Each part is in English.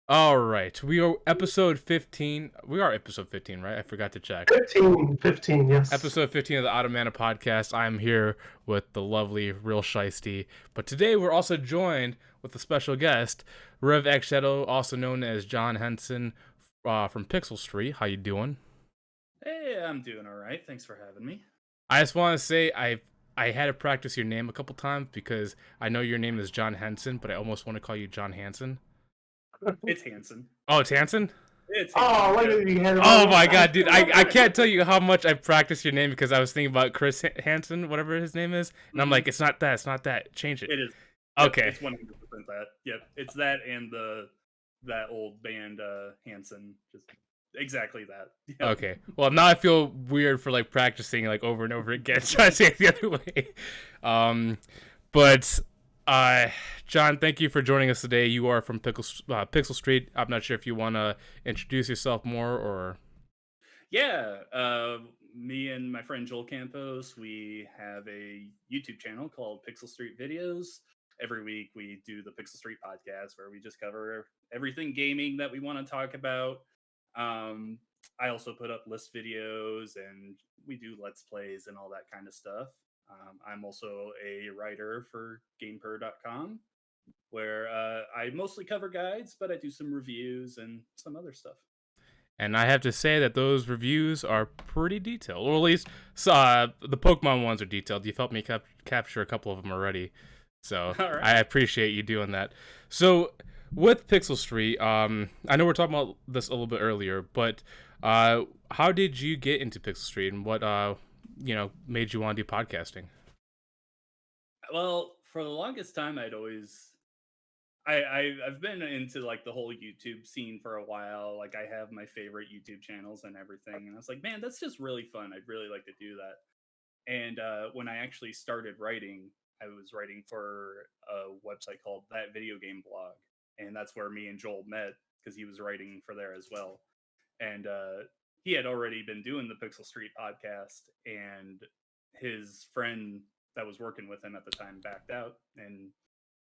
All right, we are episode 15. We are episode 15, right? I forgot to check. 15, yes. Episode 15 of the Automana podcast. I'm here with the lovely Real Shiesty. But today we're also joined with a special guest, Rev X Shadow, also known as John Hansen from Pixel Street. How you doing? Hey, I'm doing all right. Thanks for having me. I just want to say I had to practice your name a couple times because I know your name is John Hansen, but I almost want to call you John Hansen. It's Hansen. Oh, it's Hansen? It's Oh, Hansen. wait, you had it Oh wrong. my god, dude! I can't tell you how much I practiced your name because I was thinking about Chris Hansen, whatever his name is, and I'm like, it's not that. Change it. It is. Okay. It's 100% that. Yep, it's that and that old band Hansen. Just exactly that. Yep. Okay. Well, now I feel weird for like practicing like over and over again, trying to say it the other way. But John, thank you for joining us today. You are from Pixel Street. I'm not sure if you want to introduce yourself more or. Yeah. Me and my friend Joel Campos, we have a YouTube channel called Pixel Street Videos. Every week we do the Pixel Street podcast where we just cover everything gaming that we want to talk about. I also put up list videos and we do let's plays and all that kind of stuff. I'm also a writer for gameper.com where I mostly cover guides, but I do some reviews and some other stuff. And I have to say that those reviews are pretty detailed, or at least the Pokemon ones are detailed. You've helped me capture a couple of them already, so All right. I appreciate you doing that. So with Pixel Street, I know we're talking about this a little bit earlier, but how did you get into Pixel Street, and what made you want to do podcasting? Well, for the longest time, I've been into like the whole YouTube scene for a while. Like I have my favorite YouTube channels and everything, and I was like, man, that's just really fun. I'd really like to do that. And when I actually started writing, I was writing for a website called That Video Game Blog, and that's where me and Joel met because he was writing for there as well. And he had already been doing the Pixel Street podcast, and his friend that was working with him at the time backed out, and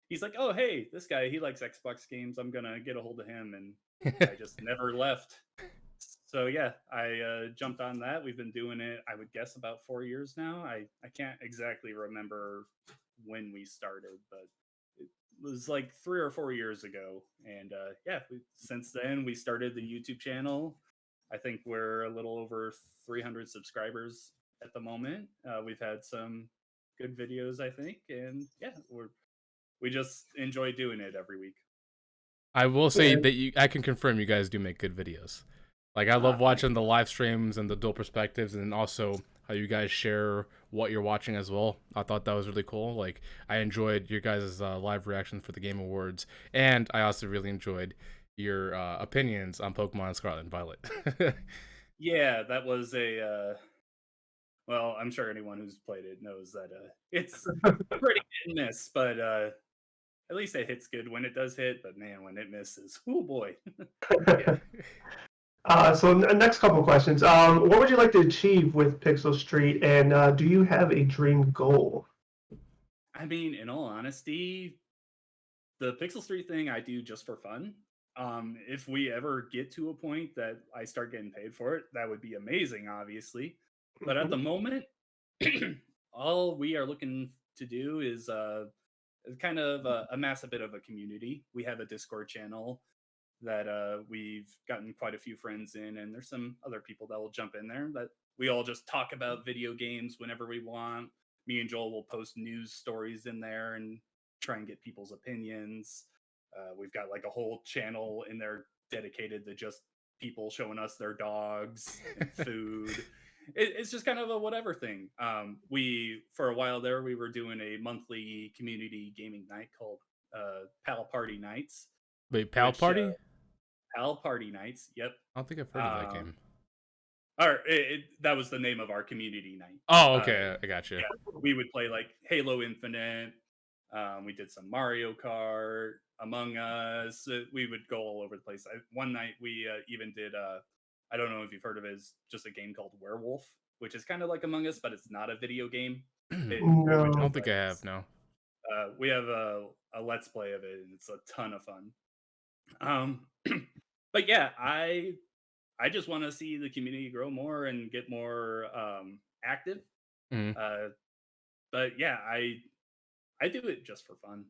he's like, "Oh, hey, this guy, he likes Xbox games. I'm gonna get a hold of him," and I just never left. So yeah, I jumped on that. We've been doing it, I would guess, about 4 years now. I can't exactly remember when we started, but it was like 3 or 4 years ago. And yeah, since then we started the YouTube channel. I think we're a little over 300 subscribers at the moment. We've had some good videos, I think, and yeah, we just enjoy doing it every week. I will say Yeah. that I can confirm you guys do make good videos. Like I love watching the live streams and the dual perspectives, and also how you guys share what you're watching as well. I thought that was really cool. Like I enjoyed your guys' live reactions for the Game Awards, and I also really enjoyed your opinions on Pokemon Scarlet and Violet. Yeah, that was a well, I'm sure anyone who's played it knows that it's pretty hit and miss, but at least it hits good when it does hit. But man, when it misses, oh boy. Yeah. So next couple questions. What would you like to achieve with Pixel Street, and do you have a dream goal? I mean, in all honesty, the Pixel Street thing I do just for fun. If we ever get to a point that I start getting paid for it, that would be amazing, obviously. But at the moment, all we are looking to do is kind of amass a bit of a community. We have a Discord channel that we've gotten quite a few friends in, and there's some other people that will jump in there. That we all just talk about video games whenever we want. Me and Joel will post news stories in there and try and get people's opinions. We've got like a whole channel in there dedicated to just people showing us their dogs and food. It's just kind of a whatever thing. We for a while there we were doing a monthly community gaming night called Pal Party Nights. Wait, Pal Which, Party? Pal Party Nights. Yep. I don't think I've heard of that game. Or that was the name of our community night. Oh, okay, I got you. Yeah, we would play like Halo Infinite. We did some Mario Kart, Among Us. We would go all over the place. One night we even did. I don't know if you've heard of it. It's just a game called Werewolf, which is kind of like Among Us, but it's not a video game. No. I don't think I have. No. We have a let's play of it, and it's a ton of fun. But yeah, I just want to see the community grow more and get more active. Mhm. Uh, but yeah, I do it just for fun,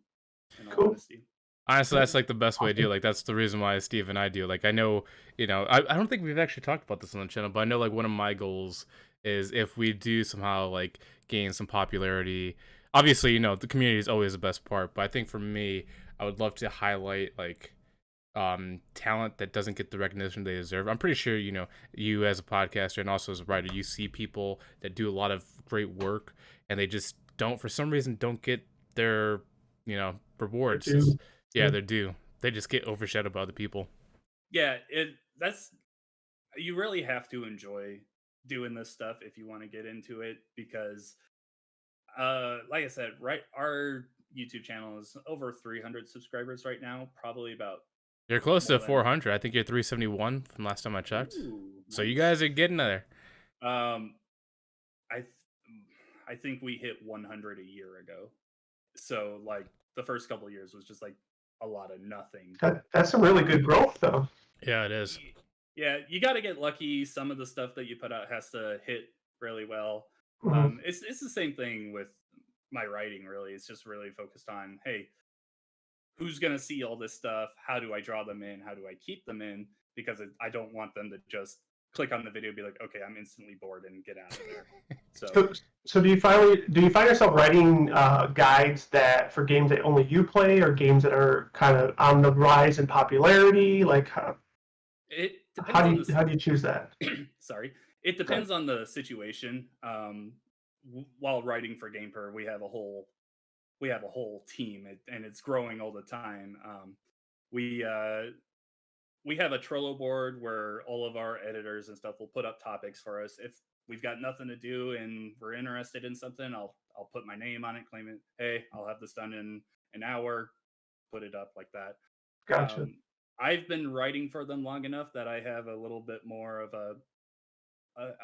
in all Cool. honesty. Honestly, that's like the best way to do it. Awesome. Like that's the reason why Steve and I do. Like I know, I don't think we've actually talked about this on the channel, but I know like one of my goals is if we do somehow like gain some popularity. Obviously, the community is always the best part, but I think for me, I would love to highlight like talent that doesn't get the recognition they deserve. I'm pretty sure, you as a podcaster and also as a writer, you see people that do a lot of great work and they just don't, for some reason, don't get their, I rewards. do. Yeah, Yeah. they're due. They just get overshadowed by other people. Yeah, it that's you really have to enjoy doing this stuff if you want to get into it because like I said, right, our YouTube channel is over 300 subscribers right now, probably about You're close to more than 400. I think you're 371 from last time I checked. ooh, So you nice. guys are getting there. Um I th- I think we hit 100 a year ago. So like the first couple of years was just like a lot of nothing. That's some really good growth, though. Yeah, it is. Yeah, you got to get lucky. Some of the stuff that you put out has to hit really well. Mhm. It's the same thing with my writing. Really, it's just really focused on hey, who's gonna see all this stuff? How do I draw them in? How do I keep them in? Because I don't want them to just click on the video and be like, okay, I'm instantly bored and get out of there. So So do you find yourself writing guides that for games that only you play, or games that are kind of on the rise in popularity? Like, it how depends do on you how do you choose that? sorry, it Okay. depends on the situation. While writing for GamePer, we have a whole team, and it's growing all the time. We we have a Trello board where all of our editors and stuff will put up topics for us. If we've got nothing to do and we're interested in something, I'll put my name on it, claim it. Hey, I'll have this done in an hour. Put it up like that. Gotcha. Um, I've been writing for them long enough that I have a little bit more of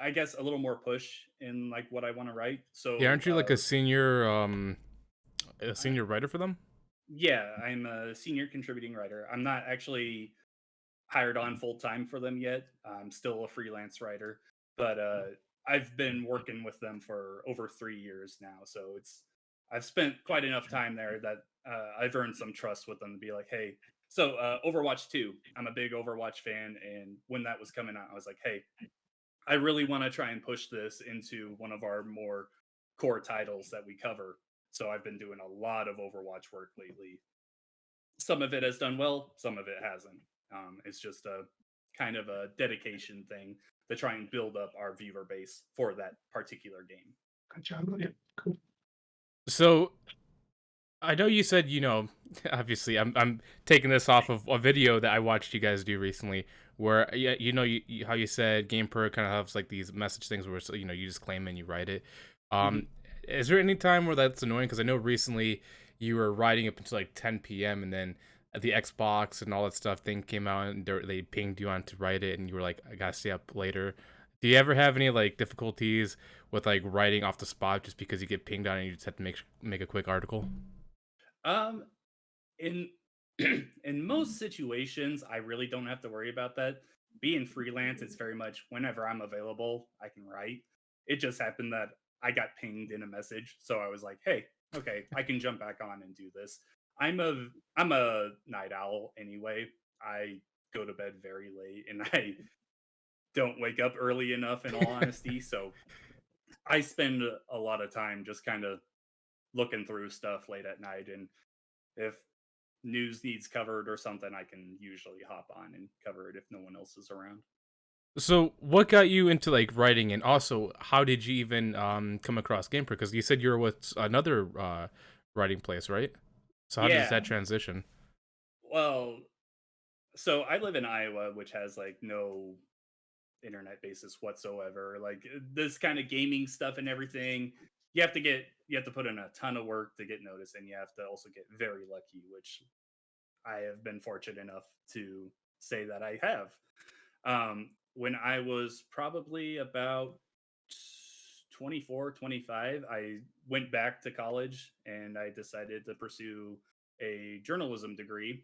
I guess, a little more push in like what I want to write. Yeah, So, aren't you like a I, senior writer for them? yeah, I'm a senior contributing writer. I'm not actually hired on full time for them yet. I'm still a freelance writer, but I've been working with them for over 3 years now. So I've spent quite enough time there that I've earned some trust with them to be like, hey, so Overwatch 2, I'm a big Overwatch fan. And when that was coming out, I was like, hey, I really want to try and push this into one of our more core titles that we cover. So I've been doing a lot of Overwatch work lately. Some of it has done well, some of it hasn't. It's just a kind of a dedication thing to try and build up our viewer base for that particular game. Good job. Yeah. Cool. So I know you said, obviously I'm taking this off of a video that I watched you guys do recently where yeah, how you said GamePro kind of has like these message things where you just claim and you write it. Mhm. Um is there any time where that's annoying cuz I know recently you were writing up until like 10 p.m. and then the Xbox and all that stuff thing came out and they pinged you on to write it and you were like I got to stay up later. Do you ever have any like difficulties with like writing off the spot just because you get pinged on and you just have to make a quick article? Um, in in most situations, I really don't have to worry about that. Being freelance, it's very much whenever I'm available, I can write. It just happened that I got pinged in a message, so I was like, "Hey, okay, I can jump back on and do this." I'm a night owl anyway. I go to bed very late, and I don't wake up early enough. In all honesty, so I spend a lot of time just kind of looking through stuff late at night, and if news needs covered or something, I can usually hop on and cover it if no one else is around. So, what got you into like writing, and also how did you even come across GamePro? Because you said you were with another writing place, right? So how does Yeah. that transition? Well, so I live in Iowa, which has like no internet basis whatsoever. Like this kind of gaming stuff and everything, you have to put in a ton of work to get noticed, and you have to also get very lucky, which I have been fortunate enough to say that I have. When I was probably about 24, 25, I went back to college and I decided to pursue a journalism degree.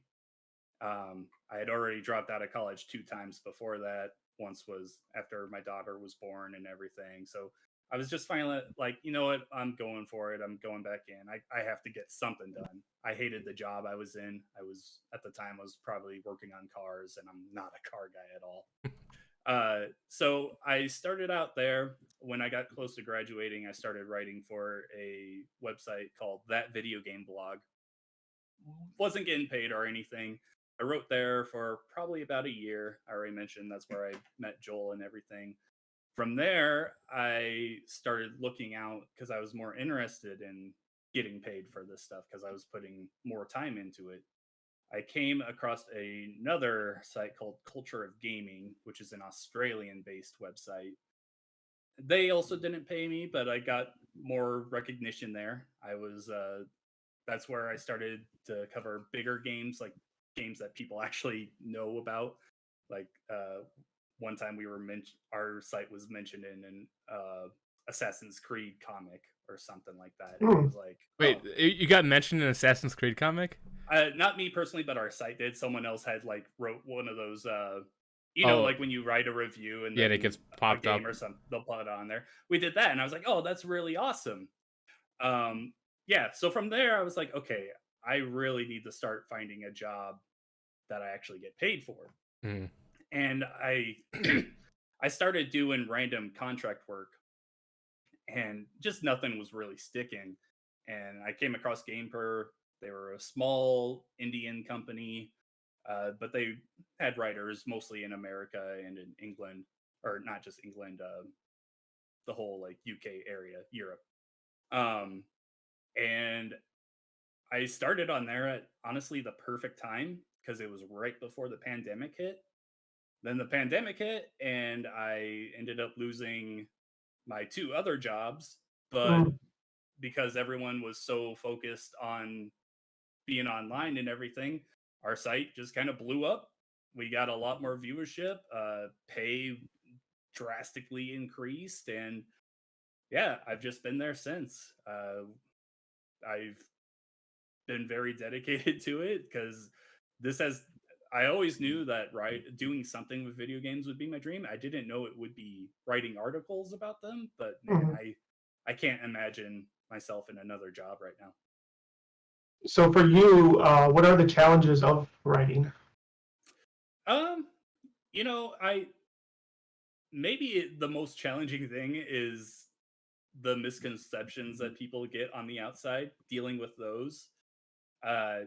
I had already dropped out of college 2 times before that. Once was after my daughter was born and everything. So I was just finally like, you know what? I'm going for it. I'm going back in. I have to get something done. I hated the job I was in. I was at the time I was probably working on cars, and I'm not a car guy at all. So I started out there. When I got close to graduating, I started writing for a website called That Video Game Blog. Wasn't getting paid or anything. I wrote there for probably about a year. I already mentioned that's where I met Joel and everything. From there, I started looking out because I was more interested in getting paid for this stuff because I was putting more time into it. I came across another site called Culture of Gaming, which is an Australian based website. They also didn't pay me, but I got more recognition there. That's where I started to cover bigger games, like games that people actually know about. Like one time our site was mentioned in an Assassin's Creed comic or something like that. And it was like, Wait, you got mentioned in an Assassin's Creed comic? not me personally, but our site did. Someone else had like wrote one of those. Oh. Like when you write a review and Yeah, then it gets a popped game up. or something, they'll put it on there. We did that, and I was like, oh, that's really awesome. Yeah. So from there, I was like, okay, I really need to start finding a job that I actually get paid for. Mm. And I started doing random contract work, and just nothing was really sticking. And I came across GamePer. They were a small Indian company, but they had writers mostly in America and in England, or not just England, the whole like UK area, Europe. Um, and I started on there at honestly the perfect time because it was right before the pandemic hit. Then the pandemic hit, and I ended up losing my 2 other jobs. But Mm. because everyone was so focused on being online and everything, our site just kind of blew up. We got a lot more viewership, pay drastically increased, and yeah, I've just been there since. I've been very dedicated to it because this has I always knew that doing something with video games would be my dream. I didn't know it would be writing articles about them, but man, Mhm. I can't imagine myself in another job right now. So for you, what are the challenges of writing? Um, I maybe the most challenging thing is the misconceptions that people get on the outside, dealing with those. Uh,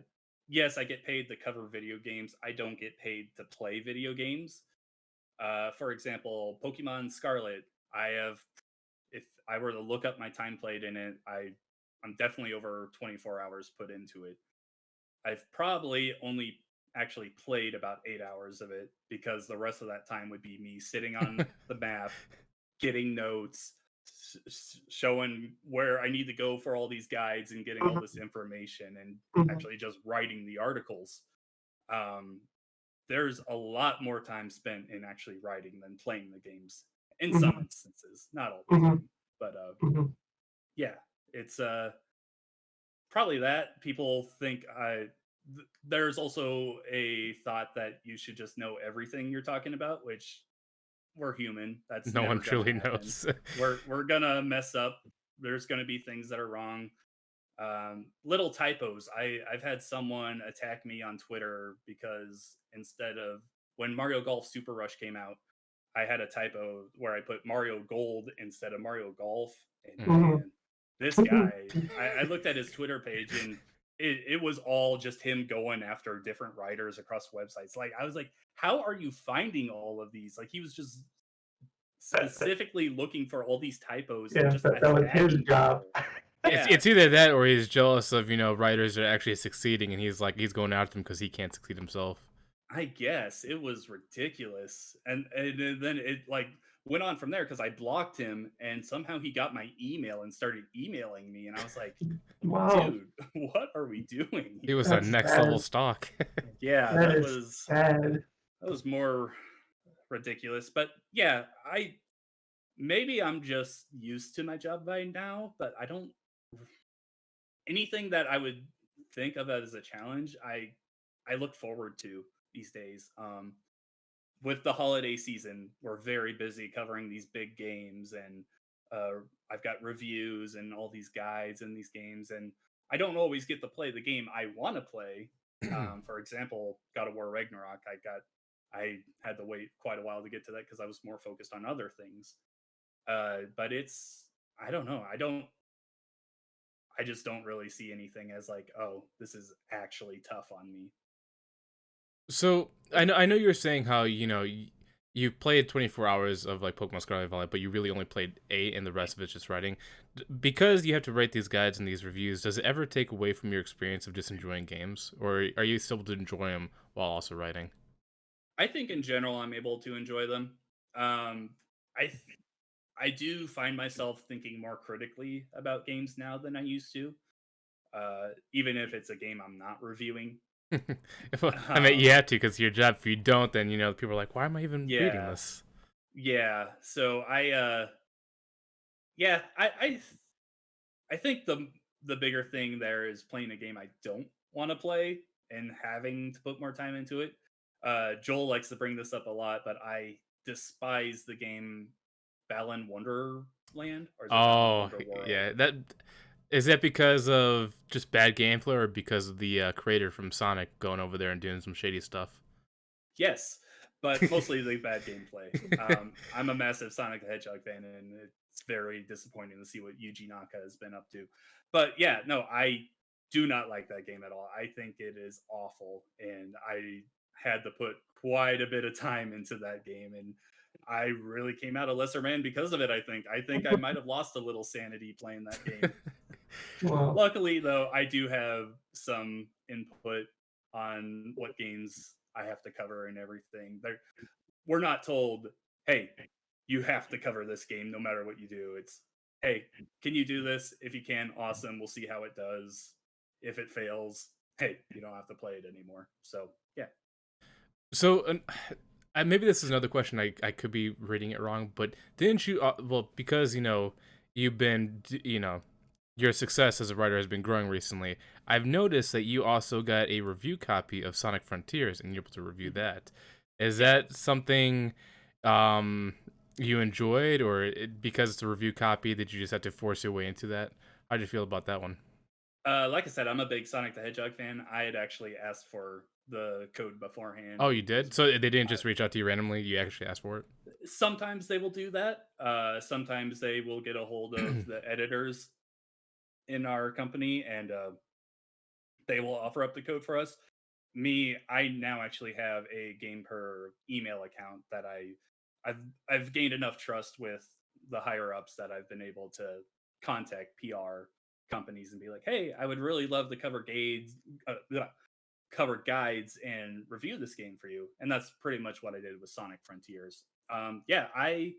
yes, I get paid to cover video games. I don't get paid to play video games. For example, Pokemon Scarlet. If I were to look up my time played in it, I'm definitely over 24 hours put into it. I've probably only actually played about 8 hours of it because the rest of that time would be me sitting on the map, getting notes, showing where I need to go for all these guides and getting all Mhm. this information and Mhm. actually just writing the articles. Um, there's a lot more time spent in actually writing than playing the games in some Mhm. instances, not all the Mhm. time. But Mhm. yeah, it's probably that. People think there's also a thought that you should just know everything you're talking about, which we're human. That's No never one gonna truly happen. knows. We're gonna mess up. There's gonna be things that are wrong. Little typos. I've had someone attack me on Twitter because instead of when Mario Golf Super Rush came out, I had a typo where I put Mario Gold instead of Mario Golf. And Mm. Mhm. man, this guy, I looked at his Twitter page, and it was all just him going after different writers across websites. Like I was like, how are you finding all of these? Like he was just That, specifically looking for all these typos and yeah, just that was his attacking job. people. It's Yeah, it's either that or he's jealous of writers that are actually succeeding, and he's going after them because he can't succeed himself. I guess it was ridiculous, and then it like went on from there because I blocked him, and somehow he got my email and started emailing me, and I was like, Wow, "Dude, what are we doing He was here?" a that's next level sad. stock. Yeah, That is sad. that was more ridiculous, but yeah, I maybe I'm just used to my job by now, but I don't anything that I would think of as a challenge. I I look forward to these days. With the holiday season, we're very busy covering these big games, and uh, I've got reviews and all these guides and these games, and I don't always get to play the game I want to play. For example, God of War Ragnarok, I had to wait quite a while to get to that because I was more focused on other things. But it's I don't know. I just don't really see anything as like, oh, this is actually tough on me. So I know you're saying how you played 24 hours of like Pokemon Scarlet and Violet, but you really only played 8, and the rest of it's just writing. Because you have to write these guides and these reviews, does it ever take away from your experience of just enjoying games, or are you still able to enjoy them while also writing? I think in general I'm able to enjoy them. Um, I do find myself thinking more critically about games now than I used to, even if it's a game I'm not reviewing. Well, I mean, you Um, have to because your job. If you don't, then people are like, "Why am I even reading yeah, this?" yeah. So yeah, I think the bigger thing there is playing a game I don't want to play and having to put more time into it. Joel likes to bring this up a lot, but I despise the game Balan Wonderland, or is it Balan Oh, Wonderworld? yeah. That is that because of just bad gameplay, or because of the creator from Sonic going over there and doing some shady stuff? Yes, but mostly the bad gameplay. I'm a massive Sonic the Hedgehog fan, and it's very disappointing to see what Yuji Naka has been up to. But yeah, no, I do not like that game at all. I think it is awful, and I had to put quite a bit of time into that game, and I really came out a lesser man because of it. I think I might have lost a little sanity playing that game. Well, Luckily, though, I do have some input on what games I have to cover and everything. We're not told, hey, you have to cover this game no matter what you do. It's, hey, can you do this? If you can, awesome. We'll see how it does. If it fails, hey, you don't have to play it anymore. So, yeah. So, maybe this is another question. I could be reading it wrong, but didn't you? Well, because you've been your success as a writer has been growing recently. I've noticed that you also got a review copy of Sonic Frontiers, and you're able to review Mhm. that. Is Yeah. that something um you enjoyed, or because it's a review copy, did you just have to force your way into that? How did you feel about that one? Like I said, I'm a big Sonic the Hedgehog fan. I had actually asked for the code beforehand Oh, you and was did. So they didn't just reach out to you randomly. You actually asked for it. sometimes they will do that. Sometimes they will get a hold of the editors in our company and they will offer up the code for us. Me, I now actually have a game per email account that I've I've gained enough trust with the higher ups that I've been able to contact PR companies and be like, hey, I would really love to cover guides and review this game for you. And that's pretty much what I did with Sonic Frontiers. Yeah, I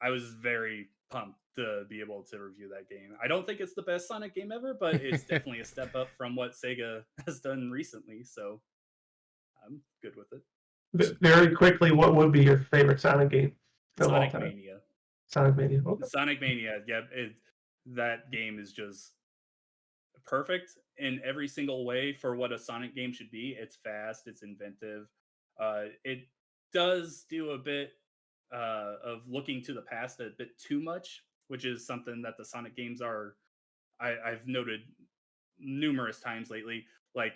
was very pumped to be able to review that game. I don't think it's the best Sonic game ever, but it's definitely a step up from what Sega has done recently. So I'm good with it. very quickly, what would be your favorite Sonic game of all Sonic time? Mania. Sonic Mania. Okay. Sonic Mania. Yeah, that game is just perfect in every single way for what a Sonic game should be. It's fast, it's inventive. It does do a bit of looking to the past a bit too much, which is something that the Sonic games are. I've noted numerous times lately. Like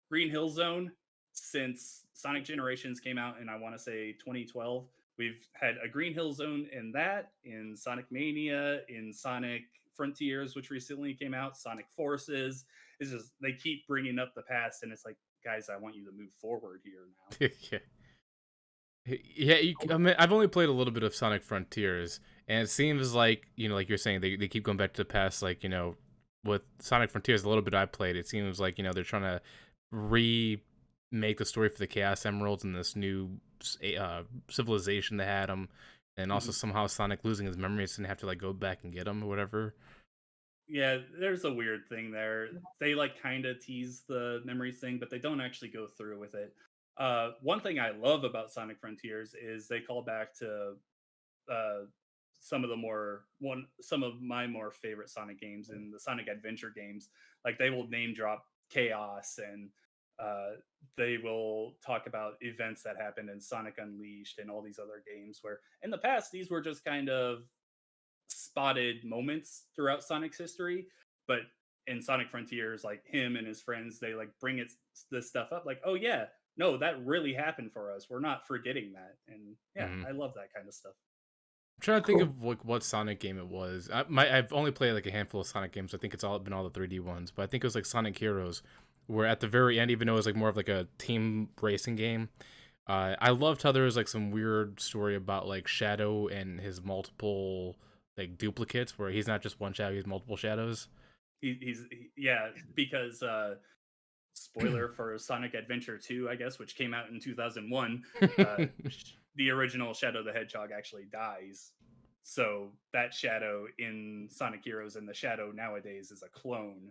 Green Hill Zone, since Sonic Generations came out in I want to say 2012, we've had a Green Hill Zone in that, in Sonic Mania, in Sonic Frontiers, which recently came out, Sonic Forces. It's just they keep bringing up the past, and it's like, guys, I want you to move forward here now. Yeah. Yeah, I mean, I've only played a little bit of Sonic Frontiers, and it seems like like you're saying, they keep going back to the past. Like with Sonic Frontiers, a little bit I played, it seems like they're trying to remake the story for the Chaos Emeralds and this new civilization that had them, and also Mhm. somehow Sonic losing his memories and have to like go back and get them or whatever. Yeah, there's a weird thing there. They like kind of tease the memories thing, but they don't actually go through with it. One thing I love about Sonic Frontiers is they call back to uh, some of my more favorite Sonic games and the Sonic Adventure games. Like they will name drop Chaos and they will talk about events that happened in Sonic Unleashed and all these other games where in the past these were just kind of spotted moments throughout Sonic's history, but in Sonic Frontiers, like him and his friends, they like bring this stuff up, like, oh yeah, no, that really happened for us. We're not forgetting that, and yeah, Mhm. I love that kind of stuff. I'm trying to think Cool. of like what Sonic game it was. I've only played like a handful of Sonic games. I think it's all been all the 3D ones, but I think it was like Sonic Heroes, where at the very end, even though it was like more of like a team racing game, I loved how there was like some weird story about like Shadow and his multiple like duplicates, where he's not just one shadow, he's multiple shadows. Yeah, because spoiler for Sonic Adventure 2, I guess, which came out in 2001, the original Shadow the Hedgehog actually dies. So that Shadow in Sonic Heroes and the Shadow nowadays is a clone.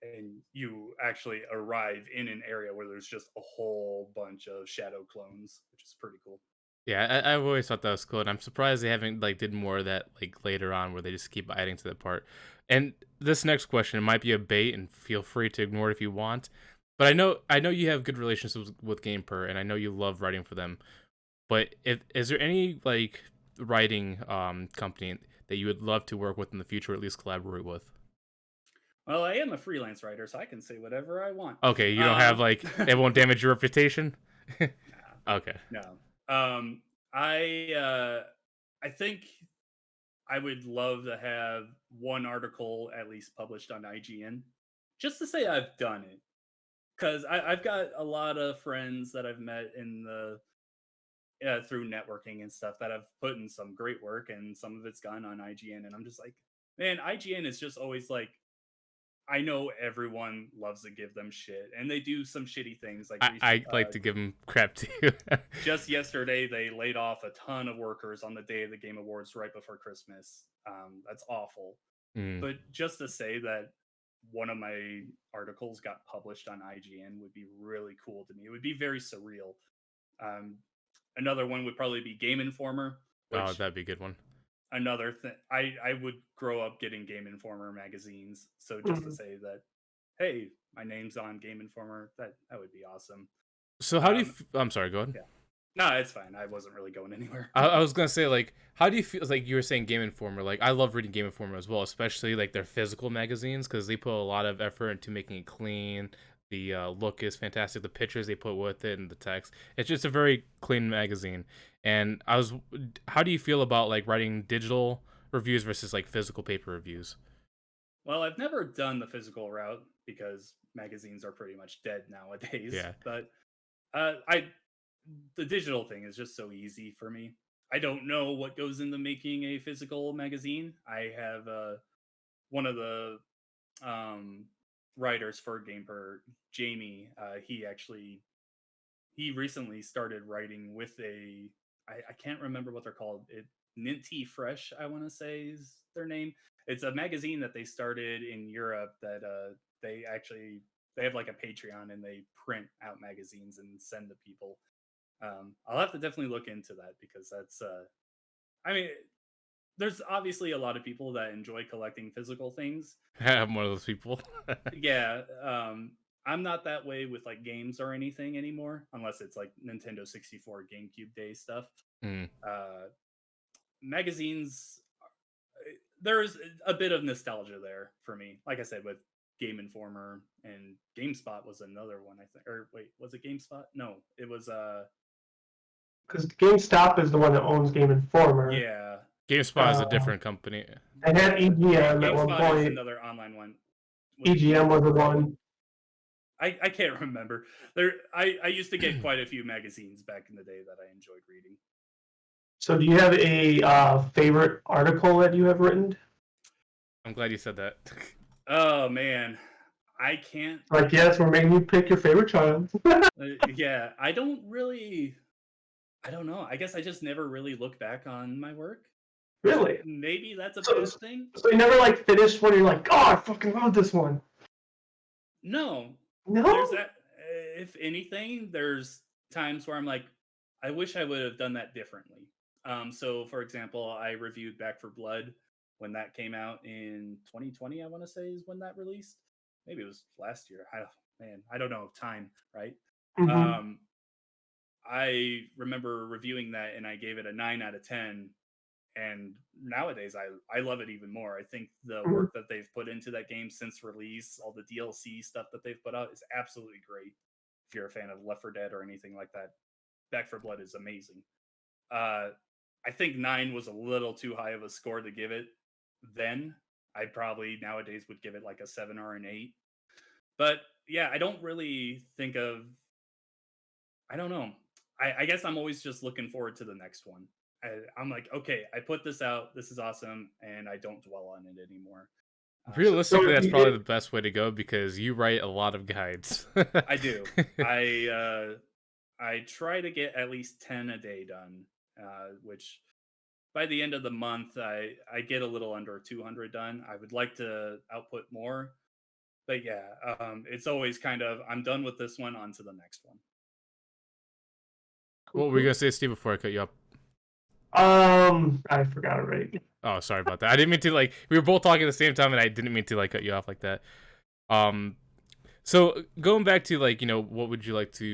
And you actually arrive in an area where there's just a whole bunch of Shadow clones, which is pretty cool. Yeah, I've always thought that was cool, and I'm surprised they haven't like did more of that like later on, where they just keep adding to the part. And this next question, it might be a bait, and feel free to ignore it if you want. But I know you have good relationships with GamePer, and I know you love writing for them. But is there any like writing company that you would love to work with in the future, or at least collaborate with? Well, I am a freelance writer, so I can say whatever I want. Okay, you don't have Um, like it won't damage your reputation. Okay. no. Um, I think I would love to have one article at least published on IGN, just to say I've done it. Because I've got a lot of friends that I've met in the through networking and stuff that have put in some great work, and some of it's gone on IGN, and I'm just like, man, IGN is just always like, I know everyone loves to give them shit, and they do some shitty things. Like I like to give them crap too. just yesterday, they laid off a ton of workers on the day of the Game Awards right before Christmas. That's awful. Mm. But just to say that one of my articles got published on IGN would be really cool to me. It would be very surreal. Um, Another one would probably be Game Informer, Oh, which that'd be a good one. another thing. I would grow up getting Game Informer magazines, so just to Mhm. say that, hey, my name's on Game Informer, that would be awesome. So how do you? Um, I'm sorry. Go ahead. yeah, no, it's fine. I wasn't really going anywhere. I was gonna say like, how do you feel? Like you were saying, Game Informer. Like I love reading Game Informer as well, especially like their physical magazines because they put a lot of effort into making it clean. The look is fantastic. The pictures they put with it and the text. It's just a very clean magazine. And how do you feel about like writing digital reviews versus like physical paper reviews? Well, I've never done the physical route because magazines are pretty much dead nowadays. Yeah. But I the digital thing is just so easy for me. I don't know what goes into making a physical magazine. I have one of the um, writers for Gamer, Jamie. He recently started writing with I can't remember what they're called. Ninty Fresh, I want to say is their name. It's a magazine that they started in Europe that they have like a Patreon and they print out magazines and send to people. I'll have to definitely look into that because that's I mean, there's obviously a lot of people that enjoy collecting physical things. I'm one of those people. Yeah, I'm not that way with like games or anything anymore, unless it's like Nintendo 64, GameCube day stuff. Mm. Uh, Magazines, there's a bit of nostalgia there for me. Like I said, with Game Informer and GameSpot was another one, I think. Or wait, was it GameSpot? No, it was Because GameStop is the one that owns Game Informer. yeah. GameSpot is a different company. They had EGM at one GameSpot is point. another online one. EGM was the one. I can't remember. I used to get quite a few magazines back in the day that I enjoyed reading. So do you have a favorite article that you have written? I'm glad you said that. Oh man, I can't. Like, yes, we're making you pick your favorite child. Yeah, I don't really. I don't know. I guess I just never really look back on my work. Really? Maybe that's a So- bad thing. So you never like finished one. You're like, oh, I fucking love this one. No, No. there's that. If anything, there's times where I'm like, I wish I would have done that differently. So for example, I reviewed Back for Blood when that came out in 2020. I want to say is when that released. Maybe it was last year. man, I don't know, time, right? Mhm. Um, I remember reviewing that and I gave it a 9 out of 10. And nowadays, I love it even more. I think the Mhm. work that they've put into that game since release, all the DLC stuff that they've put out, is absolutely great. If you're a fan of Left 4 Dead or anything like that, Back for Blood is amazing. Uh, I think 9 was a little too high of a score to give it then. I probably nowadays would give it like a 7 or an 8. But yeah, I don't really think of, I don't know. I guess I'm always just looking forward to the next one. I'm like, okay, I put this out. This is awesome. And I don't dwell on it anymore. So Realistically, if that's you probably the did, best way to go because you write a lot of guides. I do. I try to get at least 10 a day done, which by the end of the month, I get a little under 200 done. I would like to output more, but yeah, it's always kind of I'm done with this one, on to the next one. What were you gonna say, Steve? Before I cut you up? I forgot already. Oh, sorry about that. I didn't mean to like. We were both talking at the same time, and I didn't mean to like cut you off like that. Um, so going back to like what would you like to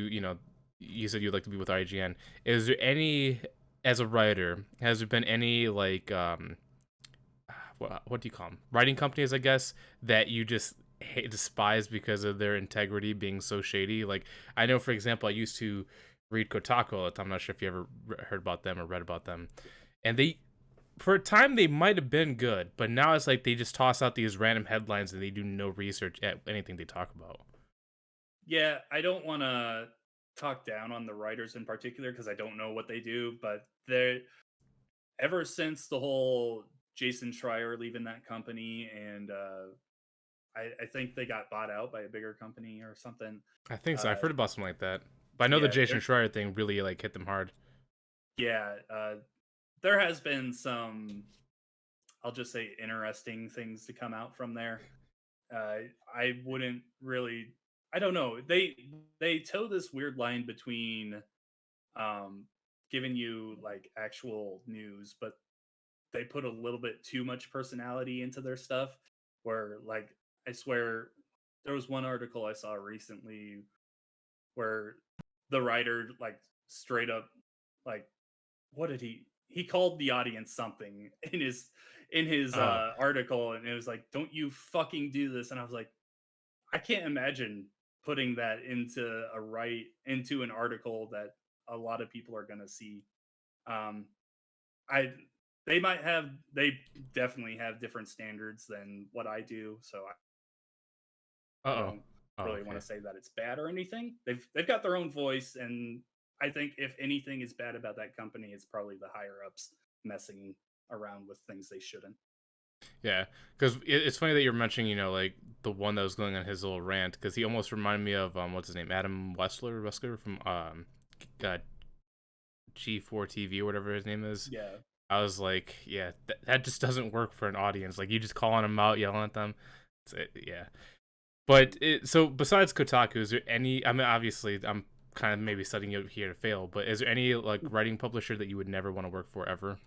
you said you'd like to be with IGN. Is there any, as a writer, has there been any like what do you call them, writing companies, I guess, that you just despise because of their integrity being so shady? Like, I know, for example, I used to read Kotaku all the time. I'm not sure if you ever heard about them or read about them, and they, for a time, they might have been good, but now it's like they just toss out these random headlines and they do no research at anything they talk about. Yeah, I don't want to talk down on the writers in particular because I don't know what they do, but they're ever since the whole Jason Schreier leaving that company, and I think they got bought out by a bigger company or something. I think so. Uh, I've heard about something like that, but I know the yeah, Jason Schreier thing really like hit them hard. yeah, there has been some, I'll just say, interesting things to come out from there. I wouldn't really, I don't know. They toe this weird line between um, giving you like actual news, but they put a little bit too much personality into their stuff. Where like I swear there was one article I saw recently where the writer like straight up, like, what did he called the audience something in his Oh, article, and it was like, don't you fucking do this. And I was like, I can't imagine putting that into an article that a lot of people are going to see. um I they definitely have different standards than what I do, so I uh-oh. don't Oh, really want okay. to say that it's bad or anything. They've got their own voice, and I think if anything is bad about that company, it's probably the higher ups messing around with things they shouldn't. Yeah, because it's funny that you're mentioning, like the one that was going on his little rant, because he almost reminded me of what's his name, Adam Wessler from G4 TV or whatever his name is. Yeah. I was like, yeah, that just doesn't work for an audience. Like, you just calling them out, yelling at them. Yeah. But so besides Kotaku, is there any? I mean, obviously, I'm kind of maybe setting you up here to fail. But is there any like writing publisher that you would never want to work for ever?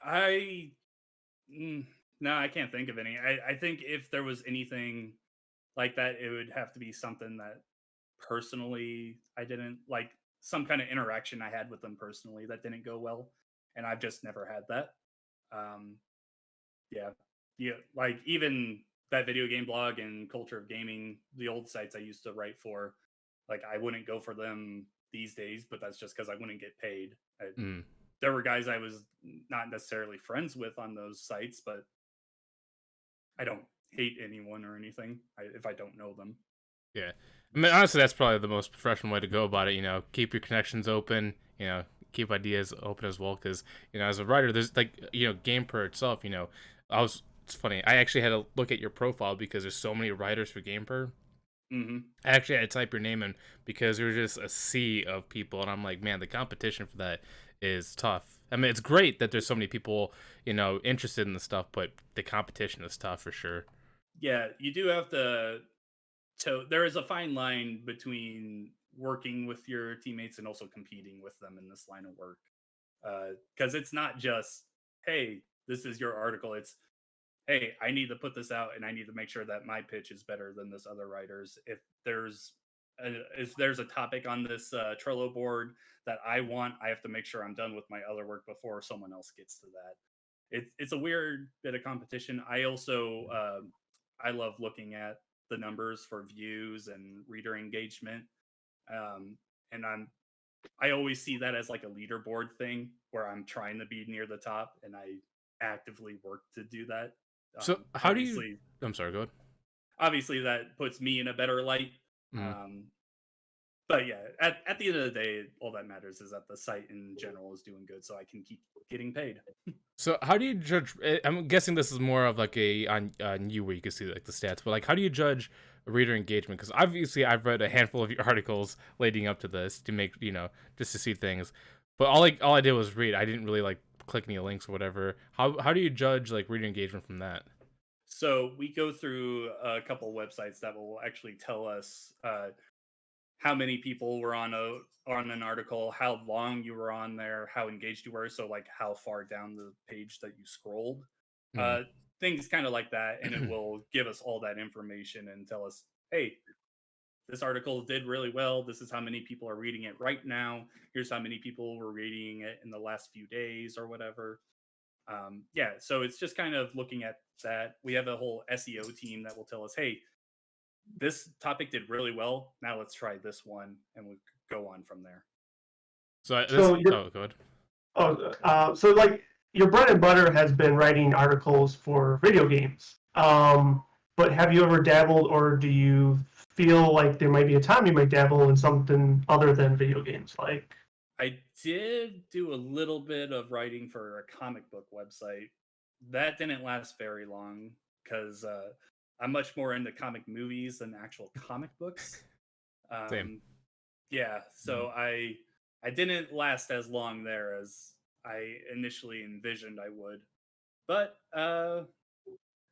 I mm, no, I can't think of any. I think if there was anything like that, it would have to be something that personally I didn't like, some kind of interaction I had with them personally that didn't go well, and I've just never had that. Um, yeah, yeah, like even that video game blog and culture of gaming, the old sites I used to write for, like I wouldn't go for them these days, but that's just because I wouldn't get paid. Mm, There were guys I was not necessarily friends with on those sites, but I don't hate anyone or anything if I don't know them. yeah. I mean, honestly, that's probably the most professional way to go about it. Keep your connections open. Keep ideas open as well. Because as a writer, there's like Game Per itself. It's funny. I actually had to look at your profile because there's so many writers for Game Per. Hmm. I actually had to type your name in because there's just a sea of people, and I'm like, man, the competition for that is tough. I mean, it's great that there's so many people, interested in the stuff, but the competition is tough for sure. Yeah, you do have to. So there is a fine line between working with your teammates and also competing with them in this line of work. Because it's not just, hey, this is your article. It's, hey, I need to put this out, and I need to make sure that my pitch is better than this other writer's. If there's a topic on this Trello board that I want, I have to make sure I'm done with my other work before someone else gets to that. It's a weird bit of competition. I also I love looking at the numbers for views and reader engagement, um, and I always see that as like a leaderboard thing where I'm trying to be near the top, and I actively work to do that. So how do you? Obviously, I'm sorry. Go ahead. obviously that puts me in a better light. Mhm. But yeah, at the end of the day, all that matters is that the site in general is doing good, so I can keep getting paid. So how do you judge? I'm guessing this is more of like a on you where you can see like the stats, but like how do you judge reader engagement? Because obviously I've read a handful of your articles leading up to this to make just to see things, but all I did was read. I didn't really like click any links or whatever. How do you judge like reader engagement from that? So we go through a couple websites that will actually tell us how many people were on an article, how long you were on there, how engaged you were, so like how far down the page that you scrolled. Mm. Uh Things kind of like that, and it will give us all that information and tell us, "Hey, this article did really well. This is how many people are reading it right now. Here's how many people were reading it in the last few days or whatever." Yeah, so it's just kind of looking at that. We have a whole SEO team that will tell us, "Hey, this topic did really well. Now let's try this one," and we go on from there. So this So you're oh good. so like your bread and butter has been writing articles for video games. But have you ever dabbled, or do you feel like there might be a time you might dabble in something other than video games? Like, I did do a little bit of writing for a comic book website. That didn't last very long because I'm much more into comic movies than actual comic books. Same. Um, yeah, so I didn't last as long there as I initially envisioned I would. But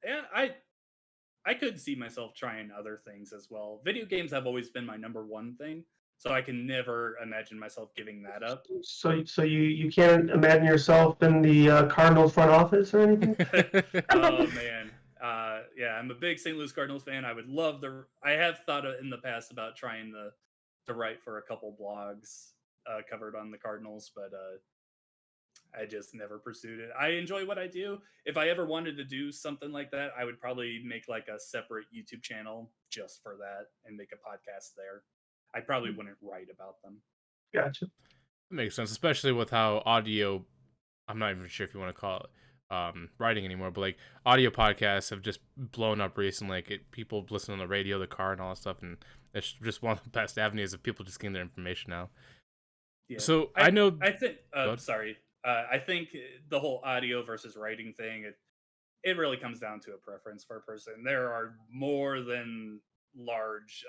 yeah, I could see myself trying other things as well. Video games have always been my number one thing, so I can never imagine myself giving that up. so you can't imagine yourself in the Cardinals front office or anything? Oh man, yeah, I'm a big St. Louis Cardinals fan. I would love to. I have thought in the past about trying to write for a couple blogs covered on the Cardinals, but I just never pursued it. I enjoy what I do. If I ever wanted to do something like that, I would probably make like a separate YouTube channel just for that and make a podcast there. I probably wouldn't write about them. Gotcha. That makes sense, especially with how audio. I'm not even sure if you want to call it writing anymore, but like audio podcasts have just blown up recently. Like people listen on the radio, the car, and all that stuff, and it's just one of the best avenues of people just getting their information now. Yeah. So I know. I think. Go ahead. Sorry. I think the whole audio versus writing thing. It really comes down to a preference for a person. There are more than large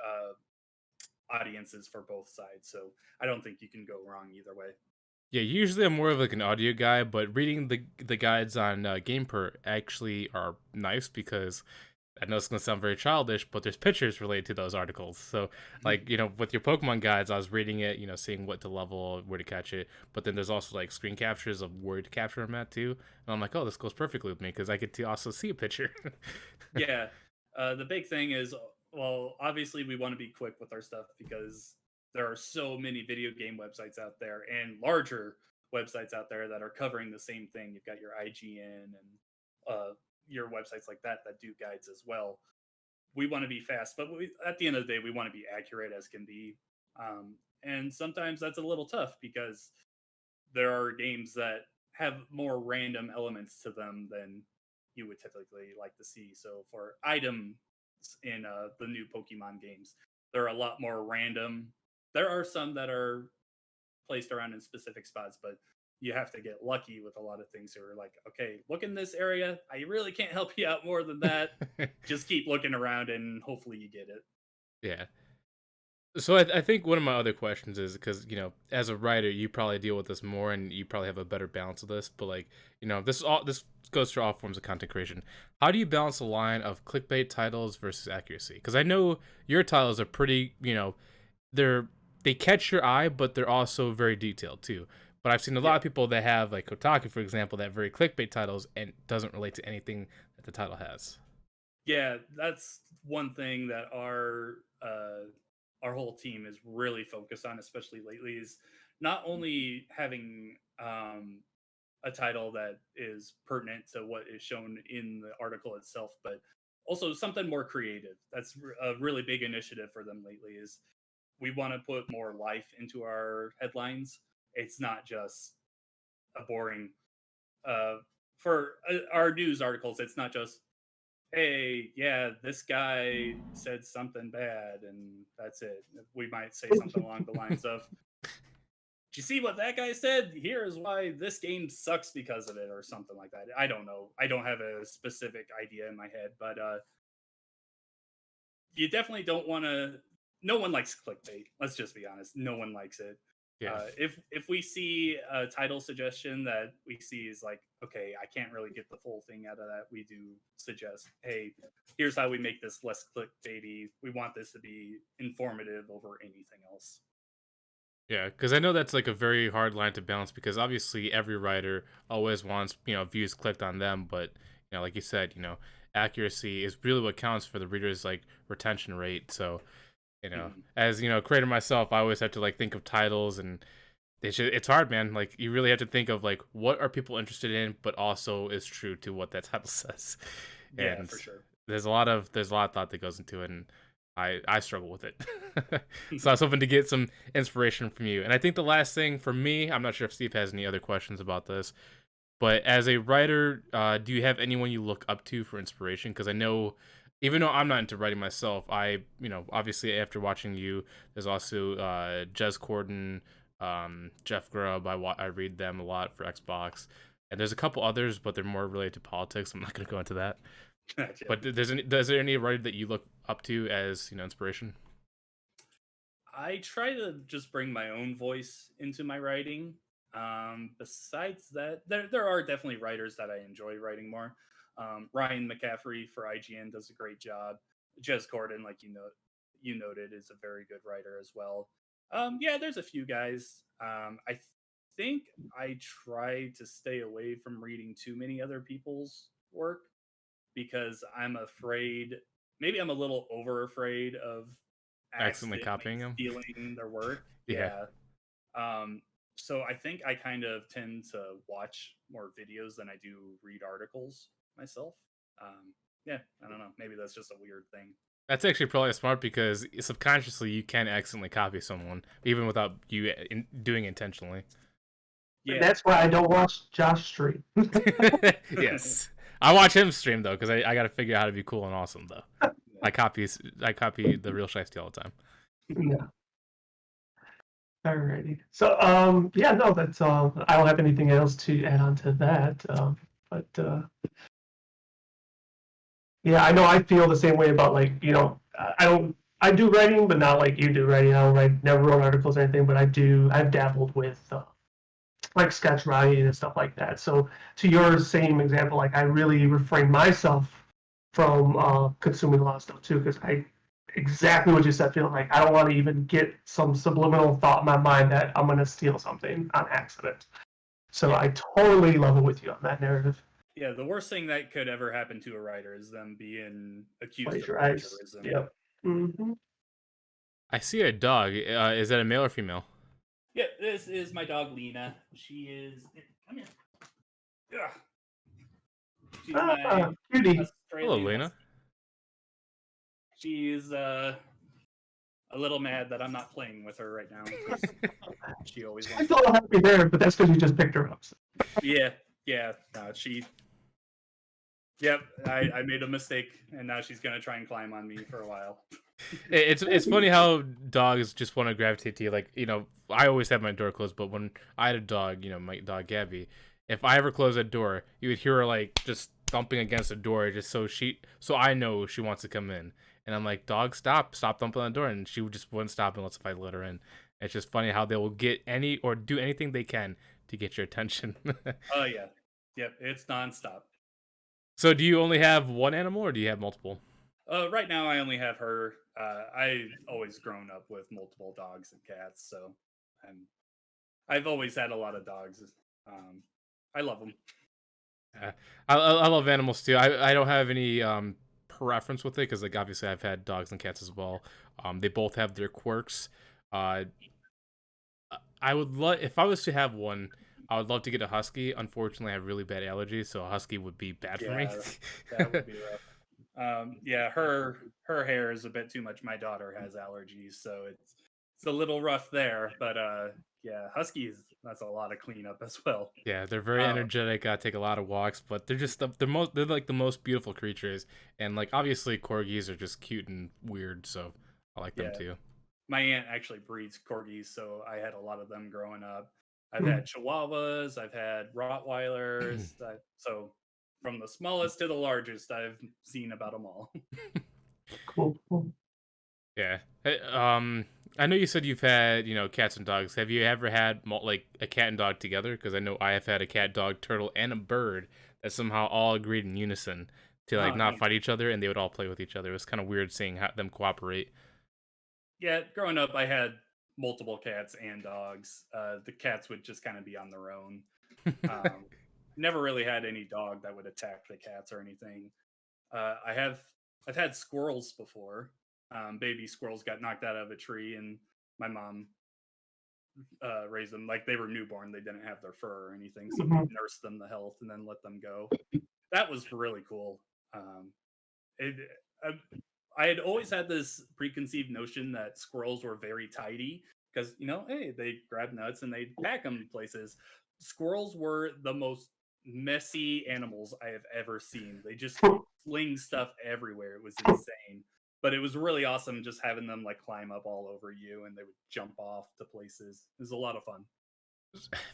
audiences for both sides, so I don't think you can go wrong either way. Yeah, usually I'm more of like an audio guy, but reading the guides on GamePro actually are nice because I know it's gonna sound very childish, but there's pictures related to those articles. So like with your Pokemon guides, I was reading it, seeing what to level, where to catch it. But then there's also like screen captures of where to capture them at too, and I'm like, oh, this goes perfectly with me because I get to also see a picture. Yeah, the big thing is, well, obviously we want to be quick with our stuff because there are so many video game websites out there and larger websites out there that are covering the same thing. You've got your IGN and your websites like that do guides as well. We want to be fast, but at the end of the day, we want to be accurate as can be. And sometimes that's a little tough because there are games that have more random elements to them than you would typically like to see. So for items in the new Pokemon games, they're a lot more random. There are some that are placed around in specific spots, but you have to get lucky with a lot of things. Who are like, okay, look in this area. I really can't help you out more than that. Just keep looking around and hopefully you get it. Yeah. So I think one of my other questions is because as a writer you probably deal with this more and you probably have a better balance of this, but like this goes through all forms of content creation. How do you balance the line of clickbait titles versus accuracy? Because I know your titles are pretty they catch your eye, but they're also very detailed too. But I've seen a lot of people that have, like Kotaku, for example, that have very clickbait titles and doesn't relate to anything that the title has. Yeah, that's one thing that our whole team is really focused on, especially lately, is not only having a title that is pertinent to what is shown in the article itself, but also something more creative. That's a really big initiative for them lately. Is we want to put more life into our headlines. It's not just a boring for our news articles. It's not just, hey, yeah, this guy said something bad and that's it. We might say something along the lines of, "Do you see what that guy said? Here's why this game sucks because of it," or something like that. I don't know. I don't have a specific idea in my head, but you definitely don't want to. No one likes clickbait. Let's just be honest. No one likes it. Yeah. If we see a title suggestion that we see is like, okay, I can't really get the full thing out of that, we do suggest, hey, here's how we make this less clickbaity. We want this to be informative over anything else. Yeah, because I know that's like a very hard line to balance because obviously every writer always wants, views clicked on them, but like you said, accuracy is really what counts for the reader's like retention rate. So, as creator myself, I always have to like think of titles, and it's hard, man. Like you really have to think of like what are people interested in, but also is true to what that title says. Yeah, And for sure. there's a lot of thought that goes into it, and I struggle with it. So I was hoping to get some inspiration from you. And I think the last thing for me, I'm not sure if Steve has any other questions about this, but as a writer, do you have anyone you look up to for inspiration? Because I know, even though I'm not into writing myself, obviously after watching you, there's also Jez Corden, Jeff Grubb. I read them a lot for Xbox. And there's a couple others, but they're more related to politics. I'm not going to go into that. Gotcha. But is there any writer that you look up to as inspiration? I try to just bring my own voice into my writing. Besides that, there are definitely writers that I enjoy writing more. Ryan McCaffrey for IGN does a great job. Jez Corden, like you noted, is a very good writer as well. Yeah, there's a few guys. I think I try to stay away from reading too many other people's work because I'm afraid, maybe I'm a little over afraid of Accidentally copying them? stealing their work. Yeah. Yeah. So I think I kind of tend to watch more videos than I do read articles myself. Yeah, I don't know. Maybe that's just a weird thing. That's actually probably smart because subconsciously you can accidentally copy someone, even without you doing intentionally. Yeah. That's why I don't watch Josh stream. Yes. I watch him stream, though, because I got to figure out how to be cool and awesome, though. I copy the real Shiesty all the time. Yeah. Alrighty. So, yeah, no, that's all. I don't have anything else to add on to that. Yeah, I know I feel the same way about I do writing, but not like you do writing. I don't never wrote articles or anything, but I've dabbled with like sketch writing and stuff like that. So to your same example, like I really refrain myself from consuming a lot of stuff too, because I exactly what you said, feeling like I don't want to even get some subliminal thought in my mind that I'm going to steal something on accident. So I totally level with you on that narrative. Yeah, the worst thing that could ever happen to a writer is them being accused of Plagiarize. plagiarism. Yep. Mm-hmm. I see a dog. Is that a male or female? Yeah, this is my dog Lena. She is. Come here. Ugh. She's my cutie. Australian Hello, Lena. husky. She's a little mad that I'm not playing with her right now. She always wants. I'm a little happy there, but that's because you just picked her up. Yeah. She. Yep, I made a mistake, and now she's gonna try and climb on me for a while. It's funny how dogs just want to gravitate to you. Like, I always have my door closed, but when I had a dog, my dog Gabby, if I ever close that door, you would hear her like just thumping against the door, just so I know she wants to come in. And I'm like, dog, stop thumping on the door, and she just wouldn't stop unless if I let her in. It's just funny how they will get any or do anything they can to get your attention. Oh yeah, yep, it's nonstop. So do you only have one animal, or do you have multiple? Right now I only have her. I always grown up with multiple dogs and cats, so I've always had a lot of dogs. I love them. Yeah. I love animals too. I don't have any preference with it because like obviously I've had dogs and cats as well. They both have their quirks. Uh, I would love if I was to have one. I would love to get a husky. Unfortunately, I have really bad allergies, so a husky would be bad for me. Yeah, that would be rough. Yeah, her hair is a bit too much. My daughter has allergies, so it's a little rough there. But yeah, huskies, that's a lot of cleanup as well. Yeah, they're very Um, energetic. Take a lot of walks, but they're just they're most they're like the most beautiful creatures. And like obviously corgis are just cute and weird, so I like them yeah, too. my aunt actually breeds corgis, so I had a lot of them growing up. I've Hmm. had Chihuahuas, I've had Rottweilers, so from the smallest to the largest, I've seen about them all. Cool. Cool. Yeah. Hey, I know you said you've had, cats and dogs. Have you ever had like a cat and dog together? Because I know I have had a cat, dog, turtle, and a bird that somehow all agreed in unison to like Oh, not neat. fight each other, and they would all play with each other. It was kind of weird seeing how them cooperate. Yeah, growing up, I had multiple cats and dogs. The cats would just kind of be on their own. Um, Never really had any dog that would attack the cats or anything. I've had squirrels before. Baby squirrels got knocked out of a tree, and my mom raised them like they were newborn. They didn't have their fur or anything, so we Mhm. nursed them to health and then let them go. That was really cool. Um, it, I, I had always had this preconceived notion that squirrels were very tidy because hey, they grab nuts and they pack them places. Squirrels were the most messy animals I have ever seen. They just fling stuff everywhere. It was insane. But it was really awesome just having them like climb up all over you and they would jump off to places. It was a lot of fun.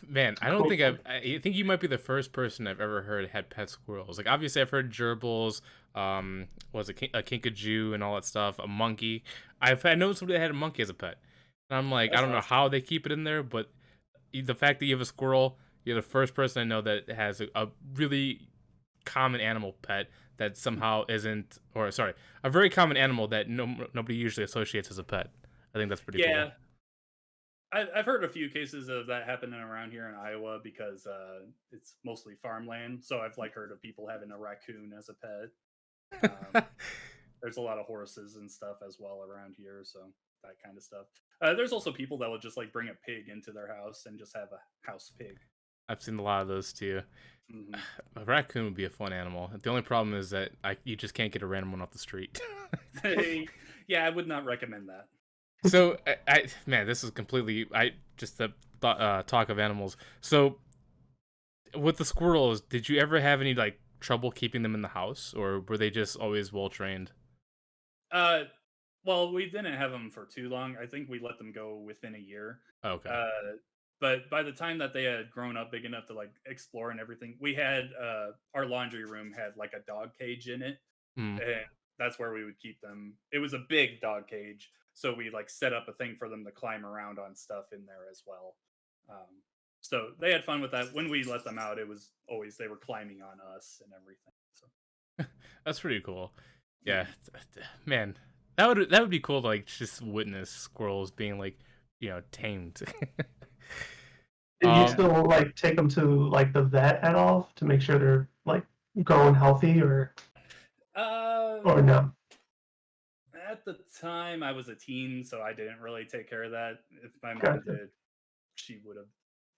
Man, I don't Cool. think I think you might be the first person I've ever heard had pet squirrels. Like obviously I've heard gerbils, was it a kinkajou and all that stuff, a monkey. I know somebody that had a monkey as a pet. And I'm like, I That's don't know awesome. how they keep it in there, but the fact that you have a squirrel, you're the first person I know that has a really common animal pet that somehow isn't, or sorry, a very common animal that nobody usually associates as a pet. I think that's pretty cool. Yeah, I've heard a few cases of that happening around here in Iowa because it's mostly farmland. So I've like heard of people having a raccoon as a pet. Um, there's a lot of horses and stuff as well around here, so that kind of stuff. There's also people that will just like bring a pig into their house and just have a house pig. I've seen a lot of those too. Hmm. A raccoon would be a fun animal. The only problem is that you just can't get a random one off the street. Yeah, I would not recommend that. So man, this is completely just the talk of animals. So with the squirrels, did you ever have any like trouble keeping them in the house, or were they just always well trained? Uh, well, we didn't have them for too long. I think we let them go within a year. Oh, okay. But by the time that they had grown up big enough to like explore and everything, we had our laundry room had like a dog cage in it, Hmm. and that's where we would keep them. It was a big dog cage, so we like set up a thing for them to climb around on stuff in there as well. Um, so they had fun with that. When we let them out, it was always they were climbing on us and everything. So That's pretty cool. Yeah, mhm. man, that would be cool to like just witness squirrels being like, tamed. Do you um, Yeah. still like take them to like the vet at all to make sure they're like growing healthy Uh, or no? at the time, I was a teen, so I didn't really take care of that. If my mom Gotcha. did, she would have.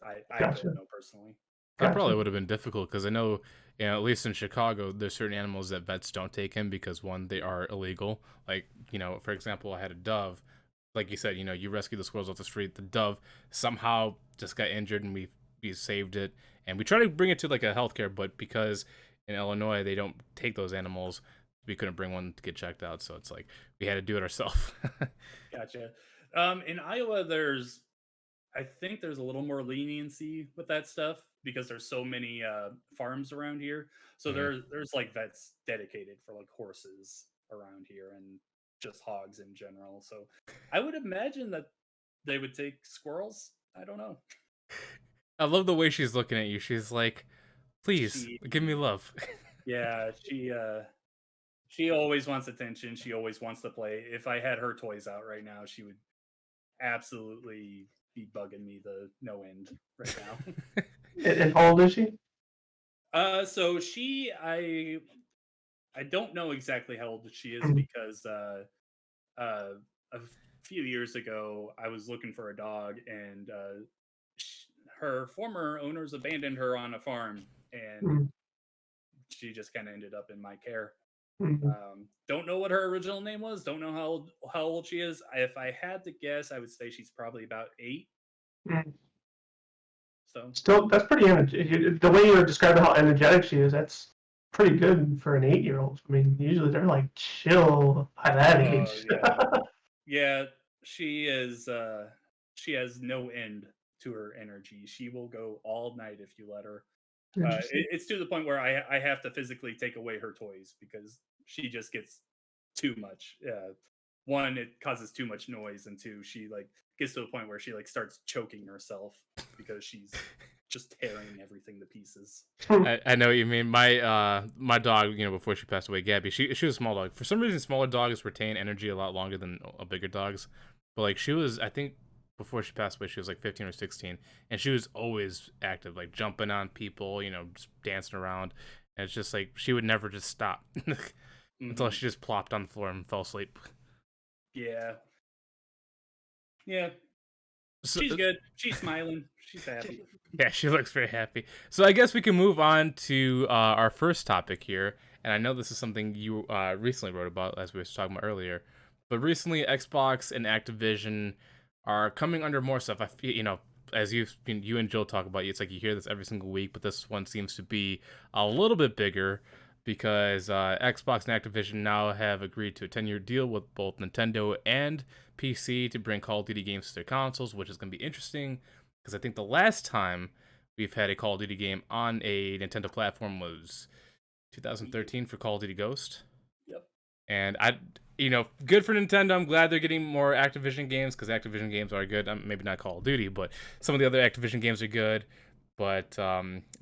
I don't Gotcha. know personally. that probably Gotcha. would have been difficult because I know, at least in Chicago, there's certain animals that vets don't take in because one, they are illegal. Like, for example, I had a dove. Like you said, you rescue the squirrels off the street. The dove somehow just got injured, and we saved it, and we tried to bring it to like a healthcare, but because in Illinois they don't take those animals, we couldn't bring one to get checked out. So it's like we had to do it ourselves. Gotcha. In Iowa, I think there's a little more leniency with that stuff because there's so many farms around here. So Mhm. there's like vets dedicated for like horses around here and just hogs in general. So I would imagine that they would take squirrels. I don't know. I love the way she's looking at you. She's like, "Please She give me love." Yeah, she always wants attention. She always wants to play. If I had her toys out right now, she would absolutely be bugging me the no end right now. And how old is she? So I don't know exactly how old she is Mhm. because a few years ago I was looking for a dog and her former owners abandoned her on a farm and Mhm. she just kind of ended up in my care. Mhm. Don't know what her original name was. Don't know how old she is. If I had to guess, I would say she's probably about 8. Mhm. So Still, that's pretty energetic. The way you're describing how energetic she is, that's pretty good for an 8-year-old. I mean, usually they're like chill by that age. yeah, yeah, she is. She has no end to her energy. She will go all night if you let her. Interesting. It's to the point where I have to physically take away her toys because she just gets too much. One, it causes too much noise, and two, she like gets to the point where she like starts choking herself because she's just tearing everything to pieces. I know what you mean. My dog, before she passed away, Gabby, she was a small dog. For some reason, smaller dogs retain energy a lot longer than bigger dogs. But like she was, I think before she passed away, she was like 15 or 16, and she was always active, like jumping on people, just dancing around. And it's just like she would never just stop until Hmm. she just plopped on the floor and fell asleep. Yeah, yeah. So, She's good. She's smiling. She's happy. yeah, she looks very happy. So I guess we can move on to our first topic here, and I know this is something you recently wrote about, as we were talking about earlier. But recently, Xbox and Activision are coming under more stuff. I feel, as you and Jill talk about, it's like you hear this every single week, but this one seems to be a little bit bigger because Xbox and Activision now have agreed to a 10-year deal with both Nintendo and PC to bring Call of Duty games to their consoles, which is going to be interesting because I think the last time we've had a Call of Duty game on a Nintendo platform was 2013 for Call of Duty Ghost. Yep. And good for Nintendo. I'm glad they're getting more Activision games because Activision games are good. Maybe not Call of Duty, but some of the other Activision games are good. But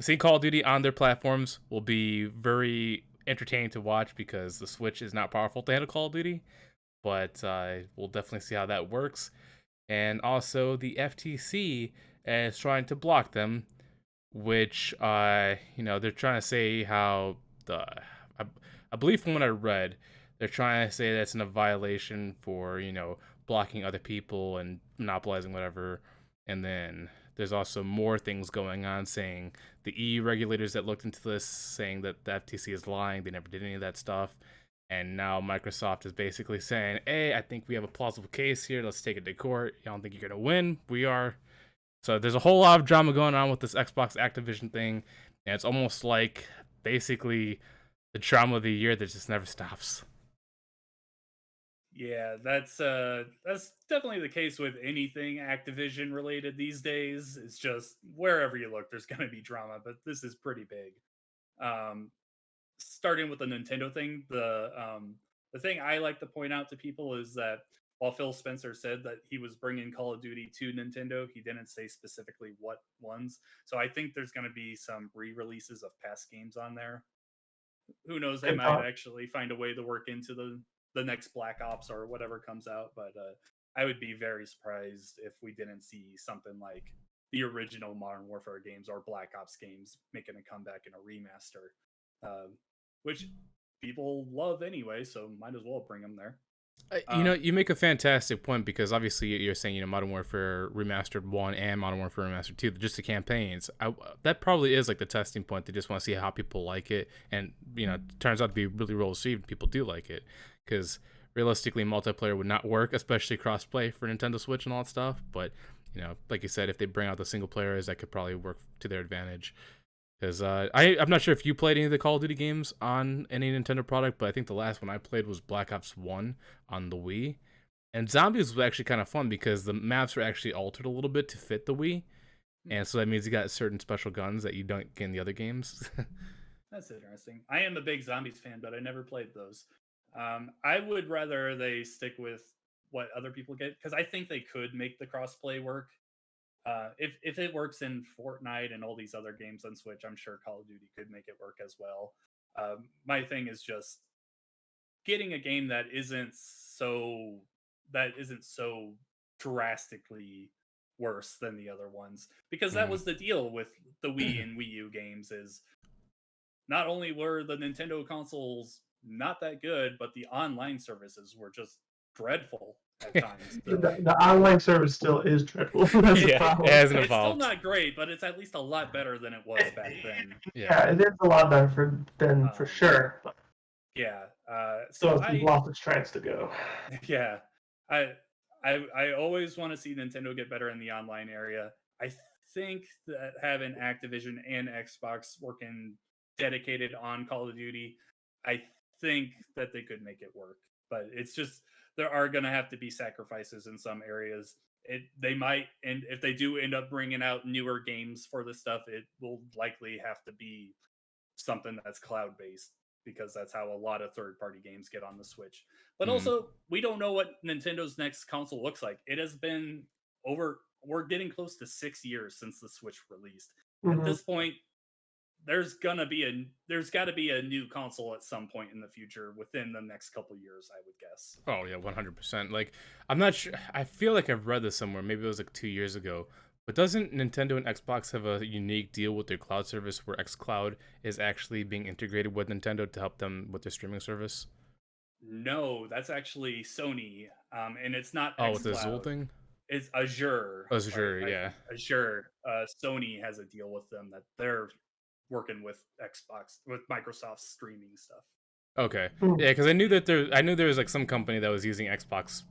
seeing Call of Duty on their platforms will be very entertaining to watch because the Switch is not powerful to handle Call of Duty. But we'll definitely see how that works. And also, the FTC is trying to block them, which they're trying to say how I, I believe from what I read, they're trying to say that's in a violation for blocking other people and monopolizing whatever. And then there's also more things going on saying the EU regulators that looked into this saying that the FTC is lying, they never did any of that stuff. And now Microsoft is basically saying, hey, I think we have a plausible case here. Let's take it to court. You don't think you're going to win? We are. So there's a whole lot of drama going on with this Xbox Activision thing. And it's almost like basically the drama of the year that just never stops. Yeah, that's definitely the case with anything Activision related these days. It's just wherever you look, there's going to be drama, but this is pretty big. Um, Starting with the Nintendo thing, the thing I like to point out to people is that while Phil Spencer said that he was bringing Call of Duty to Nintendo, he didn't say specifically what ones. So I think there's going to be some re-releases of past games on there. Who knows? They Good might thought. actually find a way to work into the next Black Ops or whatever comes out. But I would be very surprised if we didn't see something like the original Modern Warfare games or Black Ops games making a comeback in a remaster, which people love anyway. So might as well bring them there. You make a fantastic point because obviously you're saying Modern Warfare Remastered 1 and Modern Warfare Remastered 2, just the campaigns. That probably is like the testing point. They just want to see how people like it, and it turns out to be really well received. People do like it because realistically, multiplayer would not work, especially crossplay for Nintendo Switch and all that stuff. But like you said, if they bring out the single players, that could probably work to their advantage. Because I'm not sure if you played any of the Call of Duty games on any Nintendo product, but I think the last one I played was Black Ops 1 on the Wii. And Zombies was actually kind of fun because the maps were actually altered a little bit to fit the Wii. And so that means you got certain special guns that you don't get in the other games. That's interesting. I am a big Zombies fan, but I never played those. I would rather they stick with what other people get because I think they could make the crossplay work. If it works in Fortnite and all these other games on Switch, I'm sure Call of Duty could make it work as well. My thing is just getting a game that isn't so drastically worse than the other ones, because that was the deal with the Wii and Wii U games. Is not only were the Nintendo consoles not that good, but the online services were just dreadful at times. So The online service still is dreadful. That's the Yeah, problem. it hasn't it's still evolved. not great, but it's at least a lot better than it was back then. Yeah, it is a lot better than for sure. But Yeah. still So has lots of strands to go. yeah, I always want to see Nintendo get better in the online area. I think that having Activision and Xbox working dedicated on Call of Duty, I think that they could make it work. But it's just there are going to have to be sacrifices in some areas. They might, and if they do end up bringing out newer games for this stuff, it will likely have to be something that's cloud based, because that's how a lot of third party games get on the Switch. But also, we don't know what Nintendo's next console looks like. It has been we're getting close to 6 years since the Switch released. At this point, there's got to be a new console at some point in the future within the next couple years, I would guess. Oh yeah, 100%. Like, I'm not sure. I feel like I've read this somewhere. Maybe it was like 2 years ago. But doesn't Nintendo and Xbox have a unique deal with their cloud service where xCloud is actually being integrated with Nintendo to help them with their streaming service? No, that's actually Sony, and it's not. Oh, with the xCloud. Azul thing? It's Azure. Azure, yeah. Azure. Sony has a deal with them that they're working with Xbox, with Microsoft's streaming stuff. Okay, yeah, because I knew there was like some company that was using Xbox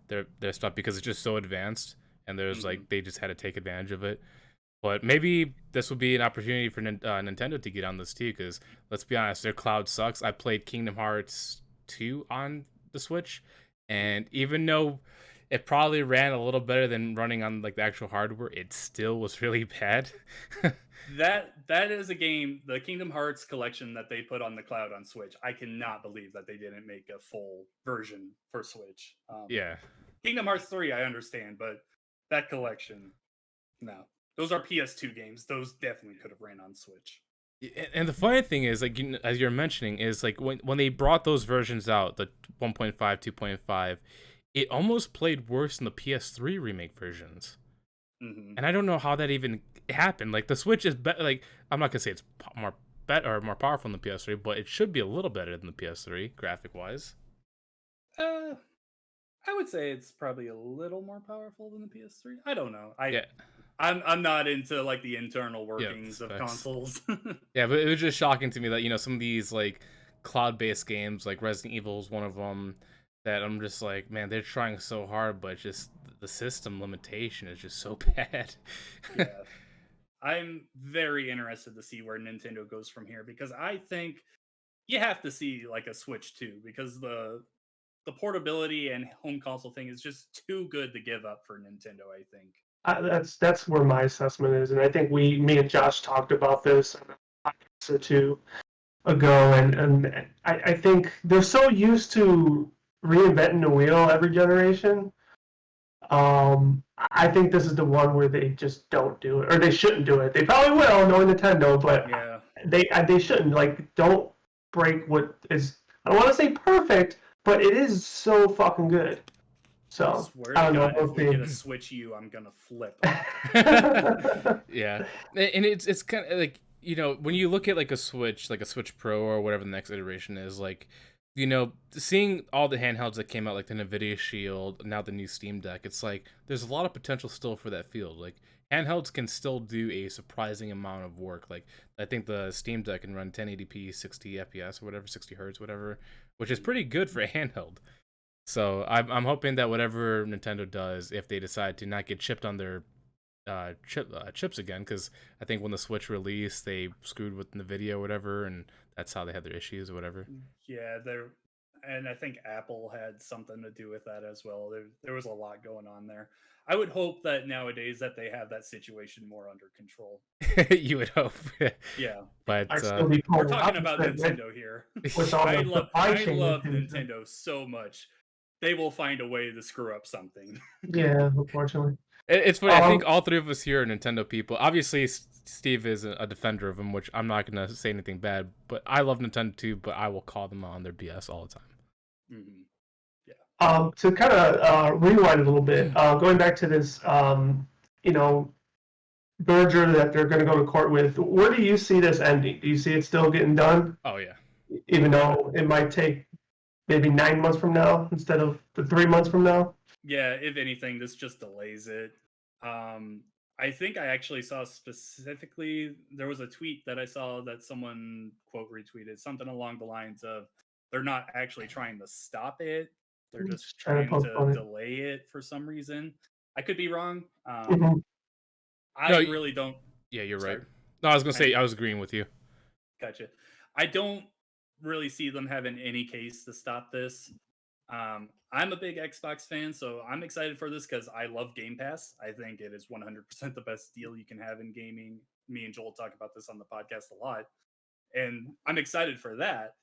their stuff because it's just so advanced, and there's like they just had to take advantage of it. But maybe this would be an opportunity for Nintendo to get on this too, because let's be honest, their cloud sucks. I played Kingdom Hearts 2 on the Switch, and even though it probably ran a little better than running on like the actual hardware, it still was really bad. That is a game, the Kingdom Hearts collection that they put on the cloud on Switch. I cannot believe that they didn't make a full version for Switch. Yeah. Kingdom Hearts 3, I understand, but that collection, no. Those are PS2 games. Those definitely could have ran on Switch. And the funny thing is, like, as you're mentioning, is like when they brought those versions out, the 1.5, 2.5, it almost played worse than the PS3 remake versions. And I don't know how that even happened. Like, the Switch is better. Like, I'm not gonna say it's more powerful than the PS3, but it should be a little better than the PS3 graphic wise. I would say it's probably a little more powerful than the PS3. I don't know. I'm not into like the internal workings of consoles. Yeah, but it was just shocking to me that some of these like cloud-based games, like Resident Evil is one of them, that I'm just like, man, they're trying so hard, but just the system limitation is just so bad. Yeah. I'm very interested to see where Nintendo goes from here, because I think you have to see like a Switch 2, because the portability and home console thing is just too good to give up for Nintendo, I think. That's where my assessment is, and I think me and Josh talked about this a podcast or two ago, and I think they're so used to reinventing the wheel every generation. I think this is the one where they just don't do it, or they shouldn't do it. They probably will, knowing Nintendo, but yeah, they shouldn't. Like, don't break what is. I don't want to say perfect, but it is so fucking good. So I don't know. If we get a Switch U, I'm gonna flip. Yeah, and it's kind of like, when you look at like a Switch Pro or whatever the next iteration is, like, seeing all the handhelds that came out, like the Nvidia Shield, now the new Steam Deck, it's like there's a lot of potential still for that field. Like, handhelds can still do a surprising amount of work. Like, I think the Steam Deck can run 1080p, 60 FPS or whatever, 60 hertz, whatever, which is pretty good for a handheld. So I'm hoping that whatever Nintendo does, if they decide to not get chipped on their chips again, because I think when the Switch released, they screwed with NVIDIA or whatever, and that's how they had their issues or whatever. Yeah, and I think Apple had something to do with that as well. There was a lot going on there. I would hope that nowadays that they have that situation more under control. You would hope. Yeah. But we're talking about Nintendo here. I love Nintendo so much. They will find a way to screw up something. Yeah, unfortunately. It's funny. I think all three of us here are Nintendo people. Obviously, Steve is a defender of them, which I'm not going to say anything bad. But I love Nintendo too, but I will call them on their BS all the time. Yeah. To kind of rewind a little bit, going back to this you know, merger that they're going to go to court with. Where do you see this ending? Do you see it still getting done, Oh yeah. even though it might take maybe 9 months from now instead of the 3 months from now? Yeah, if anything, this just delays it. I think I actually saw specifically there was a tweet that I saw that someone quote retweeted something along the lines of they're not actually trying to stop it, they're just Just trying to trying to postpone it. delay it for some reason. I could be wrong. Mhm. I No, really don't. yeah, you're right. Sorry, No, I was gonna say I I was agreeing with you. gotcha. I don't really see them having any case to stop this. I'm a big Xbox fan, so I'm excited for this because I love Game Pass. I think it is 100% the best deal you can have in gaming. Me and Joel talk about this on the podcast a lot, and I'm excited for that.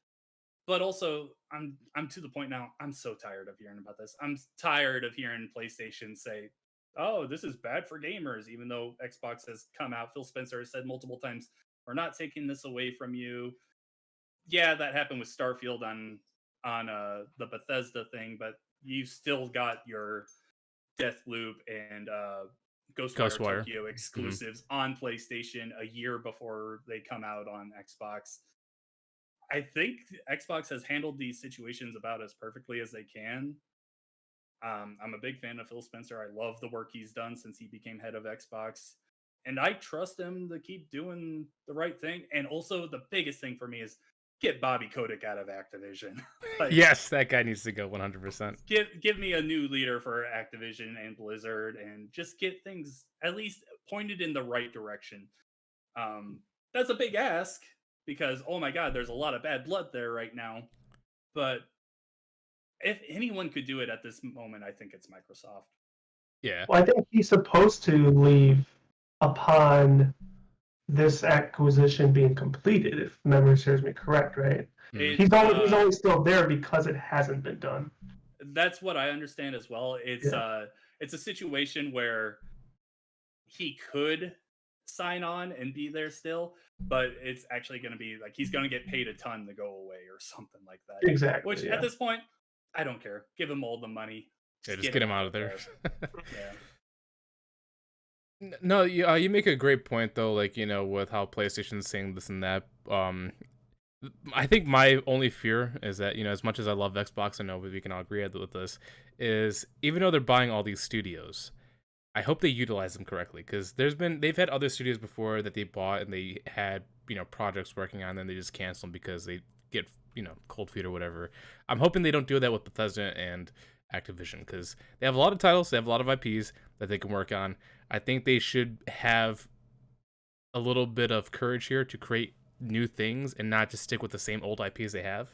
But also, I'm to the point now. I'm so tired of hearing about this. I'm tired of hearing PlayStation say, "Oh, this is bad for gamers," even though Xbox has come out. Phil Spencer has said multiple times, "We're not taking this away from you." Yeah, that happened with Starfield on the Bethesda thing, but you still got your Deathloop and Ghostwire Ghostwire. Tokyo Hmm. exclusives on PlayStation a year before they come out on Xbox. I think Xbox has handled these situations about as perfectly as they can. I'm a big fan of Phil Spencer. I love the work he's done since he became head of Xbox. And I trust him to keep doing the right thing. And also, the biggest thing for me is get Bobby Kotick out of Activision. Like, Yes, that guy needs to go 100%. give me a new leader for Activision and Blizzard, and just get things at least pointed in the right direction. That's a big ask because oh my god, there's a lot of bad blood there right now. But if anyone could do it at this moment, I think it's Microsoft. Yeah. Well, I think he's supposed to leave upon this acquisition being completed, if memory serves me correct, right? Mhm. He's only still there because it hasn't been done. That's what I understand as well. Yeah. It's a situation where he could sign on and be there still, but it's actually going to be like he's going to get paid a ton to go away or something like that. Which Exactly. at Yeah. this point, I don't care. Give him all the money. Yeah, just get him out of there. Yeah. No, you make a great point though. Like with how PlayStation's saying this and that. I think my only fear is that as much as I love Xbox, I know we can all agree with this, is even though they're buying all these studios, I hope they utilize them correctly because they've had other studios before that they bought and they had projects working on, and they just cancel them because they get cold feet or whatever. I'm hoping they don't do that with Bethesda and Activision because they have a lot of titles, they have a lot of IPs that they can work on. I think they should have a little bit of courage here to create new things and not just stick with the same old IPs they have.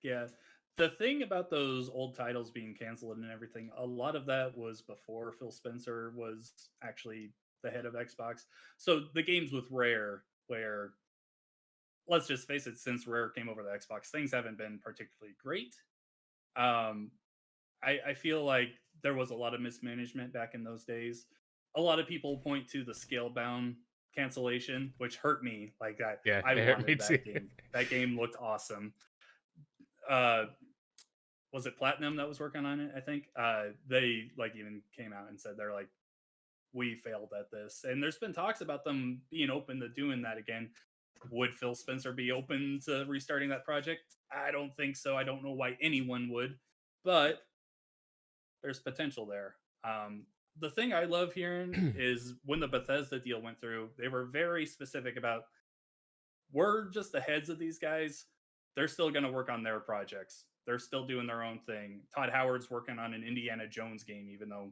Yeah. The thing about those old titles being canceled and everything, a lot of that was before Phil Spencer was actually the head of Xbox. So the games with Rare, where let's just face it, since Rare came over to Xbox, things haven't been particularly great. Um, I feel like there was a lot of mismanagement back in those days. A lot of people point to the Scalebound cancellation, which hurt me like that. Yeah, I it hurt me wanted too. that game. That game looked awesome. Uh, was it Platinum that was working on it? I think they like even came out and said they're like we failed at this, and there's been talks about them being open to doing that again. Would Phil Spencer be open to restarting that project? I don't think so. I don't know why anyone would, but there's potential there. The thing I love hearing is when the Bethesda deal went through, they were very specific about we're just the heads of these guys. They're still going to work on their projects. They're still doing their own thing. Todd Howard's working on an Indiana Jones game, even though,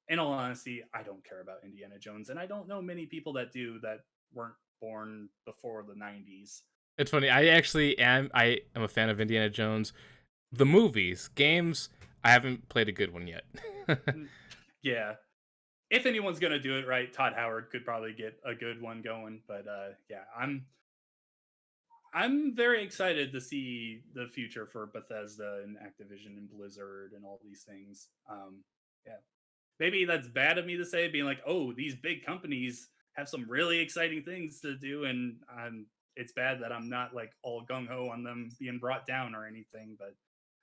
in all honesty, I don't care about Indiana Jones. And I don't know many people that do that weren't born before the 90s. It's funny. I am a fan of Indiana Jones. The movies, games, I haven't played a good one yet. Yeah. If anyone's going to do it right, Todd Howard could probably get a good one going. But yeah, I'm very excited to see the future for Bethesda and Activision and Blizzard and all these things. Yeah, maybe that's bad of me to say, being like, "Oh, these big companies have some really exciting things to do," and it's bad that I'm not like all gung ho on them being brought down or anything. But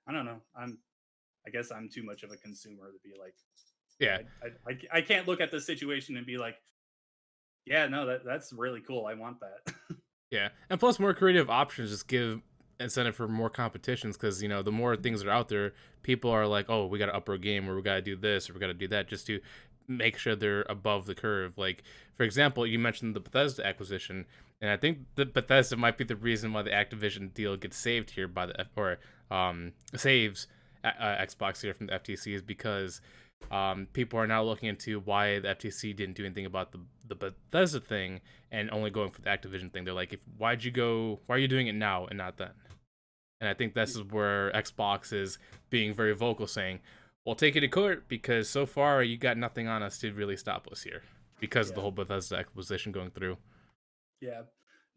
I don't know. I guess I'm too much of a consumer to be like, Yeah. I can't look at the situation and be like, yeah, no, that's really cool. I want that. Yeah, and plus more creative options just give incentive for more competitions because the more things are out there, people are like, oh, we got to up our game, or we got to do this, or we got to do that, just to make sure they're above the curve. Like for example, you mentioned the Bethesda acquisition, and I think the Bethesda might be the reason why the Activision deal gets saved here by the saves Xbox here from the FTC is because people are now looking into why the FTC didn't do anything about the Bethesda thing and only going for the Activision thing. They're like, why are you doing it now and not then? And I think this is where Xbox is being very vocal, saying, "We'll take it to court because so far you got nothing on us to really stop us here because of the whole Bethesda acquisition going through." Yeah.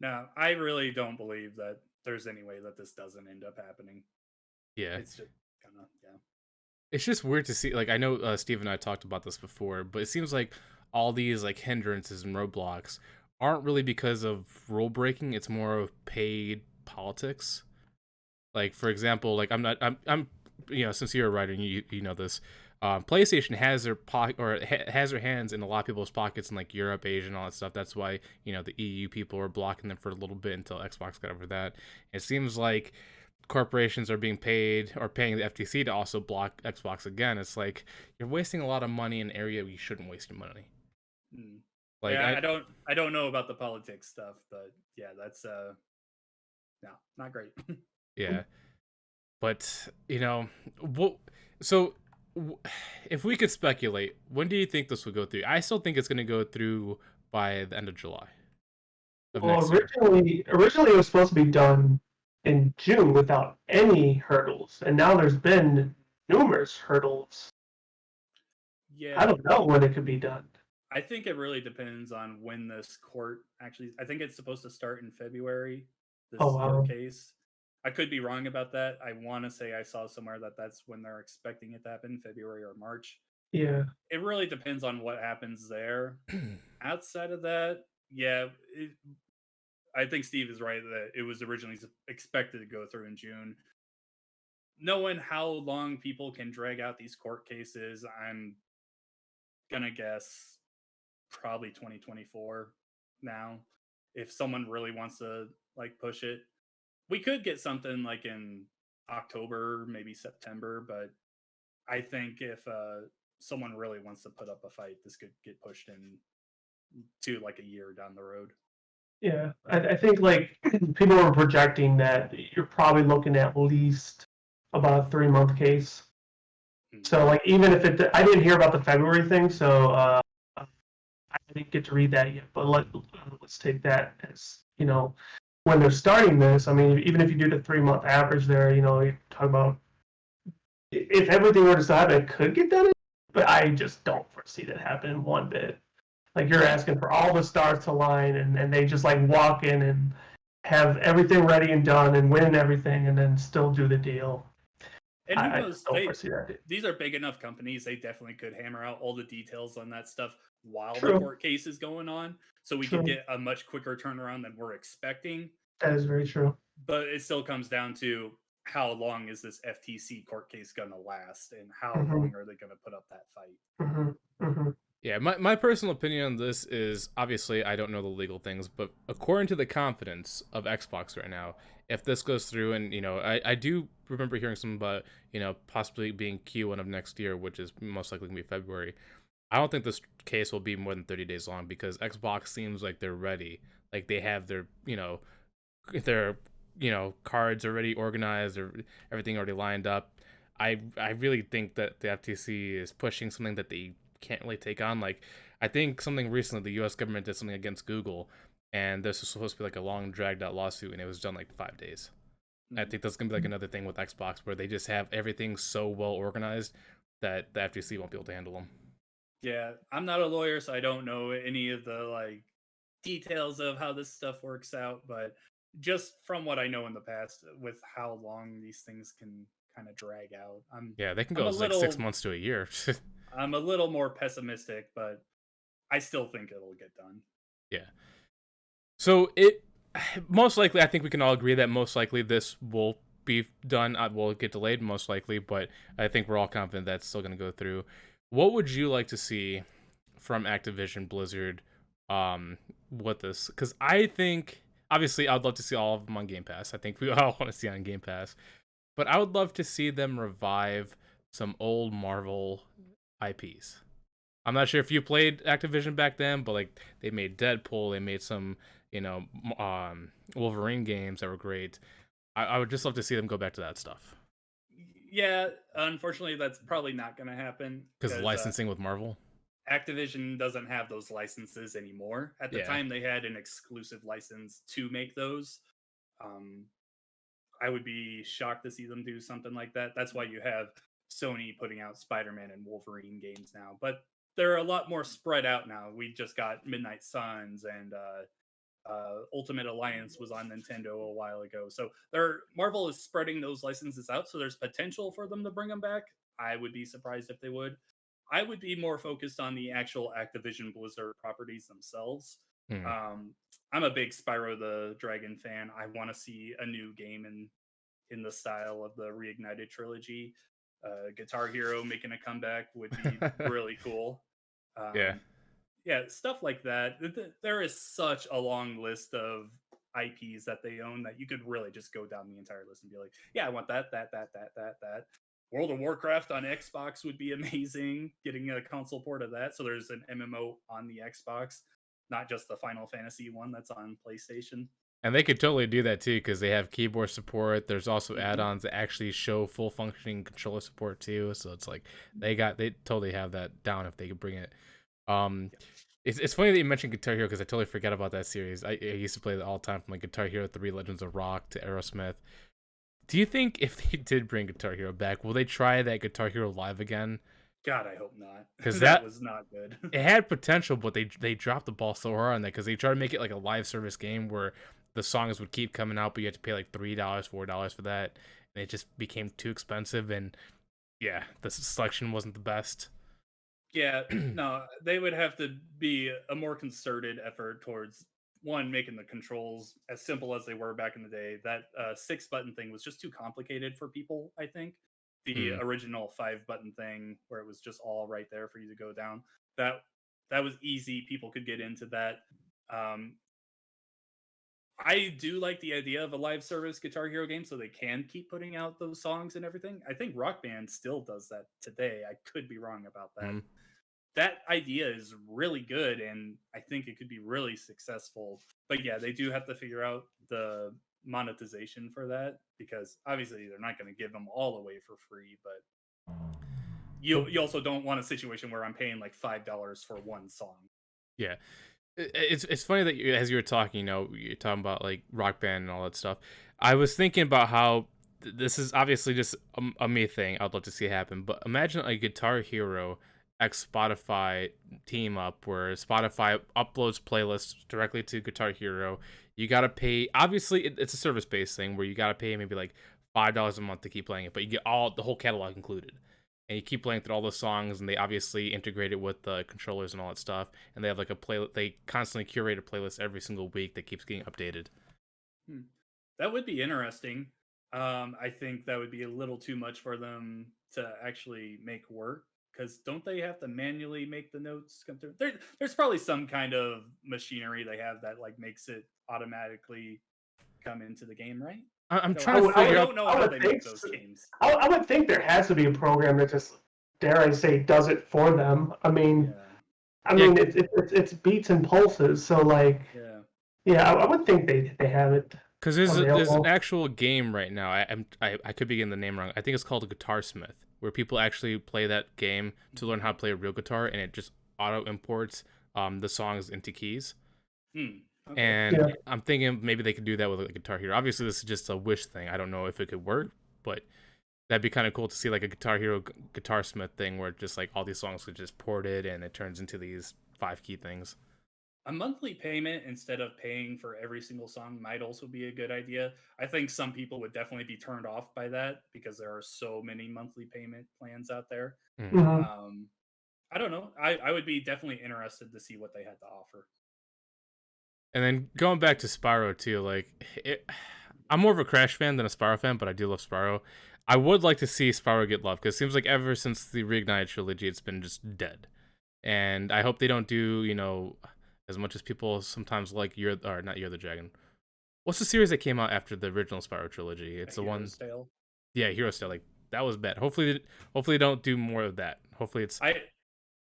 No, I really don't believe that there's any way that this doesn't end up happening. Yeah, It's just kind of it's just weird to see. Like I know Steve and I talked about this before, but it seems like all these like hindrances and roadblocks aren't really because of rule breaking. It's more of paid politics. Like for example, like I'm since you're a writer and you know this, PlayStation has their has their hands in a lot of people's pockets in like Europe, Asia, and all that stuff. That's why the EU people were blocking them for a little bit until Xbox got over that. It seems like corporations are being paid or paying the FTC to also block Xbox again. It's like you're wasting a lot of money in an area you shouldn't waste your money. Like yeah, I don't know about the politics stuff, but yeah, that's no, not great. yeah, but what? So if we could speculate, when do you think this will go through? I still think it's going to go through by the end of July of Well, next year. originally it was supposed to be done in June without any hurdles, and now there's been numerous hurdles. I Yeah, don't know when it could be done. I think it really depends on when this court actually. I think it's supposed to start in February. This Oh, wow. case. I could be wrong about that. I want to say I saw somewhere that that's when they're expecting it to happen, February or March. Yeah. It really depends on what happens there. Outside of that, yeah, I think Steve is right that it was originally expected to go through in June. Knowing how long people can drag out these court cases, I'm gonna guess probably 2024 now. If someone really wants to like push it, we could get something like in October, maybe September, but I think if someone really wants to put up a fight, this could get pushed in to like a year down the road. Yeah. I think like people were projecting that you're probably looking at least about a 3-month case. So like even if I didn't hear about the February thing, so I didn't get to read that yet. But let's take that as when they're starting this. I mean, even if you do the 3-month average, there, you talk about if everything were to happen, it could get done. But I just don't foresee that happening one bit. Like you're asking for all the stars to line, and they just like walk in and have everything ready and done and win everything, and then still do the deal. And who knows? Don't foresee that. These are big enough companies; they definitely could hammer out all the details on that stuff while True. the court case is going on, so we could get a much quicker turnaround than we're expecting. That is very true. But it still comes down to how long is this FTC court case going to last, and how long are they going to put up that fight? Yeah, my personal opinion on this is obviously I don't know the legal things, but according to the confidence of Xbox right now, if this goes through, and I do remember hearing something about possibly being Q1 of next year, which is most likely gonna be February. I don't think this case will be more than 30 days long because Xbox seems like they're ready, like they have their cards already organized or everything already lined up. I really think that the FTC is pushing something that they can't really take on. Like I think something recently the US government did something against Google, and this was supposed to be like a long dragged out lawsuit, and it was done like 5 days. I think that's gonna be like another thing with Xbox where they just have everything so well organized that the FTC won't be able to handle them. Yeah, I'm not a lawyer, so I don't know any of the like details of how this stuff works out, but just from what I know in the past with how long these things can kind of drag out, they can go like 6 months to a year. I'm a little more pessimistic, but I still think it'll get done. Yeah. So it most likely, I think we can all agree that most likely this will be done. Will get delayed most likely, but I think we're all confident that's still going to go through. What would you like to see from Activision Blizzard with this? Because I think, obviously, I'd love to see all of them on Game Pass. I think we all want to see on Game Pass. But I would love to see them revive some old Marvel IPs. I'm not sure if you played Activision back then, but like they made Deadpool, they made some, Wolverine games that were great. I would just love to see them go back to that stuff Yeah, unfortunately, that's probably not going to happen because because licensing with Marvel. Activision doesn't have those licenses anymore. At the Yeah. time, they had an exclusive license to make those. Um, I would be shocked to see them do something like that. That's why you have Sony putting out Spider-Man and Wolverine games now, but they're a lot more spread out now. We just got Midnight Suns and Ultimate Alliance was on Nintendo a while ago. So Marvel is spreading those licenses out. So there's potential for them to bring them back. I would be surprised if they would. I would be more focused on the actual Activision Blizzard properties themselves. Hmm. I'm a big Spyro the Dragon fan. I want to see a new game in the style of the Reignited trilogy. Guitar Hero making a comeback would be really cool. Yeah, stuff like that. There is such a long list of IPs that they own that you could really just go down the entire list and be like, yeah, I want that. World of Warcraft on Xbox would be amazing, getting a console port of that. So there's an MMO on the Xbox, not just the Final Fantasy one that's on PlayStation. And they could totally do that too because they have keyboard support. There's also add-ons that actually show full functioning controller support too. So it's like they totally have that down if they could bring it. It's funny that you mentioned Guitar Hero because I totally forget about that series. I used to play that all the time from like Guitar Hero 3 Legends of Rock to Aerosmith. Do you think if they did bring Guitar Hero back, will they try that Guitar Hero Live again? God, I hope not. Because that was not good. It had potential, but they dropped the ball so hard on that because they tried to make it like a live service game where the songs would keep coming out, but you had to pay like $3, $4 for that, and it just became too expensive. And yeah, the selection wasn't the best. Yeah, no, they would have to be a more concerted effort towards one, making the controls as simple as they were back in the day. That 6-button thing was just too complicated for people, I think. The original 5-button thing where it was just all right there for you to go down. That was easy. People could get into that. I do like the idea of a live service Guitar Hero game so they can keep putting out those songs and everything. I think Rock Band still does that today. I could be wrong about that. That idea is really good, and I think it could be really successful. But yeah, they do have to figure out the monetization for that because obviously they're not going to give them all away for free. But you also don't want a situation where I'm paying like $5 for one song. Yeah. It's funny that as you were talking, you're talking about like Rock Band and all that stuff. I was thinking about how this is obviously just a me thing. I'd love to see it happen, but imagine a Guitar Hero X Spotify team up where Spotify uploads playlists directly to Guitar Hero. You gotta pay. Obviously, it's a service-based thing where you gotta pay maybe like $5 a month to keep playing it, but you get the whole catalog included. And you keep playing through all the songs, and they obviously integrate it with the controllers and all that stuff. And they have like a playlist. They constantly curate a playlist every single week that keeps getting updated. That would be interesting. I think that would be a little too much for them to actually make work because don't they have to manually make the notes come through? There's probably some kind of machinery they have that like makes it automatically come into the game, right? I'm trying to figure out. I don't know how they make those games. I would think there has to be a program that just, dare I say, does it for them. I mean, it's beats and pulses. So like, I would think they have it. Because there's an actual game right now. I could be getting the name wrong. I think it's called Guitarsmith, where people actually play that game to learn how to play a real guitar, and it just auto imports the songs into keys. Okay. And I'm thinking maybe they could do that with a Guitar Hero. Obviously, this is just a wish thing. I don't know if it could work, but that'd be kind of cool to see like a Guitar Hero Guitarsmith thing where just like all these songs are just ported and it turns into these 5-key things. A monthly payment instead of paying for every single song might also be a good idea. I think some people would definitely be turned off by that because there are so many monthly payment plans out there. I don't know. I would be definitely interested to see what they had to offer. And then going back to Spyro too, like I'm more of a Crash fan than a Spyro fan, but I do love Spyro. I would like to see Spyro get love because it seems like ever since the Reignited trilogy, it's been just dead. And I hope they don't do, as much as people sometimes like not Year the Dragon. What's the series that came out after the original Spyro trilogy? It's the one. Tale. Yeah, Hero's Tale. Like that was bad. Hopefully they don't do more of that. Hopefully it's.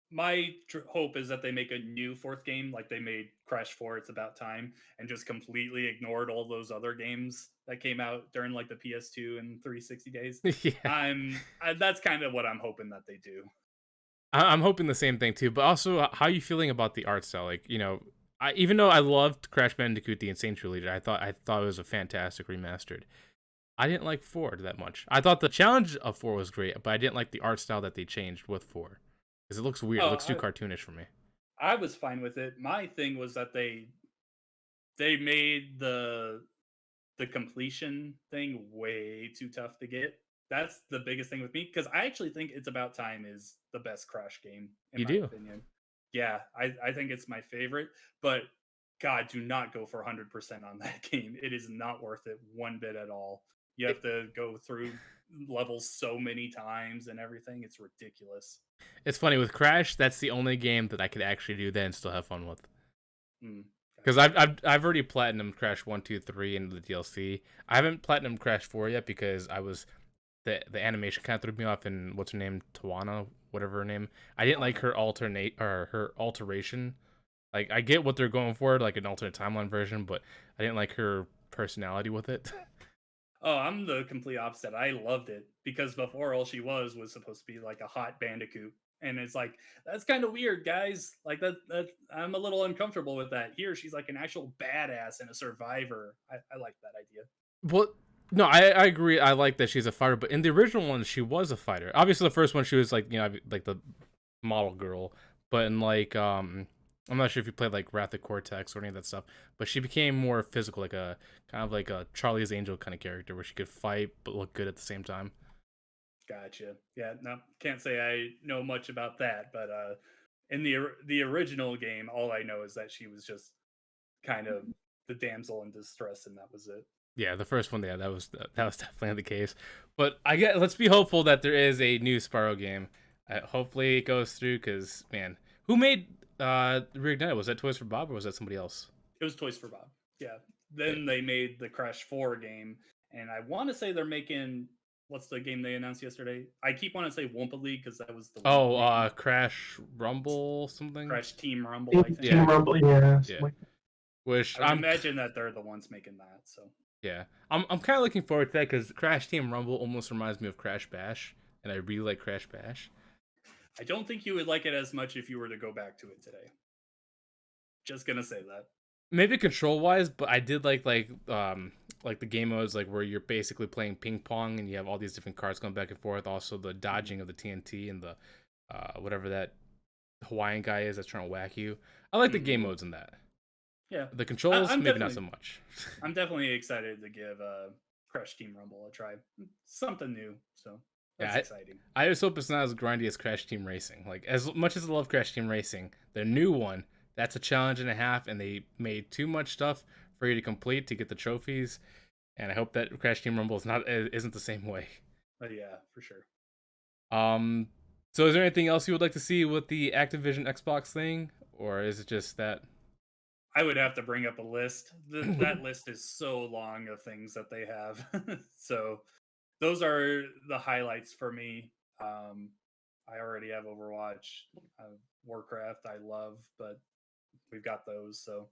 My hope is that they make a new fourth game, like they made Crash 4, It's About Time, and just completely ignored all those other games that came out during like the PS2 and 360 days. Yeah. That's kind of what I'm hoping that they do. I'm hoping the same thing too. But also, how are you feeling about the art style? Like, even though I loved Crash Bandicoot: The Insane Trilogy, I thought it was a fantastic remastered. I didn't like 4 that much. I thought the challenge of 4 was great, but I didn't like the art style that they changed with 4. Because it looks weird. It looks too cartoonish for me. I was fine with it. My thing was that they made the completion thing way too tough to get. That's the biggest thing with me, because I actually think It's About Time is the best Crash game, in my opinion. Yeah, I think it's my favorite, but God, do not go for 100% on that game. It is not worth it one bit at all. You have to go through levels so many times and everything. It's ridiculous. It's funny with Crash. That's the only game that I could actually do that and still have fun with. Because I've already platinumed Crash 1, 2, 3 into the DLC. I haven't platinumed Crash 4 yet because the animation kind of threw me off. And what's her name, Tawana, whatever her name. I didn't like her her alteration. Like I get what they're going for, like an alternate timeline version, but I didn't like her personality with it. Oh, I'm the complete opposite. I loved it because before all she was supposed to be like a hot bandicoot. And it's like, that's kind of weird, guys. Like that I'm a little uncomfortable with that. Here, she's like an actual badass and a survivor. I like that idea. Well, no, I agree. I like that she's a fighter, but in the original one, she was a fighter. Obviously, the first one, she was like, like the model girl. But in like, I'm not sure if you played like Wrath of Cortex or any of that stuff, but she became more physical, like a kind of like a Charlie's Angel kind of character where she could fight but look good at the same time. Gotcha. Yeah, no, can't say I know much about that, but in the original game, all I know is that she was just kind of the damsel in distress, and that was it. Yeah, the first one, that was definitely the case. But let's be hopeful that there is a new Spyro game. Hopefully it goes through, because man, who made Reignited? Was that Toys for Bob or was that somebody else? It was Toys for Bob. Yeah. Then they made the Crash 4 game, and I want to say they're making, what's the game they announced yesterday? I keep wanting to say Wumpa League because that was the Crash Rumble something. Crash Team Rumble. I think. Team Rumble, yeah. Which I imagine that they're the ones making that. So yeah, I'm kind of looking forward to that because Crash Team Rumble almost reminds me of Crash Bash, and I really like Crash Bash. I don't think you would like it as much if you were to go back to it today. Just gonna say that. Maybe control wise, but I did like the game modes like where you're basically playing ping pong and you have all these different cards going back and forth. Also the dodging of the TNT and the whatever that Hawaiian guy is that's trying to whack you. I like the game modes in that. Yeah, the controls maybe not so much. I'm definitely excited to give Crash Team Rumble a try. Something new, so that's exciting. I just hope it's not as grindy as Crash Team Racing. Like as much as I love Crash Team Racing, the new one. That's a challenge and a half, and they made too much stuff for you to complete to get the trophies. And I hope that Crash Team Rumble isn't the same way. Yeah, for sure. So is there anything else you would like to see with the Activision Xbox thing, or is it just that? I would have to bring up a list. That list is so long of things that they have. So those are the highlights for me. I already have Overwatch, Warcraft. I love, but we've got those. So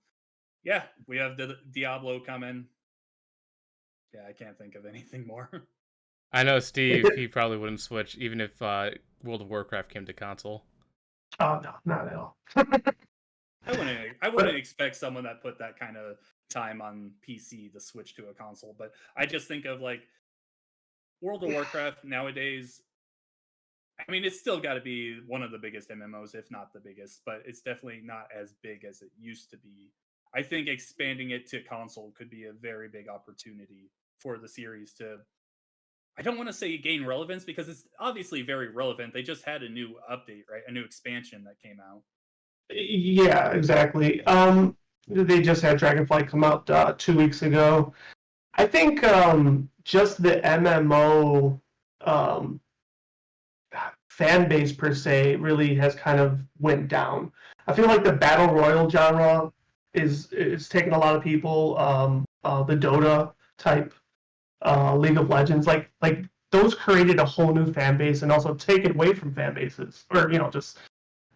yeah, we have Diablo coming. Yeah, I can't think of anything more. I know Steve, he probably wouldn't switch even if World of Warcraft came to console. Oh no, not at all. I wouldn't expect someone that put that kind of time on PC to switch to a console, but I just think of like World of Warcraft nowadays. I mean, it's still got to be one of the biggest MMOs, if not the biggest, but it's definitely not as big as it used to be. I think expanding it to console could be a very big opportunity for the series to, I don't want to say gain relevance because it's obviously very relevant. They just had a new update, right? A new expansion that came out. Yeah, exactly. They just had Dragonflight come out 2 weeks ago. I think just the MMO um, fan base per se really has kind of went down. I feel like the battle royal genre is taking a lot of people. The Dota type, League of Legends, like those created a whole new fan base and also take it away from fan bases, or just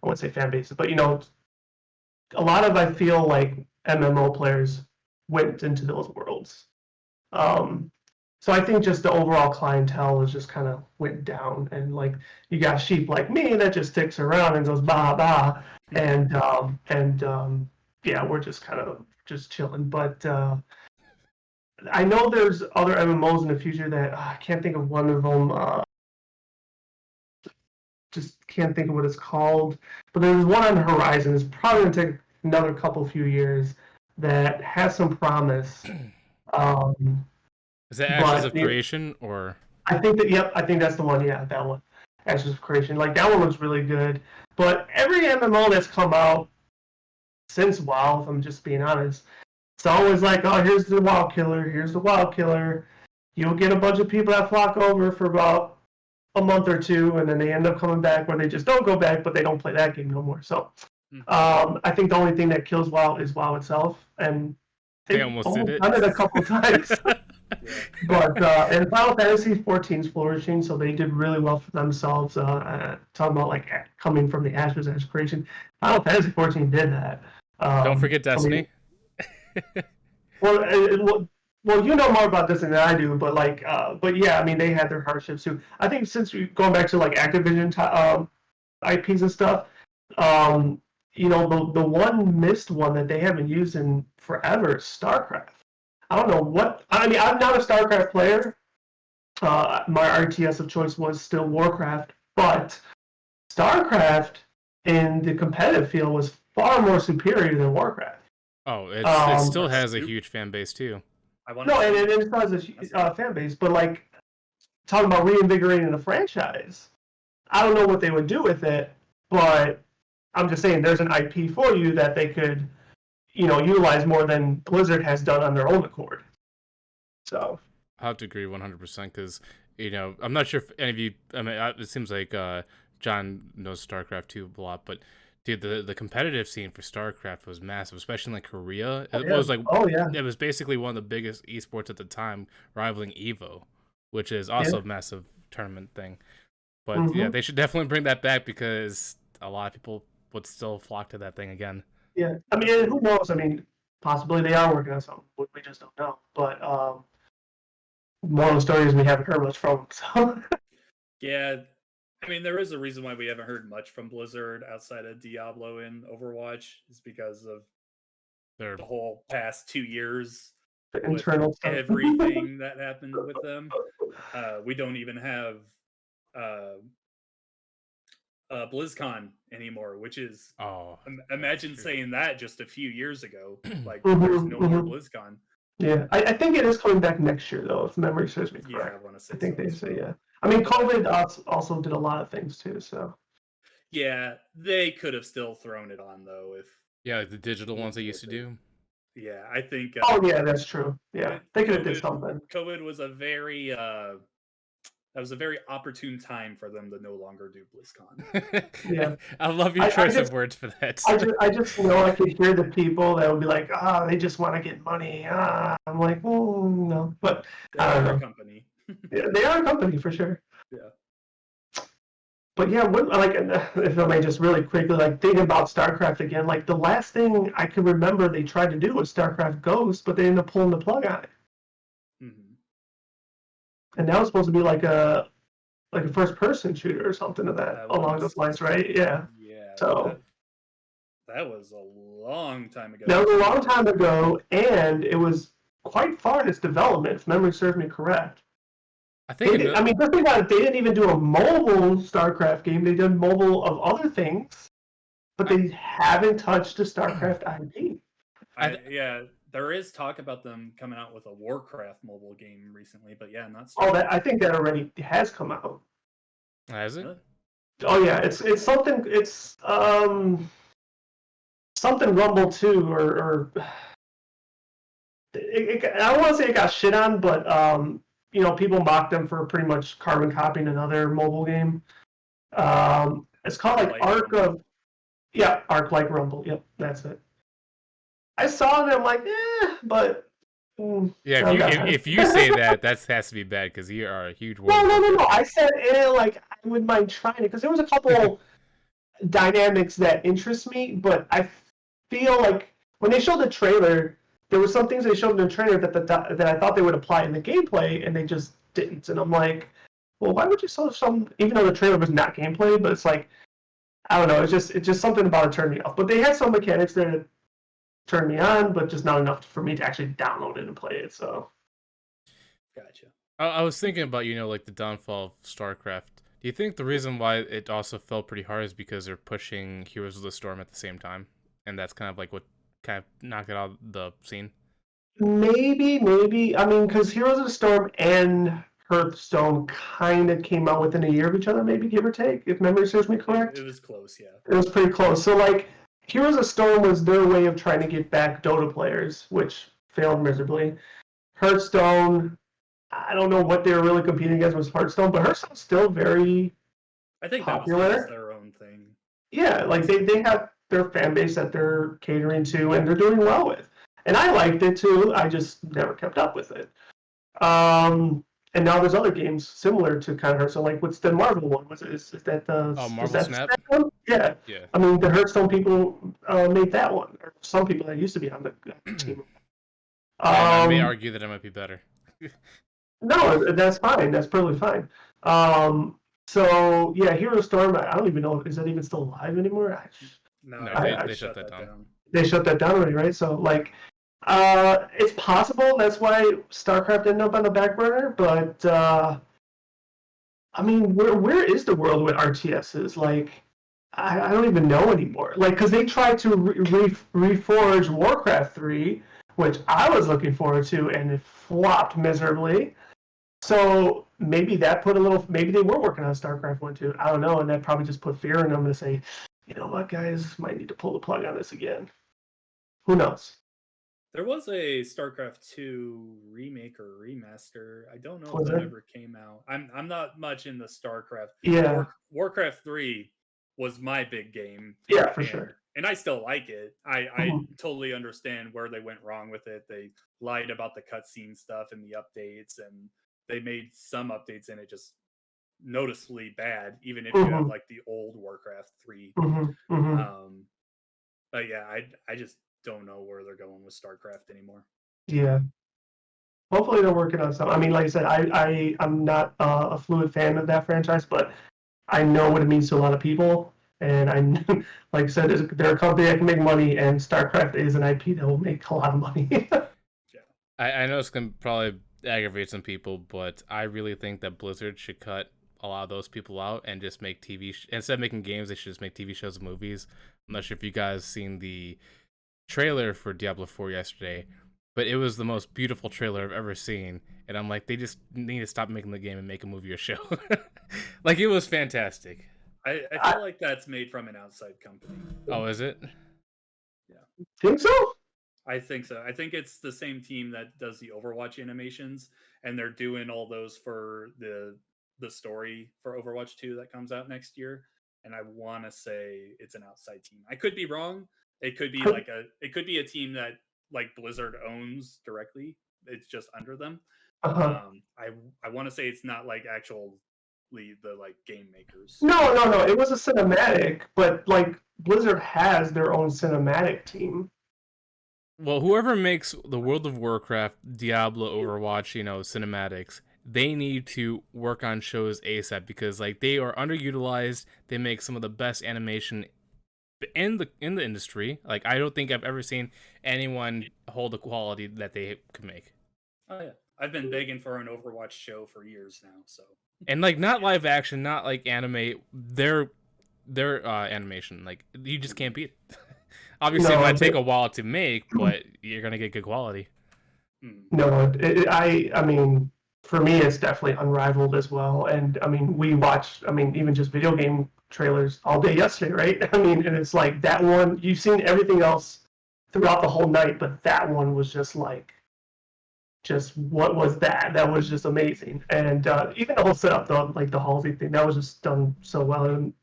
I wouldn't say fan bases, but a lot of I feel like MMO players went into those worlds. Um, so I think just the overall clientele has just kind of went down, and like you got sheep like me that just sticks around and goes bah bah, and yeah, we're just kind of just chilling. But I know there's other MMOs in the future that I can't think of one of them. Just can't think of what it's called. But there's one on the horizon. It's probably gonna take another few years that has some promise. Um, Is that Ashes of but Creation or? I think that I think that's the one. Yeah, that one. Ashes of Creation. Like that one looks really good. But every MMO that's come out since WoW, if I'm just being honest, it's always like, oh, here's the WoW killer, here's the WoW killer. You'll get a bunch of people that flock over for about a month or two, and then they end up coming back, or they just don't go back, but they don't play that game no more. So I think the only thing that kills WoW is WoW itself, and I almost did it. done it a couple times. But and Final Fantasy 14 is flourishing, so they did really well for themselves. Talking about like coming from the ashes as creation, Final Fantasy 14 did that. Don't forget Destiny. Well, you know more about this than I do, but yeah, I mean they had their hardships too. I think since going back to like Activision IPs and stuff, the one missed one that they haven't used in forever is StarCraft. I don't know what. I mean, I'm not a StarCraft player. My RTS of choice was still Warcraft, but StarCraft in the competitive field was far more superior than Warcraft. Oh, it still has a huge fan base too. And it still has a fan base, but like talking about reinvigorating the franchise, I don't know what they would do with it, but I'm just saying there's an IP for you that they could utilize more than Blizzard has done on their own accord. So I have to agree 100% because I'm not sure if any of you. I mean, it seems like John knows StarCraft 2 a lot, but dude, the competitive scene for StarCraft was massive, especially in like Korea. It was like it was basically one of the biggest esports at the time, rivaling Evo, which is also a massive tournament thing. But yeah, they should definitely bring that back because a lot of people would still flock to that thing again. Yeah, I mean, who knows? I mean, possibly they are working on something. We just don't know. But moral of the story is we haven't heard much from them. So. Yeah, I mean, there is a reason why we haven't heard much from Blizzard outside of Diablo and Overwatch. Is because of the whole past 2 years. The internal stuff. Everything that happened with them. We don't even have BlizzCon anymore, which is imagine saying that just a few years ago. Like there's no more BlizzCon. Yeah, I think it is coming back next year though, if memory serves me correct. Yeah, I want to say. I think they say yeah. I mean, COVID also did a lot of things too. So. Yeah, they could have still thrown it on though if. Yeah, like the digital ones they used to do. Yeah, I think. Oh yeah, that's true. Yeah, they could have did something. COVID was a very opportune time for them to no longer do BlizzCon. Yeah, I love your choice of words for that. I just know I could hear the people that would be like, they just want to get money. I'm like, oh no, but I don't know. A company. Yeah, they are a company for sure. Yeah. But yeah, if I may just really quickly, like thinking about StarCraft again, like the last thing I can remember they tried to do was StarCraft Ghost, but they ended up pulling the plug on it. Mm-hmm. And that was supposed to be like a first-person shooter or something of that along those lines, right? Yeah. Yeah. So that was a long time ago. That was a long time ago, and it was quite far in its development, if memory serves me correct. I think. I mean, just think about it. They didn't even do a mobile StarCraft game. They did mobile of other things, but they haven't touched a StarCraft IP. Yeah, there is talk about them coming out with a Warcraft mobile game recently, but yeah, not. I think that already has come out. Has it? Oh yeah, it's something. It's something Rumble 2 or I don't want to say it got shit on, but people mock them for pretty much carbon copying another mobile game. It's called like Arc Rumble. of, yeah, Arc like Rumble. Yep, that's it. I saw it and I'm like, but Yeah, I don't got time. if you say that has to be bad because you are a huge No. World War fan. I said like I wouldn't mind trying it because there was a couple dynamics that interest me, but I feel like when they showed the trailer, there were some things they showed in the trailer that I thought they would apply in the gameplay, and they just didn't. And I'm like, well, why would you show some? Even though the trailer was not gameplay, but it's like, I don't know. It's just something about it turned me off. But they had some mechanics that turned me on, but just not enough for me to actually download it and play it. So, Gotcha. I was thinking about like the downfall of StarCraft. Do you think the reason why it also fell pretty hard is because they're pushing Heroes of the Storm at the same time, and that's kind of like what kind of knocked it out of the scene? maybe. I mean, because Heroes of the Storm and Hearthstone kind of came out within a year of each other, maybe give or take, if memory serves me correct. It was close, yeah. It was pretty close. So, like, Heroes of Storm was their way of trying to get back Dota players, which failed miserably. Hearthstone, I don't know what they were really competing against with Hearthstone, but Hearthstone's still very I think popular. that was their own thing. Yeah, like they have their fan base that they're catering to and they're doing well with. And I liked it too. I just never kept up with it. And now there's other games similar to kind of Hearthstone. Like what's the Marvel one? Is that the Marvel is that Snap? one? Yeah. Yeah. I mean, the Hearthstone people made that one, or some people that used to be on the team. I may argue that it might be better. No, that's fine. That's perfectly fine. So yeah, Hero Storm. I don't even know, is that even still alive anymore? No, they shut that down. They shut that down already, right? So like, it's possible that's why StarCraft ended up on the back burner. But I mean, where is the world with RTSs? Like, I don't even know anymore. Like, because they tried to reforge Warcraft 3, which I was looking forward to, and it flopped miserably. So maybe that put a little. Maybe they were working on StarCraft 1 too. I don't know, and that probably just put fear in them to say, you know what, guys, might need to pull the plug on this again. Who knows? There was a StarCraft 2 remake or remaster. I don't know Was if that it? ever came out. I'm not much into StarCraft. Yeah, Warcraft 3 was my big game. yeah, for sure. And I still like it. I Mhm. totally understand where they went wrong with it. They lied about the cutscene stuff and the updates, and they made some updates in it just noticeably bad, even if you have like the old Warcraft 3. But yeah, I just don't know where they're going with StarCraft anymore. Yeah. Hopefully they're working on something. I mean, like I said, I'm not a fluid fan of that franchise, but I know what it means to a lot of people. And I, like I said, they're a company that can make money, and StarCraft is an IP that will make a lot of money. Yeah. I know it's gonna probably aggravate some people, but I really think that Blizzard should cut a lot of those people out and just make instead of making games, they should just make TV shows and movies. I'm not sure if you guys seen the trailer for Diablo 4 yesterday, but it was the most beautiful trailer I've ever seen, and I'm like, they just need to stop making the game and make a movie or show. Like, it was fantastic. I feel like that's made from an outside company. Oh, is it? Yeah. Think so? I think so. I think it's the same team that does the Overwatch animations, and they're doing all those for the story for Overwatch 2 that comes out next year. And I want to say it's an outside team. I could be wrong. It could be a team that like Blizzard owns directly. It's just under them. Uh-huh. I want to say it's not like actually the like game makers. No. It was a cinematic, but like Blizzard has their own cinematic team. Well, whoever makes the World of Warcraft, Diablo, Overwatch, cinematics, they need to work on shows ASAP because like they are underutilized. They make some of the best animation in the industry. Like, I don't think I've ever seen anyone hold the quality that they could make. Oh yeah, I've been begging for an Overwatch show for years now. So, and like, not live action, not like anime. Their animation, like, you just can't beat it. Obviously, it might take a while to make, but you're gonna get good quality. No, I mean, for me, it's definitely unrivaled as well. And I mean, we watched, even just video game trailers all day yesterday, right? I mean, and it's like that one, you've seen everything else throughout the whole night, but that one was just like, just what was that? That was just amazing. And even the whole setup, the Halsey thing, that was just done so well. And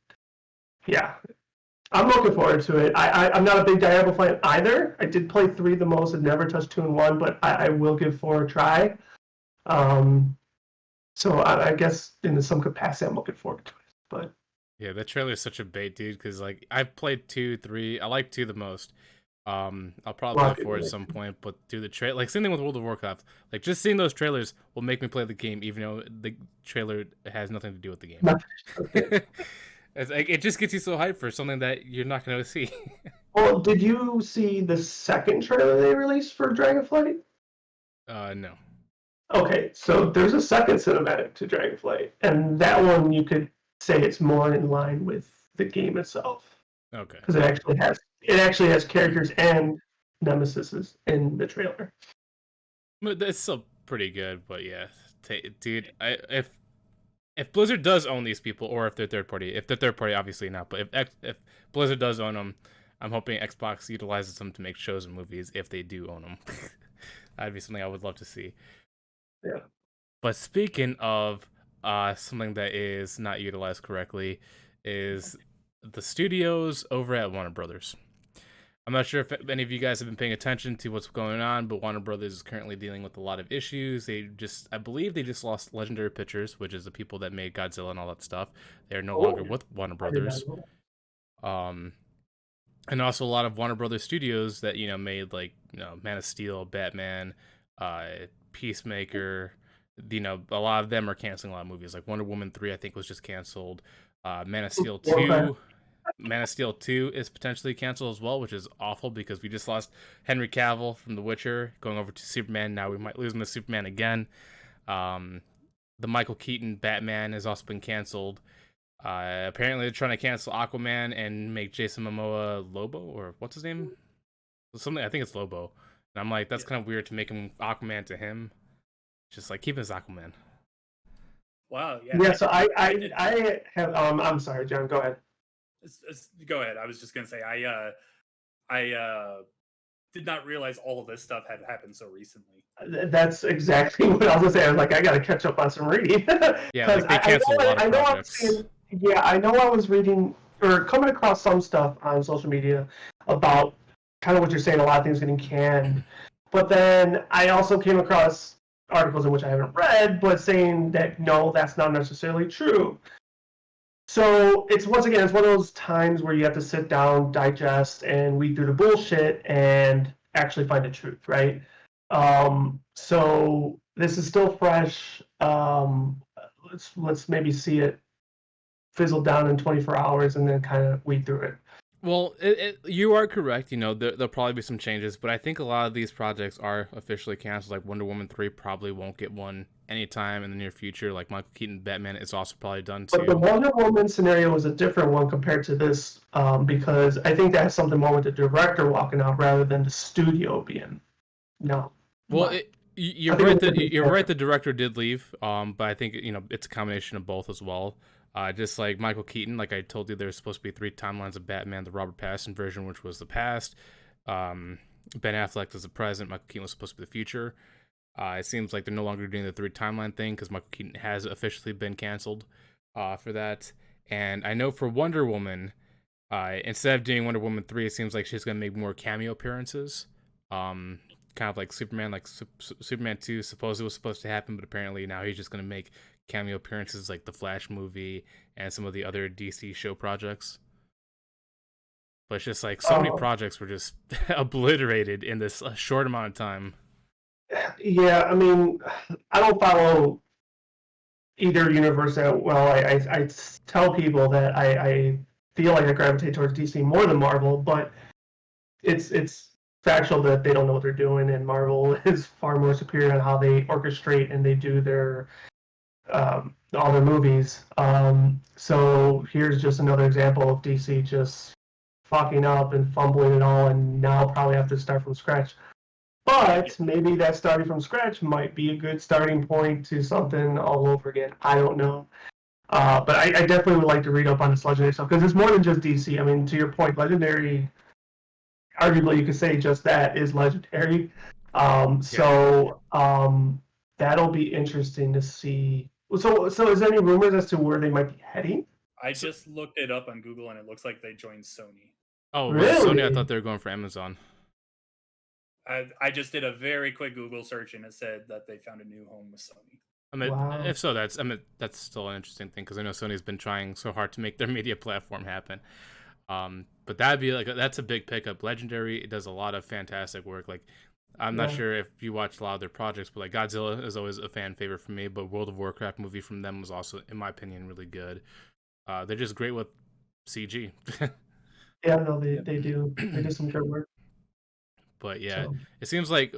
yeah, I'm looking forward to it. I'm not a big Diablo fan either. I did play 3 the most and never touched 2 and 1, but I will give 4 a try. So I guess in some capacity, I'm looking forward to it. But yeah, that trailer is such a bait, dude. Because like I've played 2, 3. I like 2 the most. I'll probably play 4 at some point, but do the trailer, like same thing with World of Warcraft. Like just seeing those trailers will make me play the game, even though the trailer has nothing to do with the game. It's like, it just gets you so hyped for something that you're not going to see. Well, did you see the second trailer they released for Dragonflight? No. Okay, so there's a second cinematic to Dragonflight, and that one you could say it's more in line with the game itself. Okay. Because it actually has characters and nemesises in the trailer. But that's still pretty good, but yeah, dude, if Blizzard does own these people, or if they're third party, obviously not, but if Blizzard does own them, I'm hoping Xbox utilizes them to make shows and movies if they do own them. That'd be something I would love to see. Yeah. But speaking of something that is not utilized correctly, is the studios over at Warner Brothers. I'm not sure if any of you guys have been paying attention to what's going on, but Warner Brothers is currently dealing with a lot of issues. I believe they just lost Legendary Pictures, which is the people that made Godzilla and all that stuff. They are no longer with Warner Brothers. And also a lot of Warner Brothers studios that, made like, Man of Steel, Batman, Peacemaker. A lot of them are canceling a lot of movies. Like Wonder Woman 3, I think, was just canceled. Man of Steel 2. Man of Steel 2 is potentially canceled as well, which is awful because we just lost Henry Cavill from The Witcher going over to Superman. Now we might lose him to Superman again. The Michael Keaton Batman has also been canceled. Apparently they're trying to cancel Aquaman and make Jason Momoa Lobo, or what's his name? Something, I think it's Lobo. And I'm like, that's kind of weird to make him Aquaman to him. Just like, keep him as Aquaman. Wow, yeah. Yeah, so I have, I'm sorry, John, go ahead. Go ahead. I was just gonna say I did not realize all of this stuff had happened so recently. That's exactly what I was gonna say. I was like, I gotta catch up on some reading. Yeah, like they canceled a lot of projects. I know I was reading or coming across some stuff on social media about kind of what you're saying. A lot of things getting canned, but then I also came across articles in which I haven't read, but saying that no, that's not necessarily true. So it's one of those times where you have to sit down, digest, and weed through the bullshit and actually find the truth, right? So this is still fresh. Let's maybe see it fizzle down in 24 hours and then kind of weed through it. Well, you are correct. There'll probably be some changes, but I think a lot of these projects are officially canceled. Like Wonder Woman 3 probably won't get one anytime in the near future. Like Michael Keaton Batman is also probably done too. But the Wonder Woman scenario was a different one compared to this, because I think that has something more with the director walking out rather than the studio being no. Well, you're right. The director did leave, but I think it's a combination of both as well. Just like Michael Keaton, like I told you, there's supposed to be 3 timelines of Batman: the Robert Pattinson version, which was the past. Ben Affleck was the present. Michael Keaton was supposed to be the future. It seems like they're no longer doing the 3 timeline thing because Michael Keaton has officially been canceled for that. And I know for Wonder Woman, instead of doing Wonder Woman 3, it seems like she's going to make more cameo appearances. Kind of like Superman, like Superman 2 supposedly was supposed to happen, but apparently now he's just going to make cameo appearances like the Flash movie and some of the other DC show projects. But it's just like so many projects were just obliterated in this short amount of time. Yeah, I mean, I don't follow either universe that well. I tell people that I feel like I gravitate towards DC more than Marvel, but it's factual that they don't know what they're doing, and Marvel is far more superior on how they orchestrate and they do their all their movies. So here's just another example of DC just fucking up and fumbling it all, and now probably have to start from scratch. But maybe that starting from scratch might be a good starting point to something all over again. I don't know. But I definitely would like to read up on this Legendary stuff, because it's more than just DC. I mean, to your point, Legendary, arguably you could say just that is Legendary. That'll be interesting to see. So is there any rumors as to where they might be heading? I just looked it up on Google, and it looks like they joined Sony. Oh, Really? Sony? I thought they were going for Amazon. I just did a very quick Google search, and it said that they found a new home with Sony. I mean, Wow. if so, that's still an interesting thing because I know Sony's been trying so hard to make their media platform happen. But that'd be that's a big pickup. Legendary does a lot of fantastic work. Like, I'm not sure if you watch a lot of their projects, but like Godzilla is always a fan favorite for me. But World of Warcraft movie from them was also, in my opinion, really good. They're just great with CG. Yeah, no, they do some good work. But yeah, So. it seems like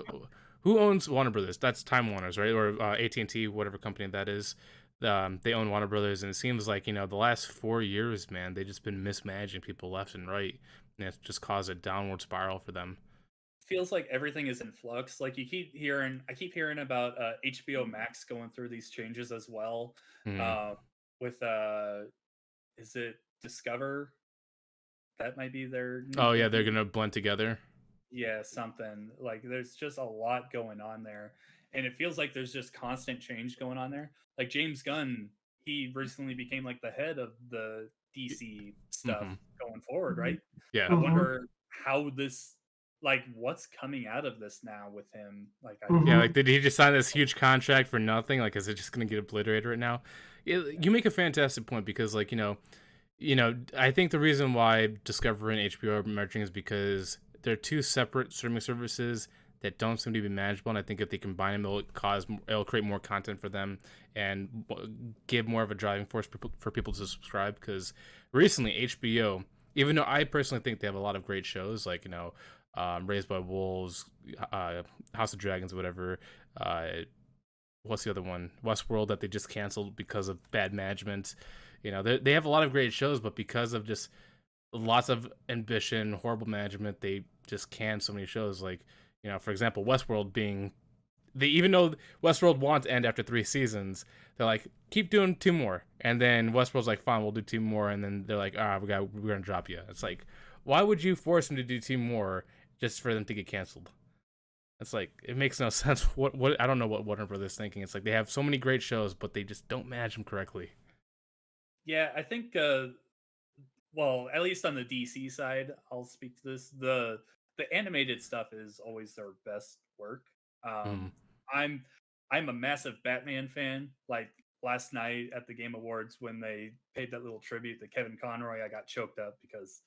who owns Warner Brothers? That's Time Warner's, right? Or AT&T, whatever company that is. They own Warner Brothers, and it seems like the last 4 years, man, they've just been mismanaging people left and right, and it's just caused a downward spiral for them. Feels like everything is in flux. Like I keep hearing about HBO Max going through these changes as well. With is it Discover? That might be their. Oh yeah, they're gonna blend together. Yeah, something like there's just a lot going on there, and it feels like there's just constant change going on there. Like James Gunn, he recently became like the head of the DC stuff going forward, right? Yeah. I wonder how this, like, what's coming out of this now with him? Like, yeah, like did he just sign this huge contract for nothing? Like, is it just gonna get obliterated right now? You make a fantastic point because, like, I think the reason why Discovery and HBO are merging is because they're two separate streaming services that don't seem to be manageable, and I think if they combine them, it'll create more content for them and give more of a driving force for people to subscribe. Because recently, HBO, even though I personally think they have a lot of great shows, like Raised by Wolves, House of Dragons, whatever. What's the other one? Westworld, that they just canceled because of bad management. They have a lot of great shows, but because of just lots of ambition, horrible management, they just canned so many shows. Like, for example, Westworld even though Westworld wants to end after 3 seasons, they're like, keep doing 2 more. And then Westworld's like, fine, we'll do 2 more. And then they're like, we're going to drop you. It's like, why would you force them to do 2 more just for them to get canceled? It's like, it makes no sense. What I don't know what Warner Brothers is thinking. It's like they have so many great shows, but they just don't manage them correctly. Yeah, I think, well, at least on the DC side, I'll speak to this. The animated stuff is always their best work. I'm a massive Batman fan. Like last night at the Game Awards when they paid that little tribute to Kevin Conroy, I got choked up because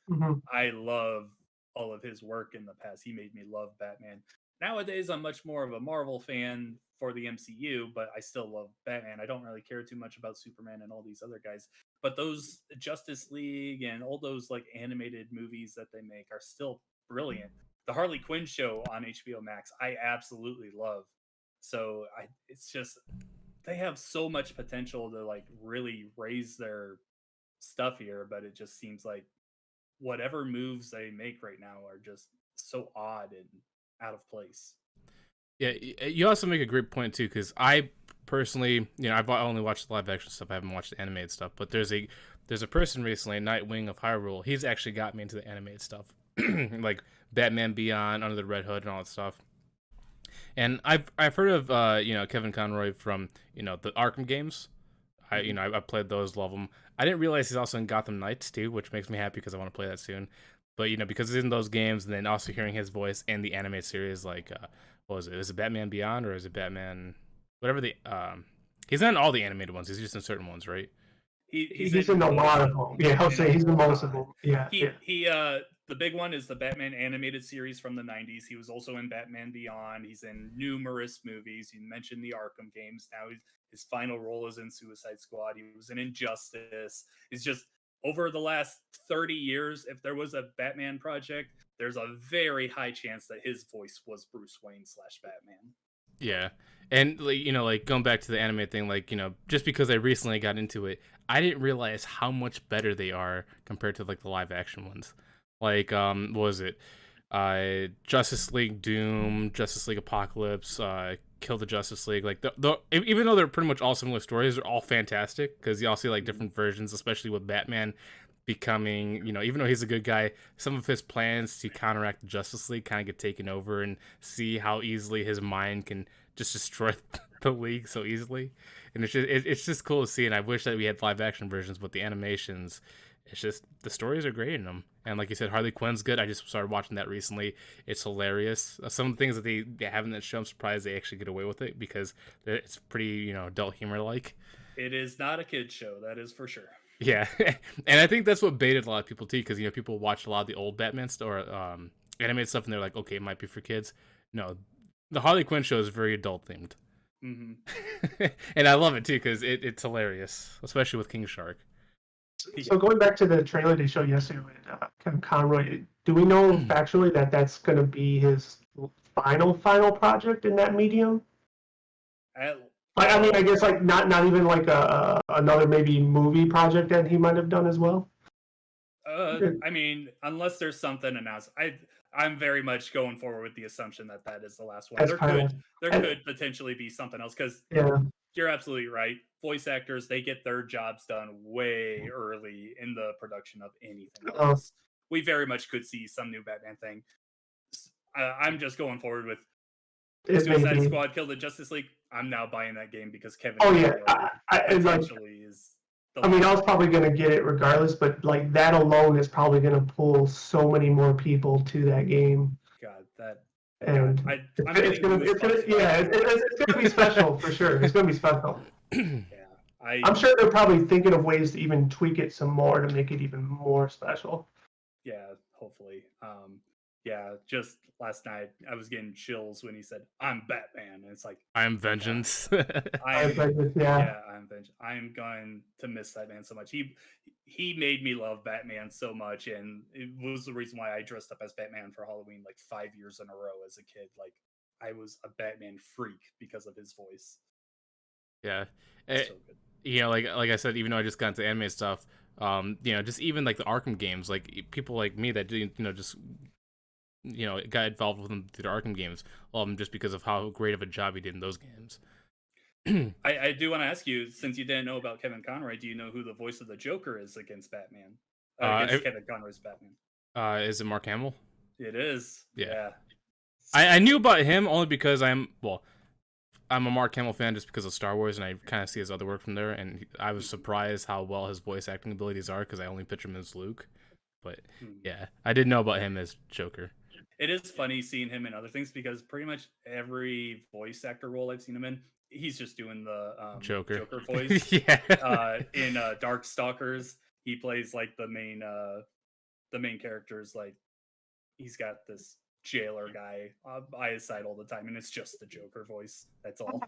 I love all of his work in the past. He made me love Batman. Nowadays, I'm much more of a Marvel fan for the MCU, but I still love Batman. I don't really care too much about Superman and all these other guys. But those Justice League and all those like animated movies that they make are still brilliant. The Harley Quinn show on HBO Max, I absolutely love. So it's just, they have so much potential to like really raise their stuff here, but it just seems like whatever moves they make right now are just so odd and out of place. Yeah, you also make a great point too, because I personally, I've only watched the live action stuff. I haven't watched the animated stuff. But there's a person recently, Nightwing of Hyrule. He's actually got me into the animated stuff, like Batman Beyond, Under the Red Hood, and all that stuff. And I've heard of Kevin Conroy from the Arkham games. I played those, love them. I didn't realize he's also in Gotham Knights too, which makes me happy because I want to play that soon. But because he's in those games, and then also hearing his voice in the animated series, like what was it? Is it Batman Beyond or is it Batman? Whatever he's not in all the animated ones. He's just in certain ones, right? He's in a lot of them. Yeah, I'll say he's in most of them. Yeah. He the big one is the Batman animated series from the 90s. He was also in Batman Beyond. He's in numerous movies. You mentioned the Arkham games. Now his final role is in Suicide Squad. He was in Injustice. He's just, over the last 30 years, if there was a Batman project, there's a very high chance that his voice was Bruce Wayne / Batman. Yeah. And like going back to the anime thing, like, just because I recently got into it, I didn't realize how much better they are compared to like the live action ones. Like, what was it? Justice League Doom, Justice League Apocalypse, Kill the Justice League. Like, even though they're pretty much all similar stories, they're all fantastic because you all see like different versions, especially with Batman becoming, even though he's a good guy, some of his plans to counteract the Justice League kind of get taken over, and see how easily his mind can just destroy the league so easily. And it's just cool to see. And I wish that we had live action versions, but the animations, it's just the stories are great in them. And like you said, Harley Quinn's good. I just started watching that recently. It's hilarious. Some of the things that they have in that show, I'm surprised they actually get away with it, because it's pretty, adult humor like. It is not a kid's show, that is for sure. Yeah, and I think that's what baited a lot of people too, because people watch a lot of the old Batman stuff or animated stuff, and they're like, okay, it might be for kids. No, the Harley Quinn show is very adult themed, and I love it too because it's hilarious, especially with King Shark. So going back to the trailer they showed yesterday with Kevin Conroy, do we know factually that that's going to be his final project in that medium? I mean, I guess like not even like another maybe movie project that he might have done as well. I mean, unless there's something announced, I'm very much going forward with the assumption that is the last one. There could potentially be something else, because you're absolutely right. Voice actors, they get their jobs done way early in the production of anything else. We very much could see some new Batman thing. I'm just going forward with Suicide Squad killed the Justice League. I'm now buying that game because Kevin. I mean, I was probably going to get it regardless, but like that alone is probably going to pull so many more people to that game. God, that. And it's going to be special for sure. It's going to be special. I'm sure they're probably thinking of ways to even tweak it some more to make it even more special. Yeah, hopefully. Just last night I was getting chills when he said, "I'm Batman," and it's like, I am vengeance. I am vengeance. I'm vengeance. I'm going to miss that man so much. He made me love Batman so much, and it was the reason why I dressed up as Batman for Halloween like 5 years in a row as a kid. Like, I was a Batman freak because of his voice. Yeah, so good. Like I said, even though I just got into anime stuff, just even like the Arkham games, like people like me that just got involved with them through the Arkham games, just because of how great of a job he did in those games. I do want to ask you, since you didn't know about Kevin Conroy, do you know who the voice of the Joker is against Batman? Kevin Conroy's Batman. Is it Mark Hamill? It is. Yeah. I knew about him only because I'm a Mark Hamill fan just because of Star Wars, and I kind of see his other work from there, and I was surprised how well his voice acting abilities are, because I only picture him as Luke. But yeah, I didn't know about him as Joker. It is funny seeing him in other things, because pretty much every voice actor role I've seen him in, he's just doing the Joker voice. In Darkstalkers, he plays like the main characters. Like, he's got this jailer guy by his side all the time, and it's just the Joker voice. That's all.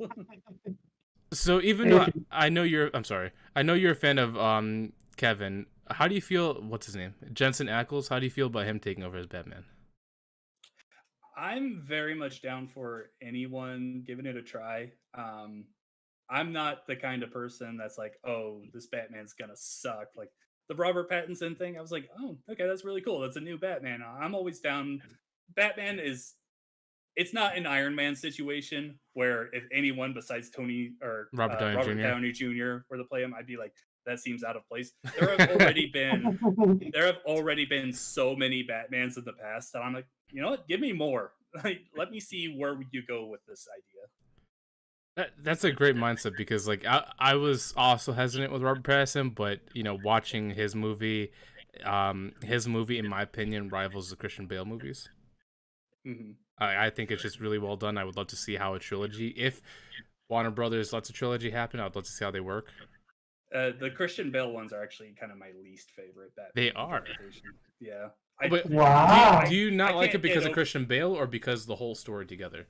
So even though I know you're a fan of Kevin, how do you feel? What's his name? Jensen Ackles. How do you feel about him taking over as Batman? I'm very much down for anyone giving it a try. I'm not the kind of person that's like, oh, this Batman's gonna suck. Like the Robert Pattinson thing, I was like, oh, okay, that's really cool. That's a new Batman. I'm always down. Batman it's not an Iron Man situation where if anyone besides Tony or Robert Downey Jr. were to play him, I'd be like, that seems out of place. There have already been so many Batmans in the past that I'm like, you know what? Give me more. Like, let me see where you go with this idea. That's a great mindset, because like I was also hesitant with Robert Pattinson, but watching his movie in my opinion rivals the Christian Bale movies. I think it's just really well done. I would love to see how a trilogy, if Warner Brothers lets a trilogy happen, I'd love to see how they work. The Christian Bale ones are actually kind of my least favorite Batman. They are. Yeah. Wow. Do you not like it because of Christian Bale, or because of the whole story together?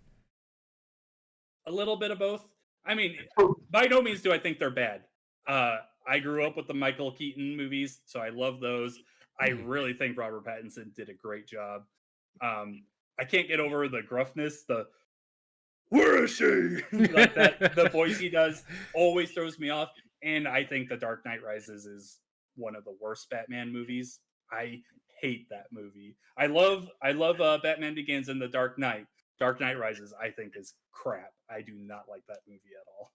A little bit of both. I mean, by no means do I think they're bad. I grew up with the Michael Keaton movies, so I love those. I really think Robert Pattinson did a great job. I can't get over the gruffness, where is she? Like that, the voice he does always throws me off. And I think The Dark Knight Rises is one of the worst Batman movies. I hate that movie. I love Batman Begins and The Dark Knight. Dark Knight Rises, I think, is crap. I do not like that movie at all.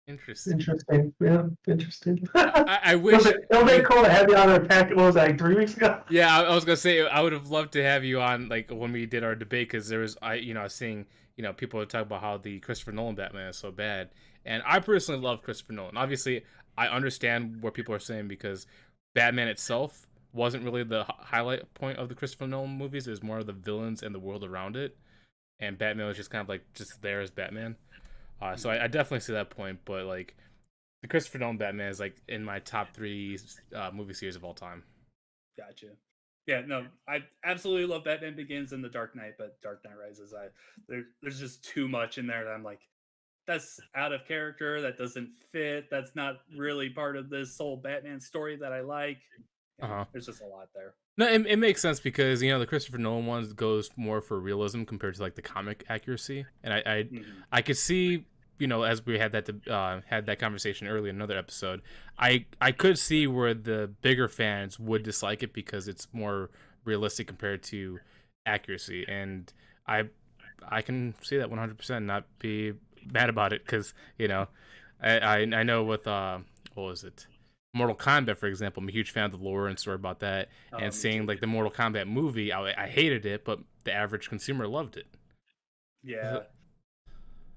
Interesting. Interesting. Yeah, interesting. I wish It'll be cool to have you on our pack. What was that, like 3 weeks ago? Yeah, I was gonna say I would have loved to have you on like when we did our debate because there was I was seeing people would talk about how the Christopher Nolan Batman is so bad, and I personally love Christopher Nolan. Obviously, I understand what people are saying because Batman itself wasn't really the highlight point of the Christopher Nolan movies. It was more of the villains and the world around it, and Batman was just kind of like just there as Batman. So I definitely see that point, but like the Christopher Nolan Batman is like in my top three movie series of all time. Gotcha. Yeah, no, I absolutely love Batman Begins and The Dark Knight, but Dark Knight Rises, there's just too much in there that I'm like, that's out of character. That doesn't fit. That's not really part of this whole Batman story that I like. Yeah, there's just a lot there. No, it makes sense because the Christopher Nolan ones goes more for realism compared to like the comic accuracy, and I could see as we had that conversation earlier in another episode, I could see where the bigger fans would dislike it because it's more realistic compared to accuracy, and I can see that 100%, not be mad about it because I know with what was it, Mortal Kombat, for example. I'm a huge fan of the lore and story about that, and seeing like the Mortal Kombat movie, I hated it, but the average consumer loved it. Yeah,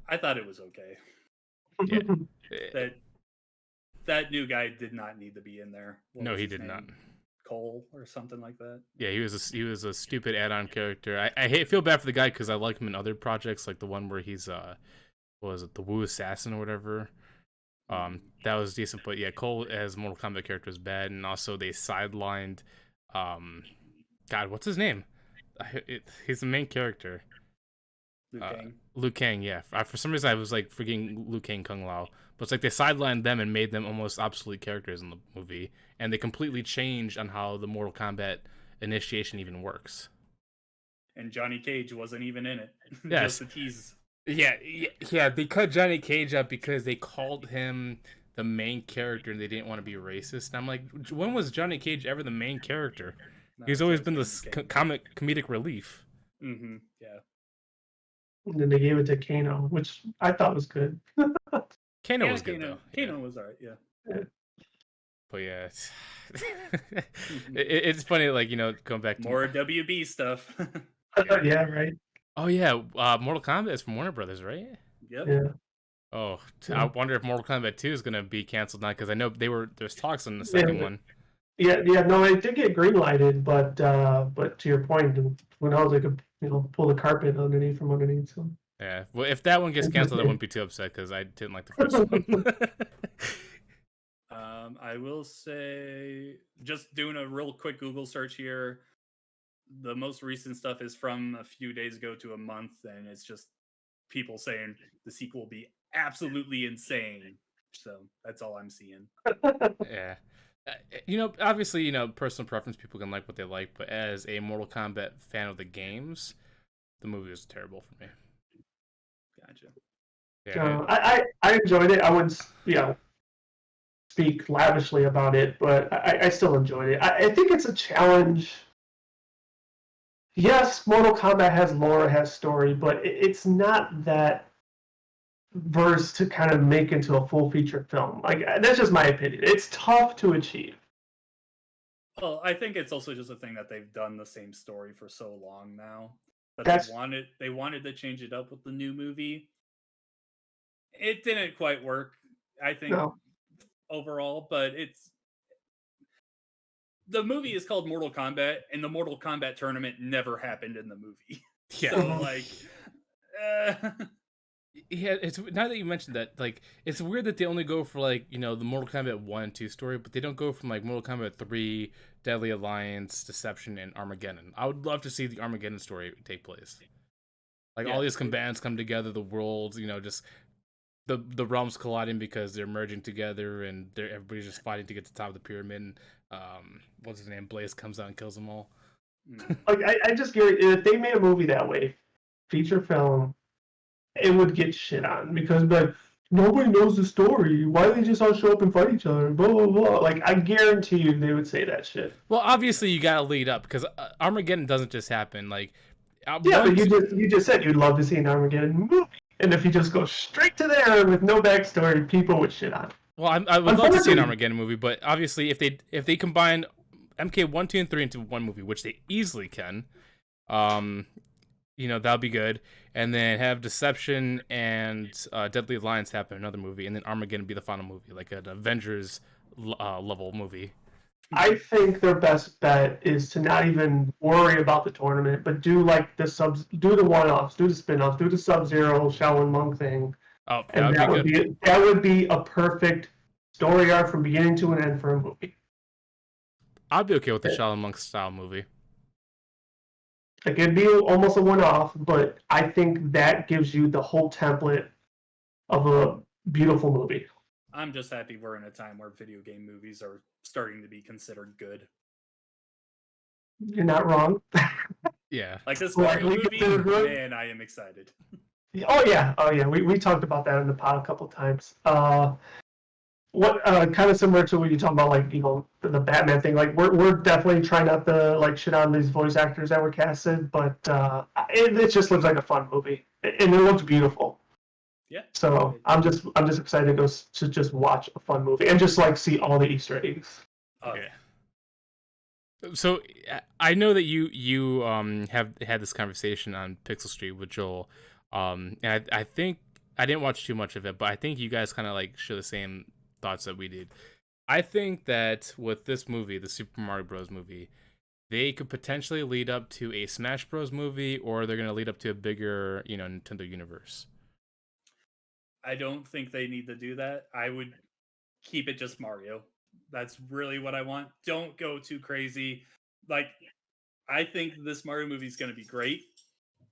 I thought it was okay. Yeah. That new guy did not need to be in there. No, he did not. Cole or something like that. Yeah, he was a stupid add-on character. I feel bad for the guy because I like him in other projects, like the one where he's what was it, the Wu Assassin or whatever. That was decent, but yeah, Cole as Mortal Kombat character is bad, and also they sidelined, God, what's his name? He's the main character. Liu Kang, yeah. For some reason, I was like forgetting Liu Kang Kung Lao, but it's like they sidelined them and made them almost obsolete characters in the movie, and they completely changed on how the Mortal Kombat initiation even works. And Johnny Cage wasn't even in it. Yes. Just a tease. Yeah. They cut Johnny Cage out because they called him the main character and they didn't want to be racist. And I'm like, when was Johnny Cage ever the main character? He's always been the comedic relief. Mm-hmm. Yeah. And then they gave it to Kano, which I thought was good. Kano was good though. Kano was alright. Yeah. But yeah, it's funny, like going back to more WB stuff. Yeah, right. Oh yeah, Mortal Kombat is from Warner Brothers, right? Yep. Yeah. Oh, I wonder if Mortal Kombat 2 is gonna be canceled now because I know there's talks on the second one. Yeah. No, it did get greenlighted, but to your point, who knows? They could pull the carpet from underneath. So. Yeah. Well, if that one gets canceled, I wouldn't be too upset because I didn't like the first one. I will say, just doing a real quick Google search here, the most recent stuff is from a few days ago to a month, and it's just people saying the sequel will be absolutely insane. So that's all I'm seeing. Yeah. Obviously, personal preference, people can like what they like, but as a Mortal Kombat fan of the games, the movie was terrible for me. Gotcha. Yeah. I enjoyed it. I wouldn't, speak lavishly about it, but I still enjoyed it. I think it's a challenge. Yes, Mortal Kombat has lore, has story, but it's not that verse to kind of make into a full feature film. Like, that's just my opinion. It's tough to achieve. Well, I think it's also just a thing that they've done the same story for so long now. But they wanted to change it up with the new movie. It didn't quite work, I think, overall, but the movie is called Mortal Kombat, and the Mortal Kombat tournament never happened in the movie. Yeah. So, yeah, it's now that you mentioned that, like, it's weird that they only go for like the Mortal Kombat 1 and 2 story, but they don't go from like Mortal Kombat 3, Deadly Alliance, Deception, and Armageddon. I would love to see the Armageddon story take place. Like all these combatants come together, the worlds, just the realms colliding because they're merging together, and everybody's just fighting to get to the top of the pyramid. What's his name? Blaze comes out and kills them all. Like I just guarantee, if they made a movie that way, feature film, it would get shit on because like nobody knows the story. Why do they just all show up and fight each other? Blah blah blah. Like I guarantee you, they would say that shit. Well, obviously you gotta lead up because Armageddon doesn't just happen. Like but you just said you'd love to see an Armageddon movie. And if you just go straight to there with no backstory, people would shit on it. Well, I would love to see an Unfortunately- Armageddon movie, but obviously, if they combine MK1, 2, and 3 into one movie, which they easily can, that'd be good. And then have Deception and Deadly Alliance happen in another movie, and then Armageddon be the final movie, like an Avengers level movie. I think their best bet is to not even worry about the tournament, but do like do the one-offs, do the spin-offs, do the Sub-Zero Shaolin Monk thing. Oh, And that would be a perfect story arc from beginning to an end for a movie. I'd be okay with the Shaolin Monk style movie. Like it'd be almost a one-off, but I think that gives you the whole template of a beautiful movie. I'm just happy we're in a time where video game movies are starting to be considered good. You're not wrong. Yeah. Like this Like, Mario we movie, considered good? man, I am excited. Oh yeah. We talked about that in the pod a couple times. What kind of similar to what you talking about, like the Batman thing. Like we're definitely trying not to like shit on these voice actors that were casted, but it just looks like a fun movie, and it looks beautiful. Yeah. So I'm just excited to go to just watch a fun movie and just like see all the Easter eggs. Oh, yeah. So I know that you have had this conversation on Pixel Street with Joel, and I think I didn't watch too much of it, but I think you guys kind of like share the same thoughts that we did. I think that with this movie, the Super Mario Bros. Movie, they could potentially lead up to a Smash Bros. Movie, or they're going to lead up to a bigger, Nintendo universe. I don't think they need to do that. I would keep it just Mario. That's really what I want. Don't go too crazy. Like, I think this Mario movie is going to be great.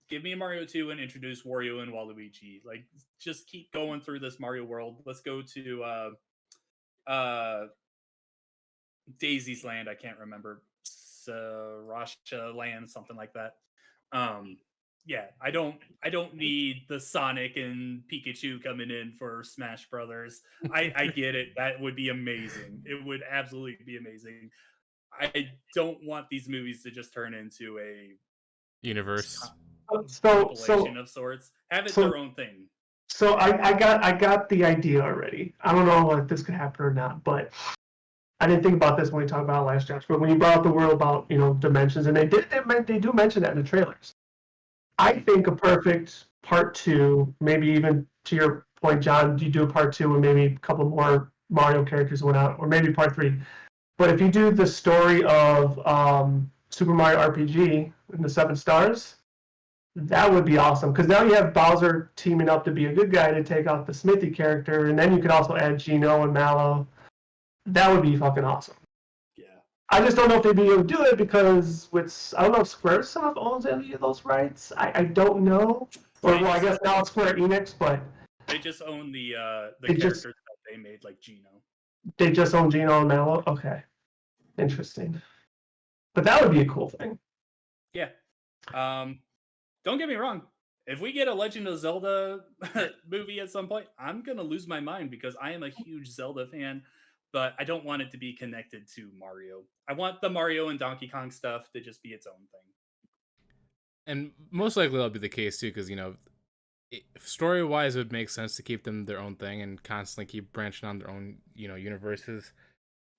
Give me a Mario 2 and introduce Wario and Waluigi. Like, just keep going through this Mario world. Let's go to Daisy's Land. I can't remember. Sarasha Land, something like that. Yeah, I don't need the Sonic and Pikachu coming in for Smash Brothers. I get it. That would be amazing. It would absolutely be amazing. I don't want these movies to just turn into a Universe. compilation of sorts. Have it their own thing. So I got the idea already. I don't know if this could happen or not, but I didn't think about this when we talked about it last, Josh. But when you brought up the world about dimensions, and they do mention that in the trailers. I think a perfect part 2, maybe even to your point, John, you do a part 2 and maybe a couple more Mario characters went out, or maybe part 3. But if you do the story of Super Mario RPG and the 7 stars, that would be awesome. Because now you have Bowser teaming up to be a good guy to take out the Smithy character, and then you could also add Geno and Mallow. That would be fucking awesome. I just don't know if they'd be able to do it because I don't know if Squaresoft owns any of those rights. I don't know. I guess now it's Square Enix, but they just own the characters that they made, like Geno. They just own Geno and Mallow? Okay. Interesting. But that would be a cool thing. Yeah. Don't get me wrong. If we get a Legend of Zelda movie at some point, I'm going to lose my mind because I am a huge Zelda fan. But I don't want it to be connected to Mario. I want the Mario and Donkey Kong stuff to just be its own thing. And most likely that'll be the case too, because story-wise, it would make sense to keep them their own thing and constantly keep branching on their own, universes.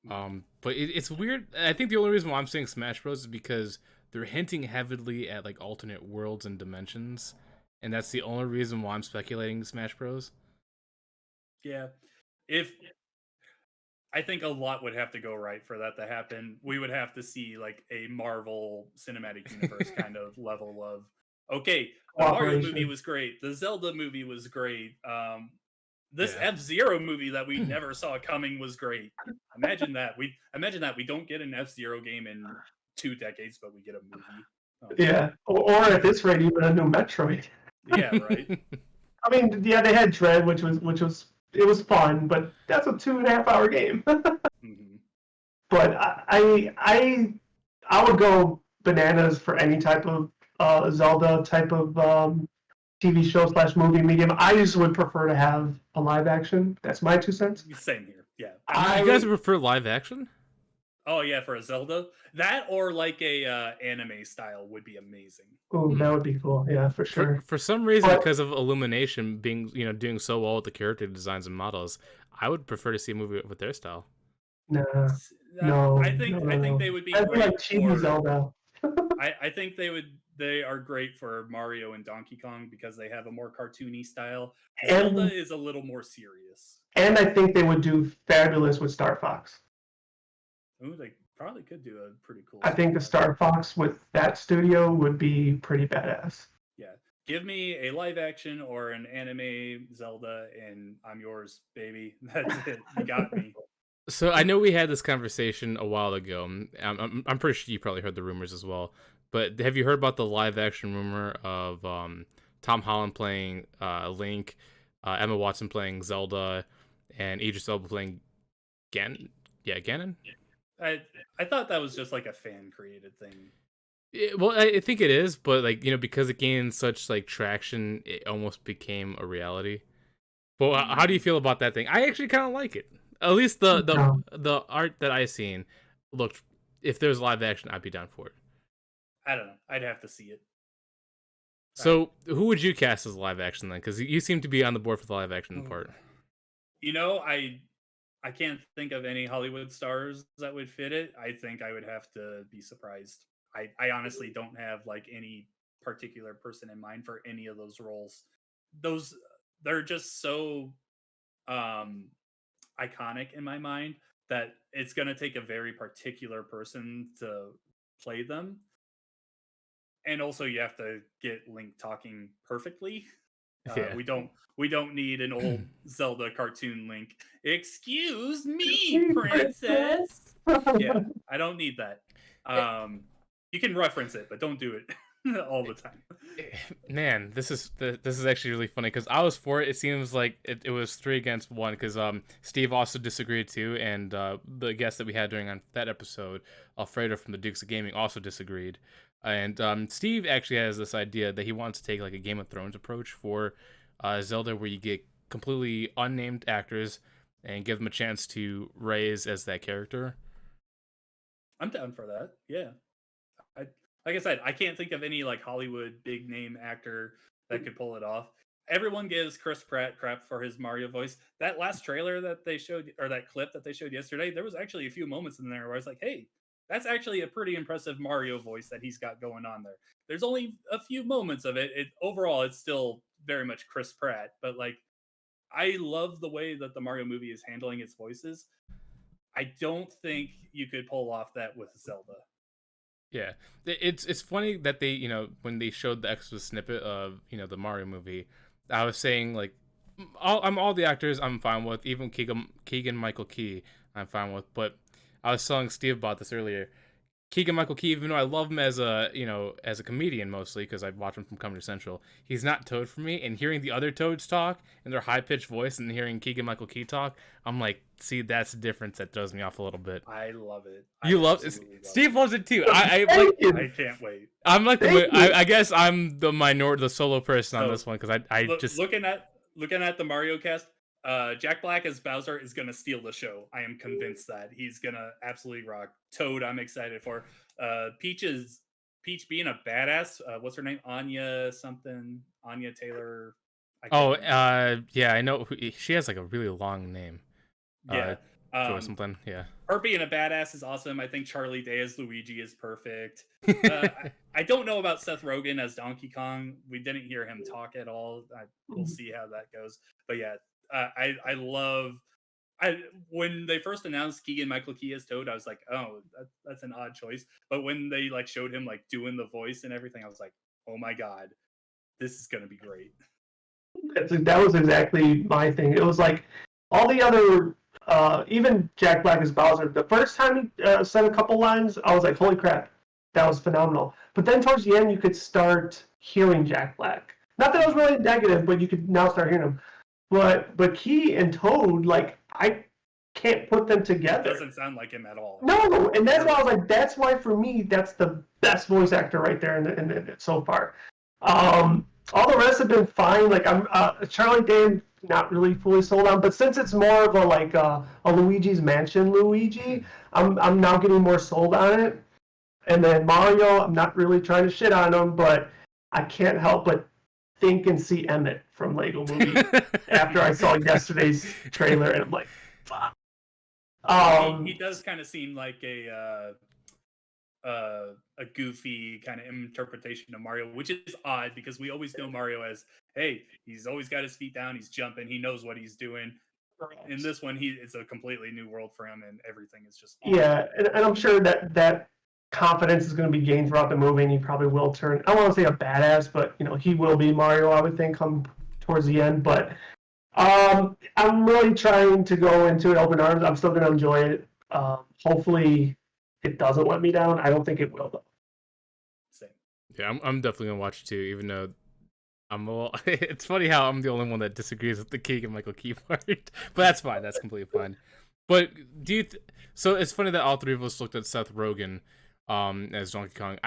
But it's weird. I think the only reason why I'm saying Smash Bros is because they're hinting heavily at like alternate worlds and dimensions, and that's the only reason why I'm speculating Smash Bros. Yeah, I think a lot would have to go right for that to happen. We would have to see like a Marvel Cinematic Universe kind of level of, okay, the Mario movie was great. The Zelda movie was great. This F-Zero movie that we never saw coming was great. Imagine that. We don't get an F-Zero game in 2 decades, but we get a movie. Yeah, or at this rate, even a new Metroid. Yeah, right. I mean, yeah, they had Dread, which was fun, but that's a 2.5-hour game. Mm-hmm. But I would go bananas for any type of Zelda type of TV show / movie medium. I just would prefer to have a live action. That's my 2 cents. Same here. Yeah. You guys prefer live action? Oh yeah, for a Zelda, that or like a anime style would be amazing. Oh, that would be cool. Yeah, for sure. For some reason, But because of Illumination being doing so well with the character designs and models, I would prefer to see a movie with their style. nah, S- no, I no, think no, no. they would be That'd be like great cheesy for. Zelda. I think they are great for Mario and Donkey Kong because they have a more cartoony style. Zelda And is a little more serious. and I think they would do fabulous with Star Fox. Ooh, they probably could do a pretty cool. I think the Star Fox with that studio would be pretty badass. Yeah, give me a live action or an anime Zelda, and I'm yours, baby. That's it. You got me. So I know we had this conversation a while ago. I'm pretty sure you probably heard the rumors as well. But have you heard about the live action rumor of Tom Holland playing Link, Emma Watson playing Zelda, and Idris Elba playing Ganon? Yeah, Ganon. I thought that was just like a fan created thing. Well, I think it is, but like because it gained such like traction, it almost became a reality. But how do you feel about that thing? I actually kind of like it. At least the art that I seen looked. If there's live action, I'd be down for it. I don't know. I'd have to see it. So, who would you cast as live action then? Because you seem to be on the board for the live action part. You know, I can't think of any Hollywood stars that would fit it. I think I would have to be surprised. I honestly don't have like any particular person in mind for any of those roles. They're just so iconic in my mind that it's going to take a very particular person to play them. And also you have to get Link talking perfectly. Yeah. We don't need an old Zelda cartoon Link. Excuse me, princess. Yeah, I don't need that. You can reference it, but don't do it all the time. Man, this is actually really funny because I was for it. It seems like it was 3-1 because Steve also disagreed too, and the guest that we had during on that episode, Alfredo from the Dukes of Gaming, also disagreed. And Steve actually has this idea that he wants to take like a Game of Thrones approach for Zelda, where you get completely unnamed actors and give them a chance to raise as that character. I'm down for that. Yeah. Like I said, I can't think of any like Hollywood big name actor that could pull it off. Everyone gives Chris Pratt crap for his Mario voice. That last trailer that they showed, or that clip that they showed yesterday, there was actually a few moments in there where I was like, hey, that's actually a pretty impressive Mario voice that he's got going on there. There's only a few moments of it. Overall, it's still very much Chris Pratt, but like, I love the way that the Mario movie is handling its voices. I don't think you could pull off that with Zelda. Yeah, it's funny that they when they showed the extra snippet of the Mario movie, I was saying like all the actors I'm fine with, even Keegan Michael Key I'm fine with, but I was telling Steve about this earlier. Keegan Michael Key, even though I love him as a as a comedian mostly because I watch him from Comedy Central, he's not Toad for me. And hearing the other Toads talk in their high pitched voice and hearing Keegan Michael Key talk, I'm like, see, that's the difference that throws me off a little bit. I love it. You love it. Steve loves it too. I can't wait. I'm like I guess I'm the solo person on this one because I just looking at the Mario cast. Jack Black as Bowser is gonna steal the show. I am convinced that he's gonna absolutely rock. Toad, I'm excited for. Peach being a badass. What's her name? Anya Taylor. Yeah, I know. She has like a really long name. Yeah. Or something. Yeah. Her being a badass is awesome. I think Charlie Day as Luigi is perfect. I don't know about Seth Rogen as Donkey Kong. We didn't hear him talk at all. We'll see how that goes. But yeah. I love when they first announced Keegan Michael Key as Toad, I was like, oh, that's an odd choice. But when they like showed him like doing the voice and everything, I was like, oh my god, this is gonna be great. That was exactly my thing. It was like all the other, even Jack Black as Bowser. The first time he said a couple lines, I was like, holy crap, that was phenomenal. But then towards the end, you could start hearing Jack Black. Not that it was really negative, but you could now start hearing him. But Key and Toad, like, I can't put them together. It doesn't sound like him at all. No, and that's why I was like, that's why for me, that's the best voice actor right there in so far. All the rest have been fine. Like I'm Charlie Day not really fully sold on. But since it's more of a Luigi's Mansion Luigi, I'm now getting more sold on it. And then Mario, I'm not really trying to shit on him, but I can't help but think and see Emmett from Lego Movie after I saw yesterday's trailer, and I'm like, fuck. He does kind of seem like a goofy kind of interpretation of Mario, which is odd because we always know Mario as, hey, he's always got his feet down, he's jumping, he knows what he's doing. In this one, it's a completely new world for him, and everything is just awesome. Yeah, and I'm sure that confidence is going to be gained throughout the movie, and he probably will turn. I don't want to say a badass, but he will be Mario. I would think come towards the end, but I'm really trying to go into it open arms. I'm still going to enjoy it. Hopefully, it doesn't let me down. I don't think it will, though. Same. Yeah, I'm definitely gonna watch it too, even though I'm a little. It's funny how I'm the only one that disagrees with the Keegan Michael Key part, but that's fine. That's completely fine. But so it's funny that all three of us looked at Seth Rogen as Donkey Kong.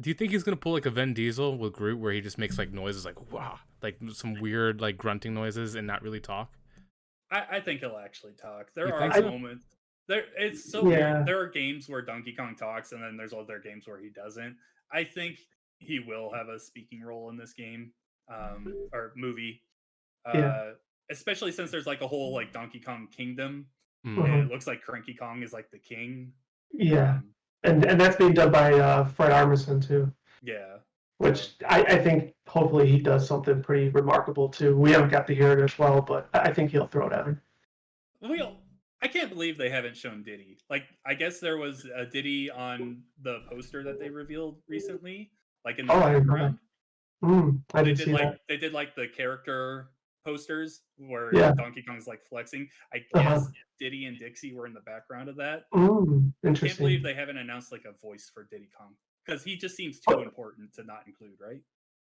Do you think he's gonna pull like a Vin Diesel with Groot, where he just makes like noises like wow, like some weird like grunting noises and not really talk? I think he'll actually talk. You There think are so? moments. It's so Yeah. weird. There are games where Donkey Kong talks, and then there's other games where he doesn't. I think he will have a speaking role in this game or movie, Yeah. especially since there's like a whole like Donkey Kong Kingdom, Mm. Mhm. and it looks like Cranky Kong is like the king. Yeah, and that's being done by Fred Armisen too, Yeah. which I think hopefully he does something pretty remarkable too. We haven't got to hear it as well, but I think he'll throw down. I can't believe they haven't shown Diddy. Like, I guess there was a Diddy on the poster that they revealed recently, like in the Oh, I didn't know background. I They didn't did see like that. they did like the character posters where Yeah. Donkey Kong's like flexing. I Uh-huh. guess Diddy and Dixie were in the background of that. Can't Interesting. believe they haven't announced like a voice for Diddy Kong because he just seems too important to not include, right?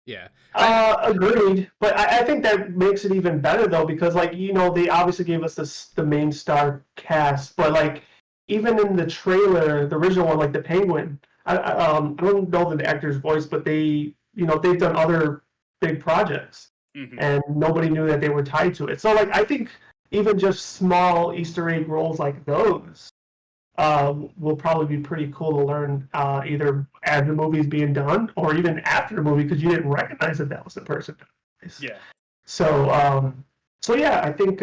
Yeah. Agreed, but I think that makes it even better though, because they obviously gave us the main star cast, but like even in the trailer, the original one, like the Penguin, I don't know the actor's voice, but they've done other big projects, and nobody knew that they were tied to it. So like I think even just small Easter egg roles like those will probably be pretty cool to learn either as the movie's being done or even after the movie, because you didn't recognize that was the person. Yeah. So yeah, I think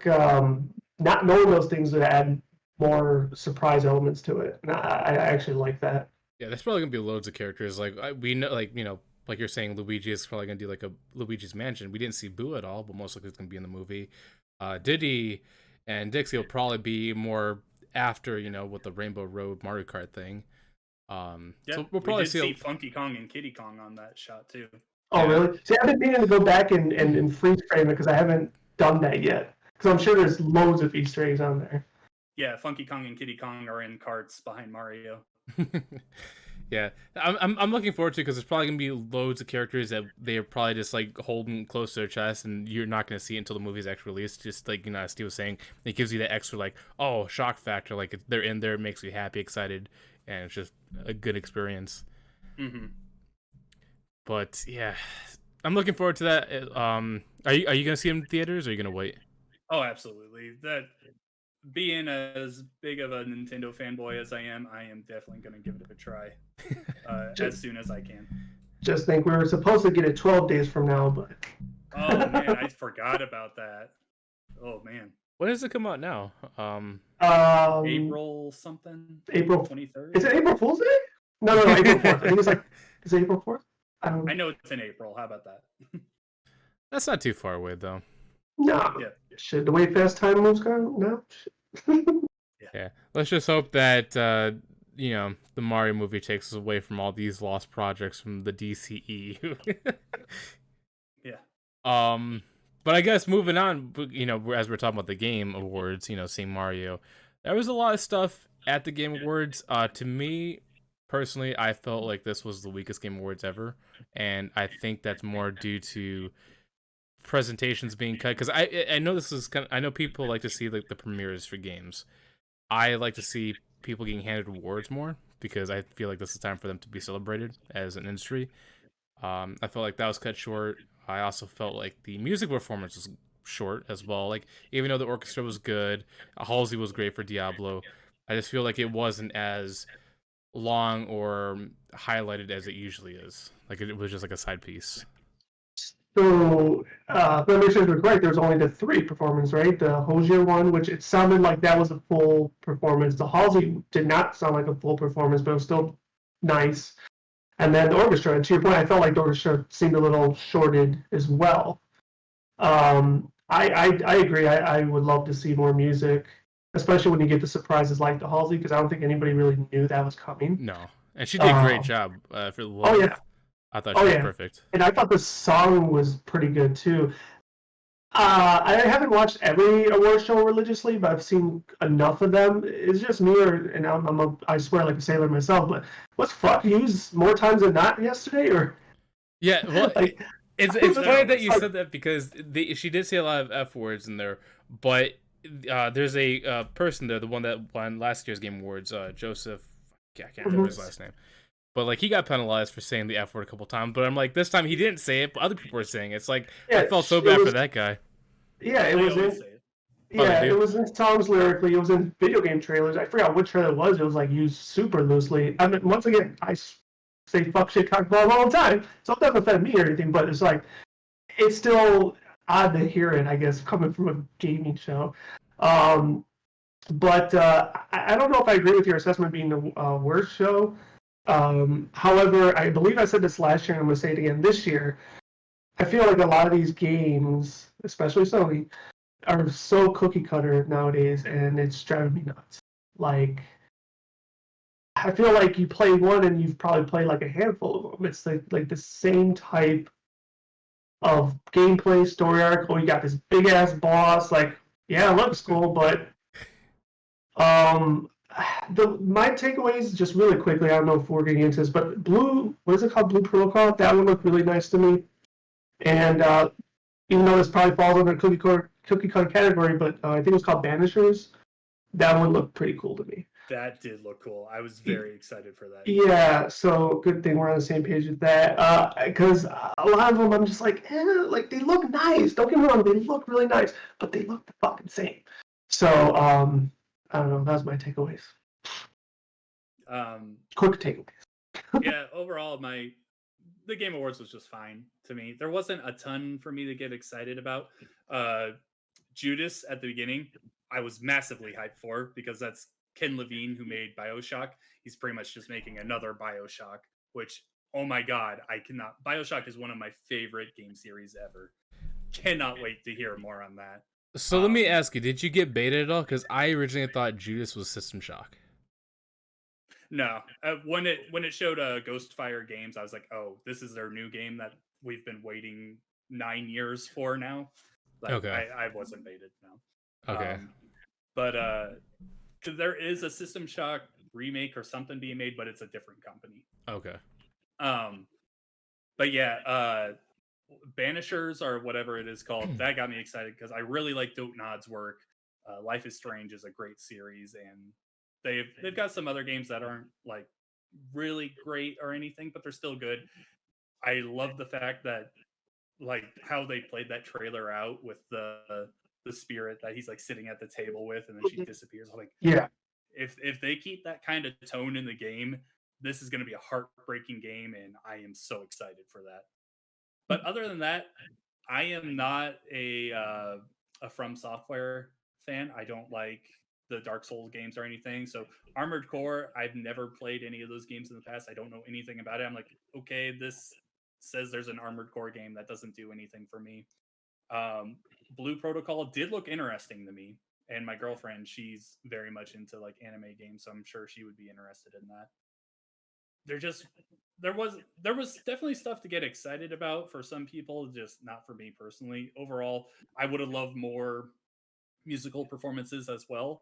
not knowing those things would add more surprise elements to it, and I actually like that. Yeah, there's probably gonna be loads of characters. Like we know, like like you're saying, Luigi is probably gonna do like a Luigi's Mansion. We didn't see Boo at all, but most likely it's gonna be in the movie. Diddy and Dixie will probably be more after with the Rainbow Road Mario Kart thing. So we'll probably we did see a... Funky Kong and Kitty Kong on that shot too. Oh, really? See, I've been meaning to go back and freeze frame it because I haven't done that yet. Because I'm sure there's loads of Easter eggs on there. Yeah, Funky Kong and Kitty Kong are in carts behind Mario. Yeah, I'm looking forward to it because there's probably gonna be loads of characters that they're probably just like holding close to their chest, and you're not gonna see it until the movie's actually released. Just like as Steve was saying, it gives you that extra like shock factor. Like they're in there, it makes you happy, excited, and it's just a good experience. But yeah, I'm looking forward to that. Are you gonna see them in theaters, or are you gonna wait? Oh, absolutely. That being as big of a Nintendo fanboy as I am definitely going to give it a try as soon as I can. Just think we were supposed to get it 12 days from now, but oh man, I forgot about that. Oh man, when does it come out now? April something. April 23rd. Is it April Fool's Day? No, April 4th. I think it's is it April 4th? I know it's in April. How about that? That's not too far away though. No. Yeah. Should the way fast time moves go? No. Yeah. Let's just hope that the Mario movie takes us away from all these lost projects from the DCEU. Yeah. But I guess moving on, as we're talking about the Game Awards, seeing Mario, there was a lot of stuff at the Game Awards. To me, personally, I felt like this was the weakest Game Awards ever, and I think that's more due to presentations being cut, because I know this is I know people like to see like the premieres for games. I like to see people getting handed awards more because I feel like this is time for them to be celebrated as an industry. I felt like that was cut short. I also felt like the music performance was short as well. Like even though the orchestra was good, Halsey was great for Diablo. I just feel like it wasn't as long or highlighted as it usually is. Like it was just like a side piece. So, if memory serves me correct, there's only the three performances, right? The Hosier one, which it sounded like that was a full performance. The Halsey did not sound like a full performance, but it was still nice. And then the orchestra, and to your point, I felt like the orchestra seemed a little shorted as well. I agree. I would love to see more music, especially when you get the surprises like the Halsey, because I don't think anybody really knew that was coming. No, and she did a great job for Oh Lilith. yeah, I thought she was perfect. And I thought the song was pretty good too. I haven't watched every award show religiously, but I've seen enough of them. It's just me, and I swear like a sailor myself. But what's fuck used more times than not yesterday, or yeah, well, like, it's funny that you said that because she did say a lot of F words in there, but there's a person there, the one that won last year's Game Awards, Joseph. I can't remember his last name. But like he got penalized for saying the F word a couple times. But I'm like, this time he didn't say it, but other people were saying it. It's like I felt so bad for that guy. Yeah, it was in. Yeah, it was in songs lyrically. It was in video game trailers. I forgot what trailer it was. It was like used super loosely. I mean, once again, I say fuck shit cock ball all the time, so it doesn't offend me or anything. But it's like it's still odd to hear it, I guess, coming from a gaming show. But I don't know if I agree with your assessment being the worst show. However, I believe I said this last year, and I'm going to say it again this year. I feel like a lot of these games, especially Sony, are so cookie cutter nowadays, and it's driving me nuts. Like, I feel like you play one, and you've probably played like a handful of them. It's like the same type of gameplay, story arc. Oh, you got this big ass boss. Like, yeah, it looks cool, but my takeaways just really quickly. I don't know if we're getting into this, but what is it called? Blue Protocol. That one looked really nice to me. And even though this probably falls under cookie cutter category, but I think it was called Banishers. That one looked pretty cool to me. That did look cool. I was very excited for that. Yeah, so good thing we're on the same page with that. Because a lot of them, I'm just like, like they look nice. Don't get me wrong, they look really nice, but they look the fucking same. So I don't know. That was my takeaways. Quick takeaways. Yeah, overall, the Game Awards was just fine to me. There wasn't a ton for me to get excited about. Judas at the beginning, I was massively hyped for because that's Ken Levine, who made BioShock. He's pretty much just making another BioShock, which, oh my god, I cannot. BioShock is one of my favorite game series ever. Cannot wait to hear more on that. So let me ask you, did you get baited at all? Because I originally thought Judas was System Shock. No, when it showed Ghostfire Games, I was like, oh, this is their new game that we've been waiting 9 years for now. Like, okay. I wasn't baited, no. Okay. But because there is a System Shock remake or something being made, but it's a different company. Okay. But yeah, Banishers or whatever it is called, that got me excited because I really like Dontnod's work. Life is Strange is a great series, and they've got some other games that aren't like really great or anything, but they're still good. I love the fact that like how they played that trailer out with the spirit that he's like sitting at the table with, and then she disappears. I'm like, yeah, if they keep that kind of tone in the game, this is going to be a heartbreaking game, and I am so excited for that. But other than that, I am not a From Software fan. I don't like the Dark Souls games or anything. So Armored Core, I've never played any of those games in the past. I don't know anything about it. I'm like, okay, this says there's an Armored Core game that doesn't do anything for me. Blue Protocol did look interesting to me, and my girlfriend, she's very much into like anime games, so I'm sure she would be interested in that. There was definitely stuff to get excited about for some people, just not for me personally. Overall, I would have loved more musical performances as well.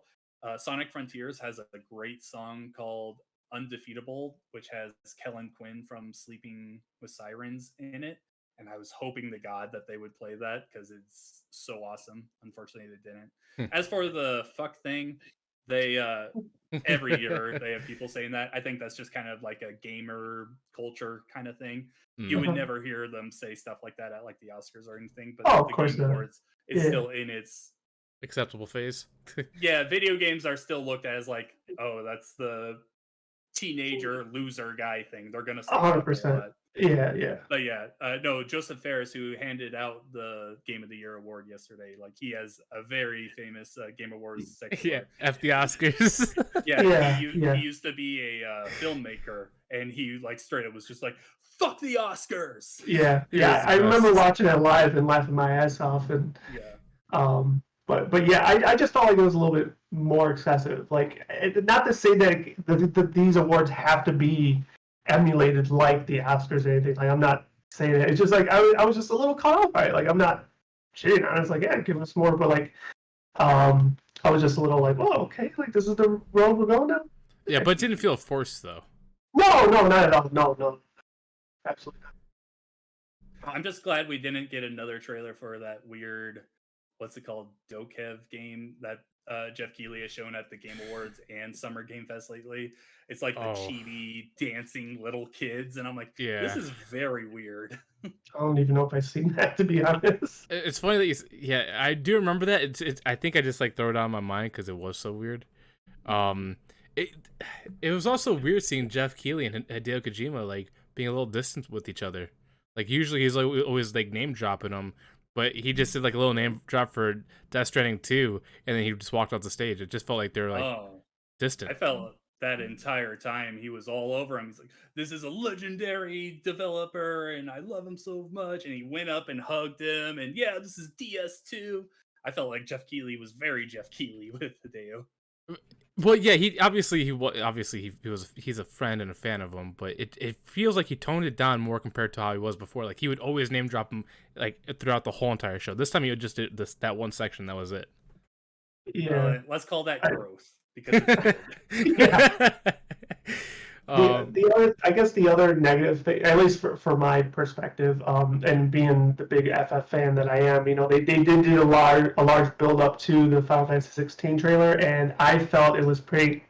Sonic Frontiers has a great song called Undefeatable, which has Kellen Quinn from Sleeping with Sirens in it. And I was hoping to God that they would play that because it's so awesome. Unfortunately, they didn't. As for the fuck thing, They every year they have people saying that. I think that's just kind of like a gamer culture kind of thing. You would never hear them say stuff like that at like the Oscars or anything, but of the course Game not. Awards is still in its acceptable phase. yeah. Video games are still looked at as like, oh, that's the teenager loser guy thing. They're gonna say fuck a 100%. lot. Yeah. But yeah, no, Joseph Ferris, who handed out the Game of the Year award yesterday, like he has a very famous Game Awards section. Yeah, F the Oscars. He used to be a filmmaker, and he like straight up was just like, "Fuck the Oscars." Yeah. I remember watching it live and laughing my ass off, and but yeah, I just felt like it was a little bit more excessive. Like, not to say that these awards have to be emulated like the Oscars or anything. Like, I'm not saying it. It's just like I was just a little caught off by it. Like, I'm not shitting on it. It's like, yeah, give us more, but like I was just a little like, oh, okay, like this is the road we're going down. Yeah, but it didn't feel forced though. No, not at all. No, absolutely not. I'm just glad we didn't get another trailer for that weird, what's it called, Dokev game that Jeff Keighley has shown at the Game Awards and Summer Game Fest lately. It's like the chibi dancing little kids, and I'm like, this is very weird. I don't even know if I've seen that, to be honest. It's funny that I do remember that. It's I think I just like throw it out of my mind because it was so weird. It was also weird seeing Jeff Keighley and Hideo Kojima like being a little distant with each other. Like usually he's like always like name dropping them, but he just did like a little name drop for Death Stranding 2, and then he just walked off the stage. It just felt like they were like distant. I felt that entire time he was all over him. He's like, "This is a legendary developer, and I love him so much." And he went up and hugged him, and yeah, this is DS2. I felt like Jeff Keighley was very Jeff Keighley with Hideo. Well, yeah, he's a friend and a fan of him, but it feels like he toned it down more compared to how he was before. Like he would always name drop him like throughout the whole entire show. This time he would just do that one section. That was it. Yeah, let's call that growth because the other negative thing, at least for my perspective, and being the big FF fan that I am, they did do a large build up to the Final Fantasy 16 trailer, and I felt it was pretty,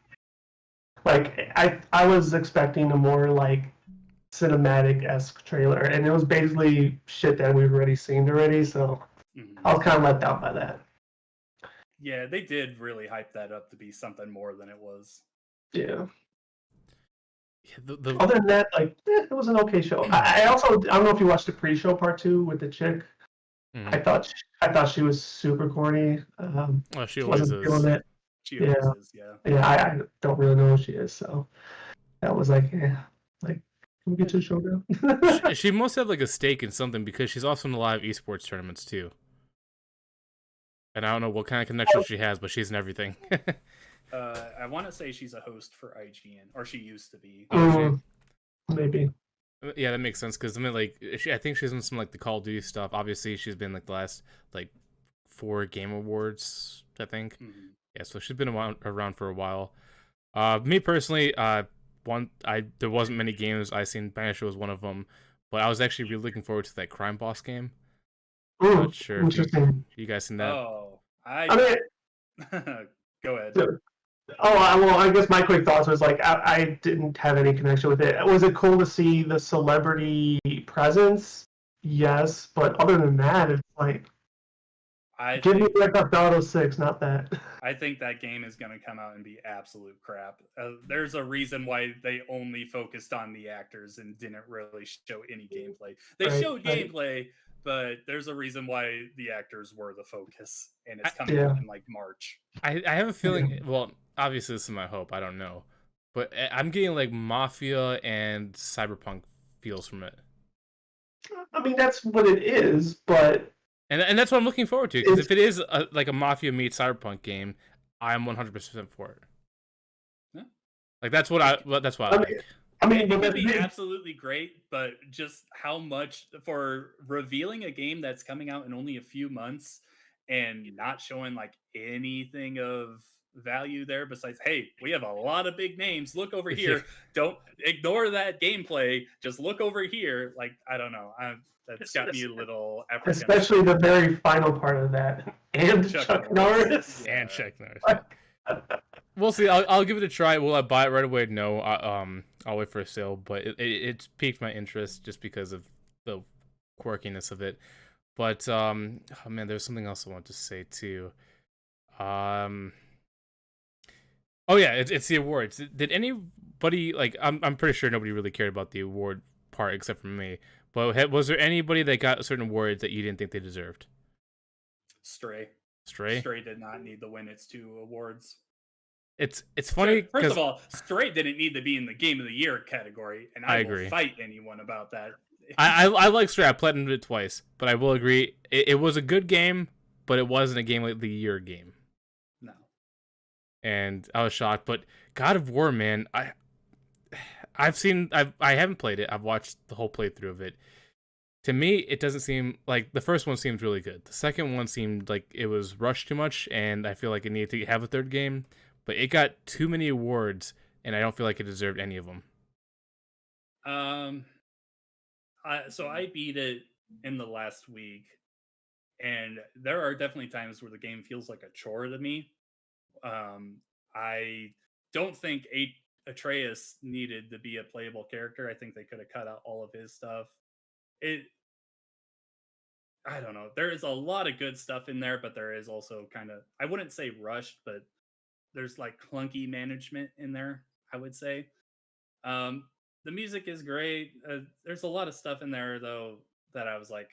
like, I was expecting a more like cinematic-esque trailer, and it was basically shit that we've already seen, so I was kind of let down by that. Yeah, they did really hype that up to be something more than it was. Yeah. Other than that, like, it was an okay show. I don't know if you watched the pre-show part 2 with the chick. I thought she was super corny. She always is. It. She always is, yeah. I don't really know who she is, so that was like, can we get to the show now? She must have like a stake in something because she's also in a lot of esports tournaments too. And I don't know what kind of connection she has, but she's in everything. I want to say she's a host for IGN, or she used to be. Maybe. Yeah, that makes sense because I mean, like, I think she's in some like the Call of Duty stuff. Obviously, she's been like the last like 4 Game Awards, I think. Yeah, so she's been around for a while. Me personally, there wasn't many games I seen. Banisher was one of them, but I was actually really looking forward to that Crime Boss game. Not sure if you guys seen that. Oh, go ahead. I guess my quick thoughts was like I didn't have any connection with it. Was it cool to see the celebrity presence? Yes, but other than that, it's like give me Grand Theft Auto 6, not that. I think that game is going to come out and be absolute crap. There's a reason why they only focused on the actors and didn't really show any gameplay. They showed gameplay, but there's a reason why the actors were the focus, and it's coming out in like March. I have a feeling. Well, obviously this is my hope. I don't know, but I'm getting like Mafia and Cyberpunk feels from it. I mean, that's what it is, but and that's what I'm looking forward to. Because if it is like a Mafia meets Cyberpunk game, I'm 100% for it. Yeah. Like that's what I like. I mean, it would be absolutely great, but just how much for revealing a game that's coming out in only a few months and not showing like anything of value there besides, hey, we have a lot of big names. Look over here. Don't ignore that gameplay. Just look over here. Like, I don't know. That's got me a little apprehensive. Especially the very final part of that. And Chuck Norris. And Chuck Norris. we'll see. I'll give it a try. Will I buy it right away? No. I'll wait for a sale, but it's piqued my interest just because of the quirkiness of it. But oh man, there's something else I want to say too. Oh yeah, it's the awards. Did anybody like? I'm pretty sure nobody really cared about the award part except for me. But was there anybody that got certain awards that you didn't think they deserved? Stray. Stray. Stray did not need to win its 2 awards. It's funny. First of all, Stray didn't need to be in the Game of the Year category, and I agree. will fight anyone about that. I like Stray. I platinumed it twice, but I will agree it was a good game, but it wasn't a Game of the Year game. No. And I was shocked. But God of War, man, I haven't played it. I've watched the whole playthrough of it. To me, it doesn't seem like the first one seemed really good. The second one seemed like it was rushed too much, and I feel like it needed to have a third game. But it got too many awards, and I don't feel like it deserved any of them. So I beat it in the last week, and there are definitely times where the game feels like a chore to me. I don't think Atreus needed to be a playable character. I think they could have cut out all of his stuff. I don't know. There is a lot of good stuff in there, but there is also kind of, I wouldn't say rushed, but there's like clunky management in there, I would say. The music is great. There's a lot of stuff in there though that I was like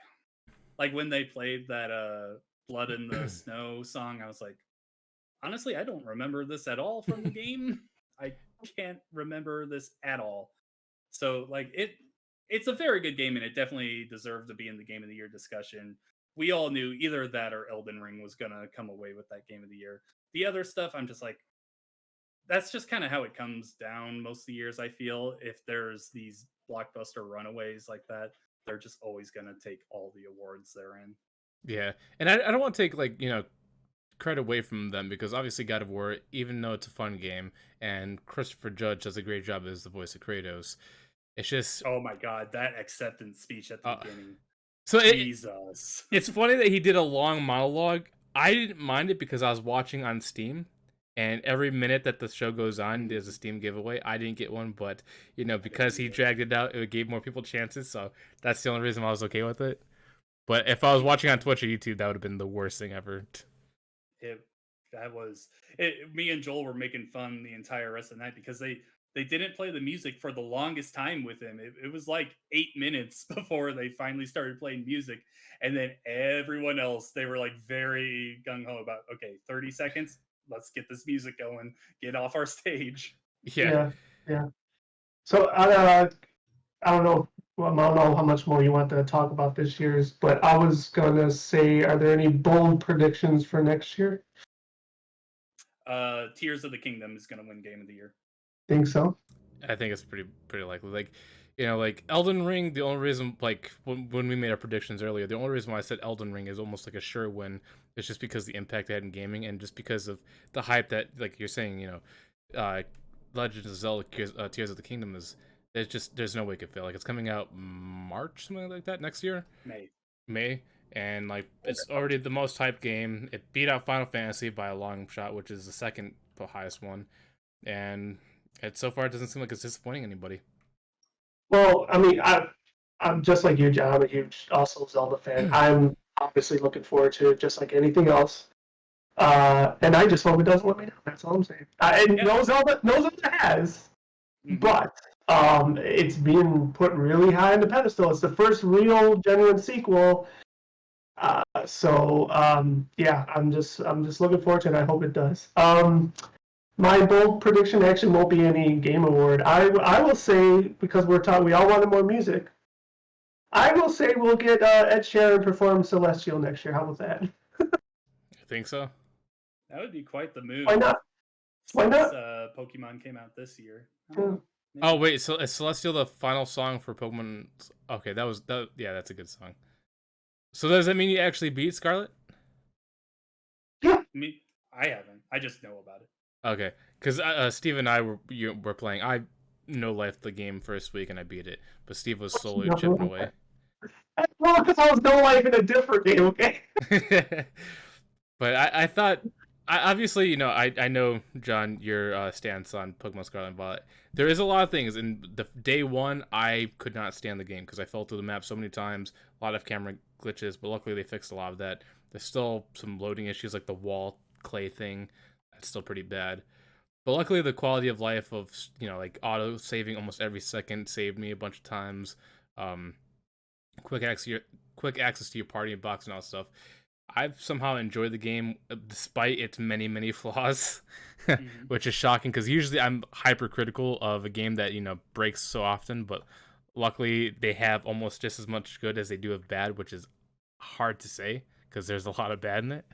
when they played that Blood in the Snow song, I was like, honestly, I don't remember this at all from the game. I can't remember this at all. So like it's a very good game, and it definitely deserved to be in the Game of the Year discussion. We all knew either that or Elden Ring was gonna come away with that Game of the Year. The other stuff, I'm just like, that's just kind of how it comes down most of the years. I feel if there's these blockbuster runaways like that, they're just always gonna take all the awards they're in. Yeah, and I don't want to take credit away from them, because obviously God of War, even though it's a fun game, and Christopher Judge does a great job as the voice of Kratos, it's just, oh my god, that acceptance speech at the beginning. So Jesus. It's funny that he did a long monologue. I didn't mind it because I was watching on Steam, and every minute that the show goes on, there's a Steam giveaway. I didn't get one, but because he dragged it out, it gave more people chances. So that's the only reason I was okay with it. But if I was watching on Twitch or YouTube, that would have been the worst thing ever. Me and Joel were making fun the entire rest of the night because they didn't play the music for the longest time with him. It was like 8 minutes before they finally started playing music. And then everyone else, they were like very gung-ho about, okay, 30 seconds, let's get this music going, get off our stage. Yeah. So I don't know how much more you want to talk about this year's, but I was going to say, are there any bold predictions for next year? Tears of the Kingdom is going to win Game of the Year. Think so? I think it's pretty likely. Like Elden Ring, the only reason, like when we made our predictions earlier, the only reason why I said Elden Ring is almost like a sure win is just because the impact it had in gaming, and just because of the hype that, like you're saying, Legends of Zelda Tears of the Kingdom there's no way it could fail. Like, it's coming out March, something like that, next year. May. And like, it's already the most hyped game. It beat out Final Fantasy by a long shot, which is the second highest one. And so far, it doesn't seem like it's disappointing anybody. Well, I mean, I'm just like you, John. I'm a huge also Zelda fan. I'm obviously looking forward to it, just like anything else. And I just hope it doesn't let me down. That's all I'm saying. No Zelda has, but it's being put really high on the pedestal. It's the first real, genuine sequel. So I'm just looking forward to it. I hope it does. My bold prediction actually won't be any game award. I will say, because we all wanted more music, I will say we'll get Ed Sheeran perform Celestial next year. How about that? I think so. That would be quite the move. Why not? Why not? Pokemon came out this year. Oh wait, so is Celestial the final song for Pokemon? Okay, yeah, that's a good song. So does that mean you actually beat Scarlet? Yeah. I haven't. I just know about it. Okay, because Steve and I were playing. I no-lifed the game first week and I beat it, but Steve was slowly chipping away. Well, because I was no-life in a different game, okay? But I thought Obviously, I know, John, your stance on Pokemon Scarlet and Violet. There is a lot of things. In the day one, I could not stand the game because I fell through the map so many times. A lot of camera glitches, but luckily they fixed a lot of that. There's still some loading issues, like the wall clay thing. That's still pretty bad. But luckily, the quality of life of like auto saving almost every second saved me a bunch of times. Um, quick access to your party box and all that stuff. I've somehow enjoyed the game despite its many flaws, Mhm. which is shocking because usually I'm hypercritical of a game that breaks so often. But luckily, they have almost just as much good as they do of bad, which is hard to say because there's a lot of bad in it.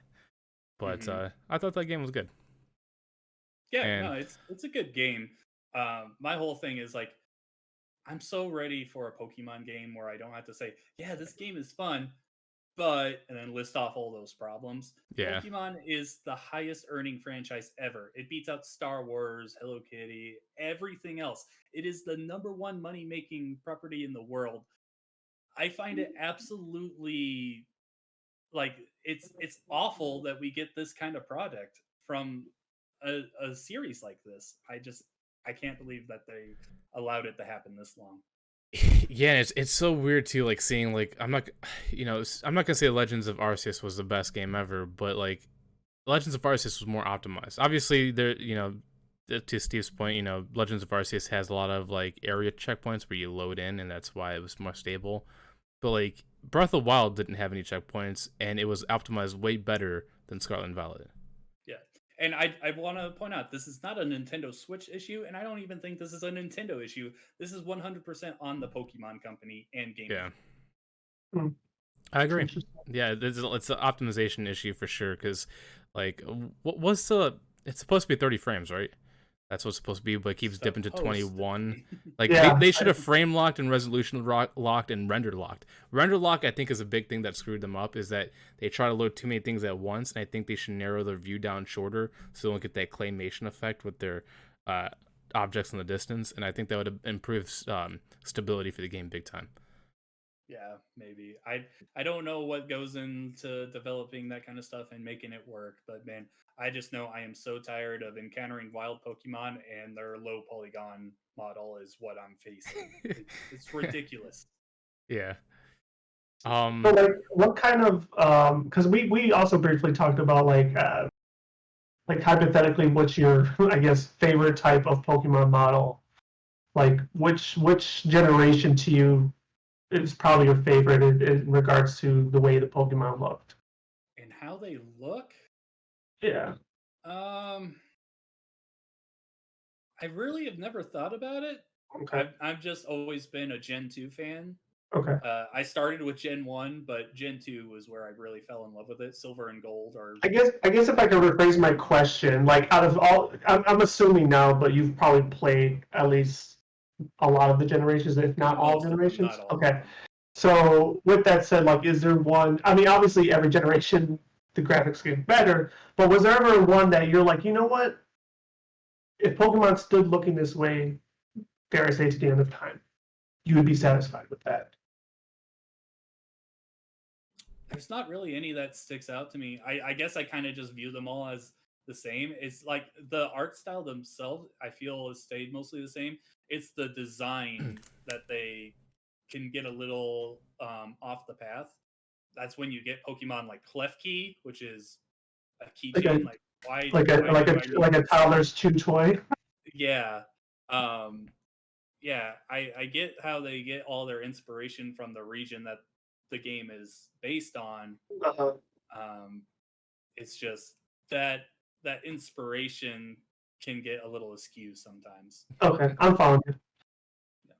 But Mhm. I thought that game was good. Yeah, And no, it's a good game. My whole thing is like I'm so ready for a Pokemon game where I don't have to say, "Yeah, this game is fun," but and then list off all those problems. yeah, Pokemon is the highest earning franchise ever. It beats out Star Wars, Hello Kitty, everything else. It is the number one money making property in the world. I find it absolutely like it's awful that we get this kind of product from a series like this. I can't believe that they allowed it to happen this long. yeah, it's so weird too. Like seeing like I'm not gonna say Legends of Arceus was the best game ever, but like Legends of Arceus was more optimized. Obviously, there to Steve's point, Legends of Arceus has a lot of like area checkpoints where you load in, and that's why it was more stable. But like Breath of the Wild didn't have any checkpoints, and it was optimized way better than Scarlet and Violet. Yeah. And I want to point out this is not a Nintendo Switch issue, and I don't even think this is a Nintendo issue. This is 100% on the Pokemon Company and Game Yeah, Freak. Hmm, I that's agree. interesting. Yeah, it's an optimization issue for sure. Because like, what was the? It's supposed to be 30 frames, right? That's what's supposed to be, but it keeps dipping to Supposed to 21. be. Like Yeah, they should have frame locked and resolution locked and render locked. Render lock, I think, is a big thing that screwed them up. Is that they try to load too many things at once, and I think they should narrow their view down shorter so they don't get that claymation effect with their uh, objects in the distance. And I think that would improve stability for the game big time. Yeah, maybe. I don't know what goes into developing that kind of stuff and making it work, but man, I just know I am so tired of encountering wild Pokemon and their low polygon model is what I'm facing. It's ridiculous. Yeah. so Um. like what kind of because we also briefly talked about like hypothetically what's your I guess favorite type of Pokemon model? Like which generation to you is probably your favorite in regards to the way the Pokemon looked? And how they look, Yeah. um, I really have never thought about it. Okay. I've just always been a Gen 2 fan. Okay. I started with Gen 1, but Gen 2 was where I really fell in love with it. Silver and Gold are I guess if I could rephrase my question, like out of all, I'm assuming now, but you've probably played at least a lot of the generations, if not all most of them, not generations. all of Okay. them. So with that said, like, is there one? I mean, obviously every generation the graphics get better, but was there ever one that you're like, you know what? If Pokemon stood looking this way, dare I say, to the end of time, you would be satisfied with that. There's not really any that sticks out to me. I guess I kind of just view them all as the same. It's like the art style themselves, I feel, has stayed mostly the same. It's the design that they can get a little off the path. That's when you get Pokemon like Klefki, which is a Like a keychain. Like why like do a I need like a this? toddler's chew toy. Yeah. Um, yeah, I get how they get all their inspiration from the region that the game is based on. Uh, Um, it's just that that inspiration can get a little askew sometimes. okay, I'm following you. Yeah.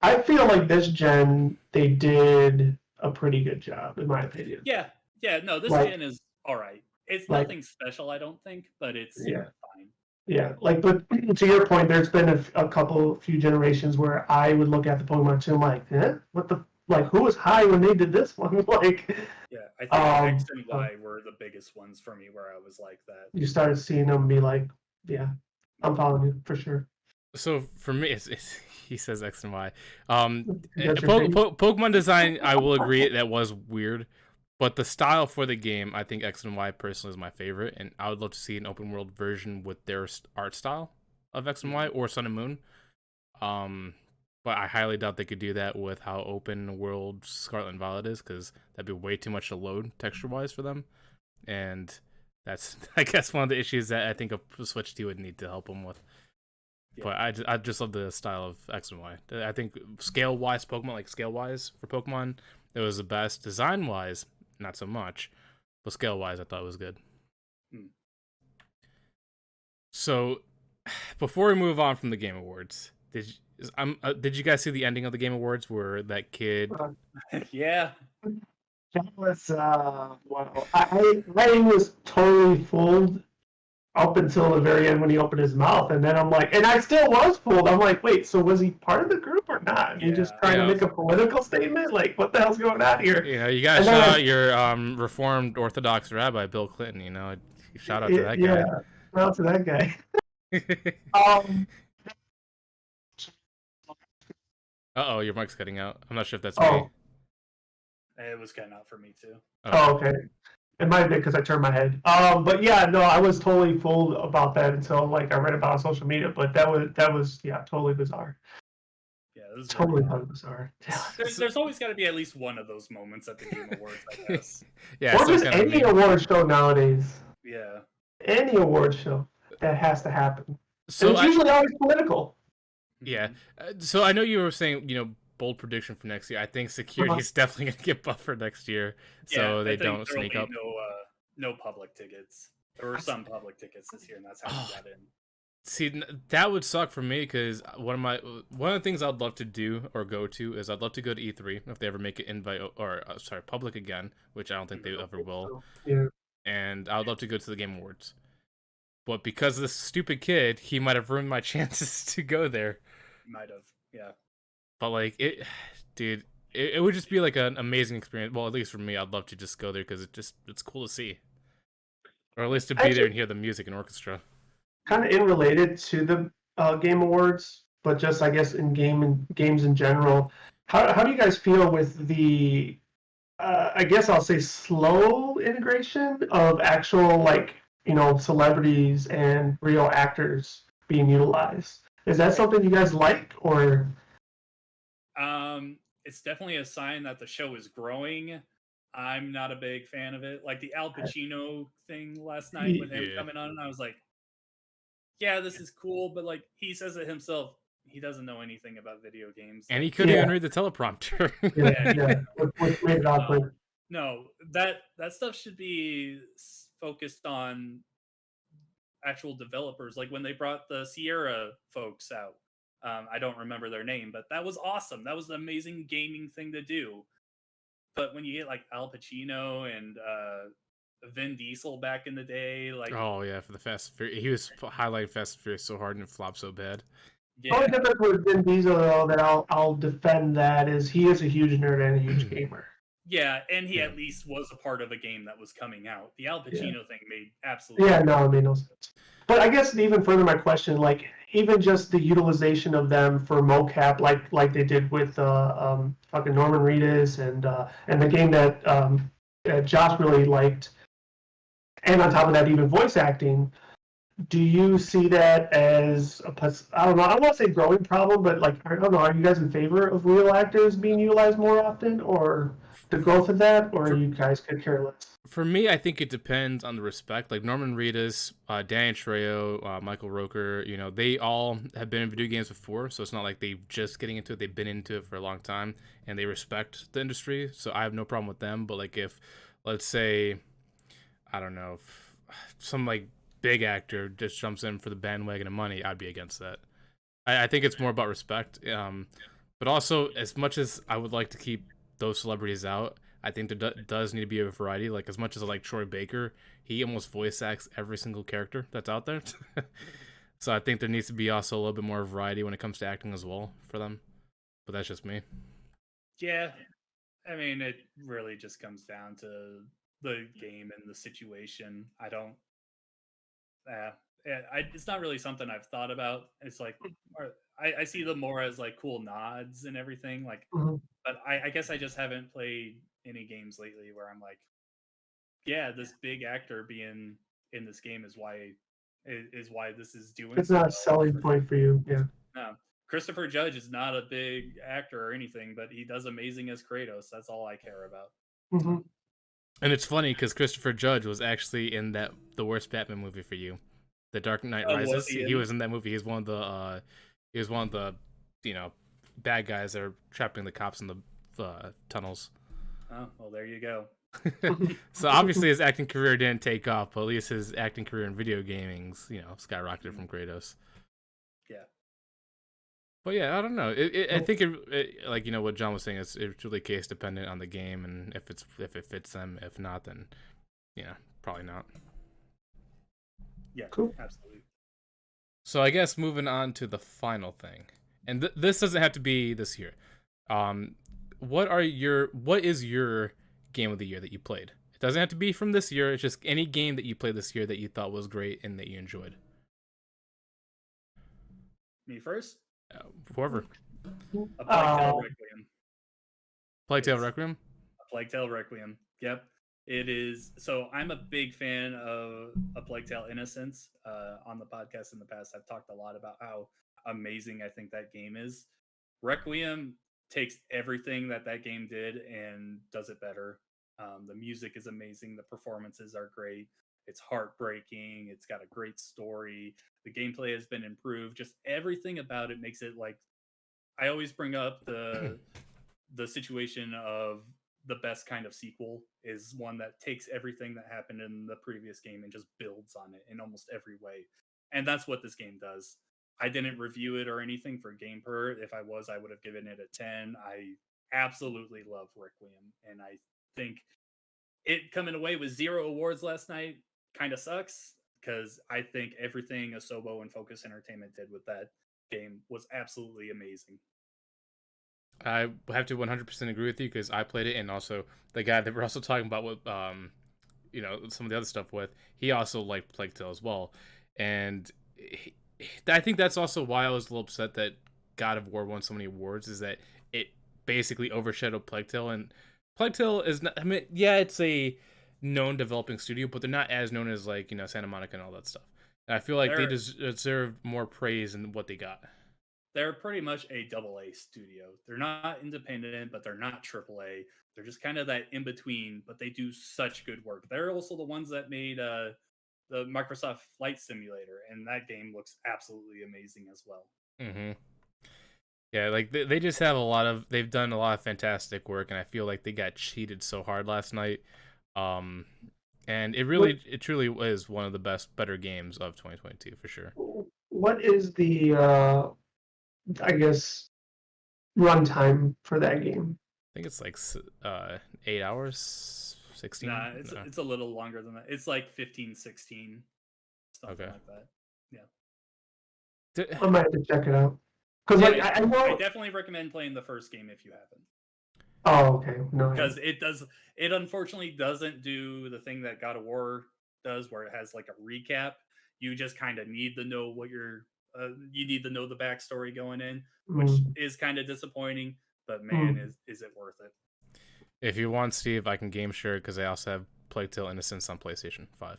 I feel like this gen they did a pretty good job, in my opinion. Yeah, yeah. No, this Like gen is all right. It's like nothing special, I don't think, but it's yeah. fine. Yeah, like, but to your point, there's been few generations where I would look at the Pokemon too, I'm like, eh, what the, like, who was high when they did this one? Like, Yeah, I think X and so Y were the biggest ones for me where I was like that. you started seeing them be like, yeah, I'm following you for sure. So for me, it's he says X and Y. That's your thing. Pokemon design, I will agree that was weird, But the style for the game, I think X and Y personally is my favorite, and I would love to see an open world version with their art style of X and Y or Sun and Moon. Um, but I highly doubt they could do that with how open world Scarlet and Violet is, because that'd be way too much to load texture wise for them, and that's I guess one of the issues that I think a Switch 2 would need to help them with. Yeah. But I just love the style of X and Y. I think scale wise, Pokemon like scale wise for Pokemon, it was the best. Design wise, not so much, but scale wise, I thought it was good. So, before we move on from the Game Awards, did you guys see the ending of the Game Awards where that kid? Yeah. That was wow. I was totally fooled up until the very end when he opened his mouth, and then I'm like, and I still was fooled. I'm like, wait, so was he part of the group or not? And he just trying to make a political statement? Like, what the hell's going on here? You know, you gotta shout out your Reformed Orthodox Rabbi Bill Clinton. You know, shout out to that guy. Yeah, shout out to that guy. Uh-oh, your mic's cutting out. I'm not sure if that's me. It was cutting out for me too. Oh, okay. It might have been because I turned my head. But yeah, no, I was totally fooled about that until like I read about it on social media. But that was totally bizarre. Yeah, it was totally bizarre. There's always got to be at least one of those moments at the Game Awards, I guess. Yeah, or just any award show nowadays. Yeah. Any award show that has to happen. So it's usually always political. Yeah. So I know you were saying, bold prediction for next year. I think security is definitely going to get buffed for next year, so they don't sneak up. No public tickets. There were some public tickets this year, and that's how we got in. See, that would suck for me because one of the things I'd love to do or go to is I'd love to go to E3 if they ever make it public again, which I don't think they ever will. Yeah. And I'd love to go to the Game Awards, but because of this stupid kid, he might have ruined my chances to go there. Might have, yeah. But like it would just be like an amazing experience. Well, at least for me, I'd love to just go there because it's cool to see, or at least to be there and hear the music and orchestra. Kind of unrelated to the Game Awards, but just I guess in games in general. How do you guys feel with the I guess I'll say slow integration of actual celebrities and real actors being utilized? Is that something you guys like, or? It's definitely a sign that the show is growing. I'm not a big fan of it. Like the Al Pacino thing last night with him coming on, and I was like, yeah, this is cool, but like he says it himself, he doesn't know anything about video games. And he couldn't even read the teleprompter. No, that stuff should be focused on actual developers. Like when they brought the Sierra folks out. I don't remember their name, but that was awesome. That was an amazing gaming thing to do. But when you get like Al Pacino and Vin Diesel back in the day, like oh yeah, for the Fast and Furious, he was highlighting Fast and Furious so hard and it flopped so bad. The only difference with Vin Diesel though that I'll defend that is he is a huge nerd and a huge gamer. Yeah, and he at least was a part of a game that was coming out. The Al Pacino thing made absolutely it made no sense. But I guess to even further my question, like even just the utilization of them for mocap, like they did with fucking Norman Reedus and the game that Josh really liked, and on top of that, even voice acting. Do you see that as I don't know, I don't want to say growing problem, but like I don't know, are you guys in favor of real actors being utilized more often, or the growth of that, or you guys could care less? For me, I think it depends on the respect. Like Norman Reedus, Danny Trejo, Michael Roker, they all have been in video games before, so it's not like they're just getting into it. They've been into it for a long time, and they respect the industry, so I have no problem with them. But like if, let's say, I don't know, if some like big actor just jumps in for the bandwagon of money, I'd be against that. I think it's more about respect. But also, as much as I would like to keep those celebrities out, I think there does need to be a variety. Like as much as I like Troy Baker, he almost voice acts every single character that's out there. So I think there needs to be also a little bit more variety when it comes to acting as well for them. But that's just me. Yeah, I mean, it really just comes down to the game and the situation. I don't. It's not really something I've thought about. It's like I see them more as like cool nods and everything. Like, but I guess I just haven't played any games lately where I'm like, yeah, this big actor being in this game is why this is doing It's so not a well. selling point for you. Yeah. Christopher Judge is not a big actor or anything, but he does amazing as Kratos. That's all I care about. Mm-hmm. And it's funny because Christopher Judge was actually in the worst Batman movie for you, The Dark Knight Rises. He was in that movie. He was one of the bad guys that are trapping the cops in the tunnels. Oh, well, there you go. So obviously his acting career didn't take off, but at least his acting career in video gaming's skyrocketed from Kratos. Yeah. But yeah, I don't know. I think it like what John was saying, it's really case dependent on the game, and if it fits them. If not, then probably not. Yeah, cool. Absolutely. So I guess moving on to the final thing, and this doesn't have to be this year. What is your game of the year that you played? It doesn't have to be from this year. It's just any game that you played this year that you thought was great and that you enjoyed. Me first? Whoever. A Plague Tale Requiem. Plague Tale Requiem? A Plague Tale Requiem. Yep. It is. So I'm a big fan of A Plague Tale Innocence. On the podcast in the past, I've talked a lot about how amazing I think that game is. Requiem takes everything that game did and does it better. The music is amazing. The performances are great. It's heartbreaking. It's got a great story. The gameplay has been improved. Just everything about it makes it like. I always bring up the situation of the best kind of sequel is one that takes everything that happened in the previous game and just builds on it in almost every way. And that's what this game does. I didn't review it or anything for GamePer. If I was, I would have given it a 10. I absolutely love Requiem. And I think it coming away with 0 awards last night kind of sucks because I think everything Asobo and Focus Entertainment did with that game was absolutely amazing. I have to 100% agree with you because I played it, and also the guy that we're also talking about with some of the other stuff with, he also liked Plague Tale as well. And I think that's also why I was a little upset that God of War won so many awards, is that it basically overshadowed Plague Tale. And Plague Tale is not, it's a known developing studio, but they're not as known as Santa Monica and all that stuff. And I feel like they deserve more praise in what they got. They're pretty much a AA studio. They're not independent, but they're not AAA. They're just kind of that in between, but they do such good work. They're also the ones that made the Microsoft Flight Simulator, and that game looks absolutely amazing as well. Mm-hmm. Yeah, they just have they've done a lot of fantastic work, and I feel like they got cheated so hard last night. And it truly is one of the better games of 2022 for sure. What is the I guess runtime for that game? I think it's like 8 hours, 16. Nah, it's a little longer than that. It's like 15, 16, something like that. Yeah. I might have to check it out. Because I know I definitely recommend playing the first game if you haven't. Oh, okay. No, because it unfortunately doesn't do the thing that God of War does, where it has like a recap. You just kind of need to know what you need to know the backstory going in, which is kind of disappointing. But man, is it worth it? If you want, Steve, I can game share it because I also have Plague Tale Innocence on PlayStation 5,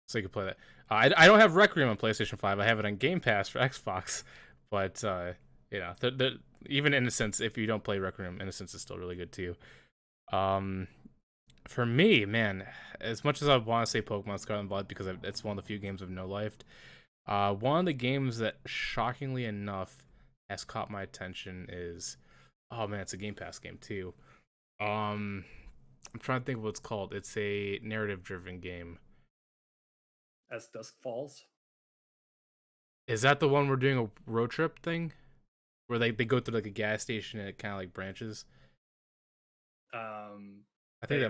so you can play that. I don't have Requiem on PlayStation 5. I have it on Game Pass for Xbox, but even Innocence, if you don't play Requiem, Innocence is still really good too. For me, man, as much as I want to say Pokemon Scarlet and Violet because it's one of the few games I've no-lifed, one of the games that shockingly enough has caught my attention is, it's a Game Pass game too. I'm trying to think of what it's called. It's a narrative-driven game. As Dusk Falls? Is that the one we're doing a road trip thing? Where they go through like a gas station and it kind of like branches? I think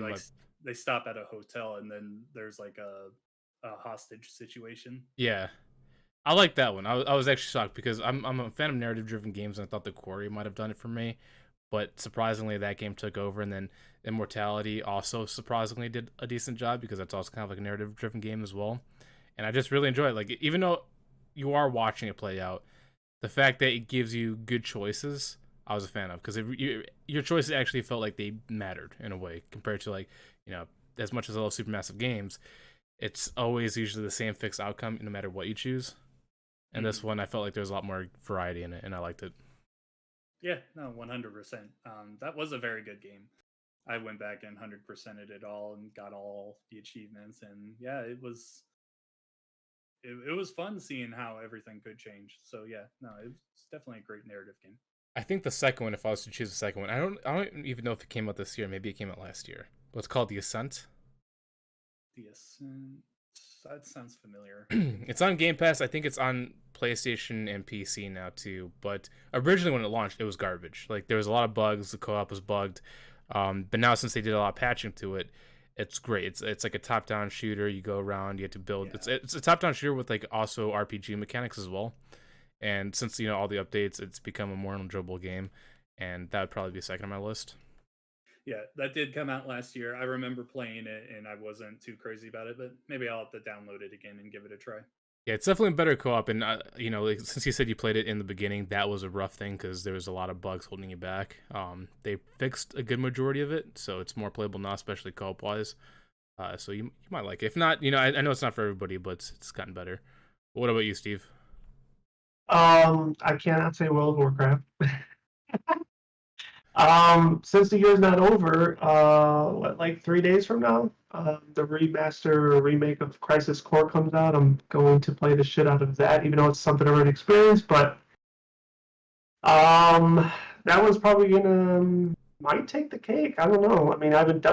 they stop at a hotel and then there's like a hostage situation. Yeah. I like that one. I was actually shocked because I'm a fan of narrative-driven games, and I thought The Quarry might have done it for me. But surprisingly, that game took over, and then Immortality also surprisingly did a decent job because that's also kind of like a narrative-driven game as well. And I just really enjoy it. Like, even though you are watching it play out, the fact that it gives you good choices I was a fan of, because your choices actually felt like they mattered in a way compared to, like, as much as I love supermassive games, it's always usually the same fixed outcome no matter what you choose. And this one, I felt like there's a lot more variety in it, and I liked it. Yeah, no, 100%. That was a very good game. I went back and 100%ed it all and got all the achievements, and yeah, it was fun seeing how everything could change. So yeah, no, it's definitely a great narrative game. I think the second one, if I was to choose the second one, I don't even know if it came out this year. Maybe it came out last year. But it's called The Ascent. The Ascent. That sounds familiar. It's on Game Pass. I think it's on PlayStation and PC now too. But originally when it launched, it was garbage. Like, there was a lot of bugs. The co-op was bugged. But now, since they did a lot of patching to it, it's great. It's like a top-down shooter. You go around. You have to build. Yeah. It's a top-down shooter with, like, also RPG mechanics as well. And since all the updates, it's become a more enjoyable game. And that would probably be second on my list. Yeah, that did come out last year. I remember playing it, and I wasn't too crazy about it, but maybe I'll have to download it again and give it a try. Yeah, it's definitely a better co-op, and like, since you said you played it in the beginning, that was a rough thing because there was a lot of bugs holding you back. They fixed a good majority of it, so it's more playable now, especially co-op wise. So you might like it. If not, I know it's not for everybody, but it's gotten better. But what about you, Steve? I cannot say World of Warcraft. Since the year's not over, like 3 days from now, the remaster or remake of Crisis Core comes out. I'm going to play the shit out of that, even though it's something I already experienced. But that one's probably gonna might take the cake. I don't know. I mean, I haven't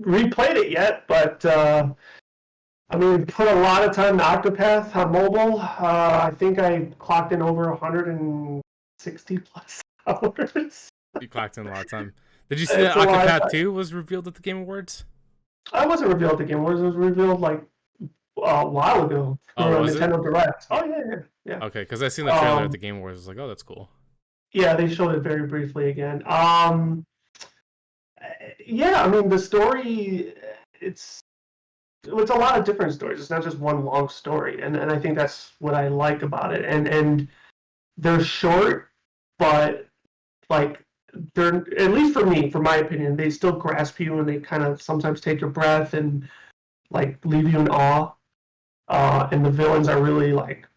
replayed it yet, but I mean, put a lot of time in Octopath on mobile. I think I clocked in over 160 plus hours. You clocked in a lot of time. Did you see that Octopath 2 was revealed at the Game Awards? I wasn't revealed at the Game Awards. It was revealed like a while ago for Nintendo Direct. Oh yeah. Okay, because I seen the trailer at the Game Awards. I was like, oh, that's cool. Yeah, they showed it very briefly again. Yeah, I mean, the story, it's a lot of different stories. It's not just one long story, and I think that's what I like about it. And they're short, but like, they're, at least for me, for my opinion, they still grasp you, and they kind of sometimes take your breath and like leave you in awe. And the villains are really like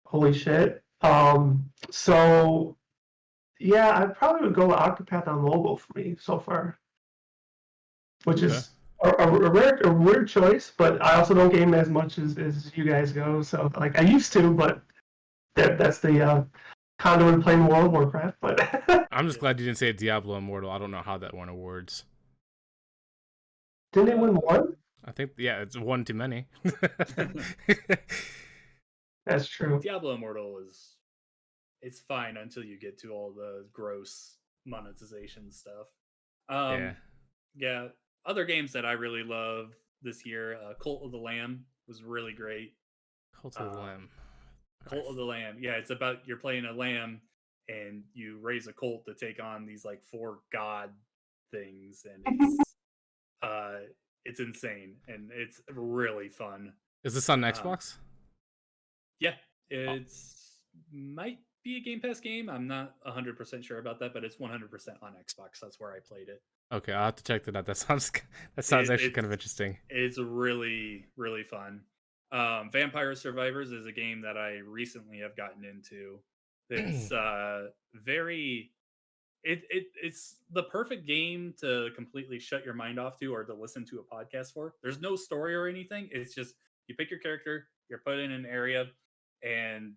holy shit. So yeah, I probably would go with Octopath on mobile for me so far, which is a weird choice, but I also don't game as much as you guys go. So like, I used to, but that's the conduit playing World of Warcraft. But I'm just glad you didn't say Diablo Immortal. I don't know how that won awards. Didn't they win one? I think, yeah, it's one too many. That's true. Diablo Immortal it's fine until you get to all the gross monetization stuff. Yeah. Other games that I really love this year, Cult of the Lamb was really great. Cult of the Lamb. Cult of the Lamb. Yeah, it's about, you're playing a lamb and you raise a cult to take on these like 4 god things, and it's insane and it's really fun. Is this on Xbox? Yeah, it's might be a Game Pass game. I'm not 100% sure about that, but it's 100% on Xbox. That's where I played it. Okay, I'll have to check that out. That sounds actually kind of interesting. It's really, really fun. Vampire Survivors is a game that I recently have gotten into. It's it's the perfect game to completely shut your mind off to, or to listen to a podcast for. There's no story or anything. It's just, you pick your character, you're put in an area, and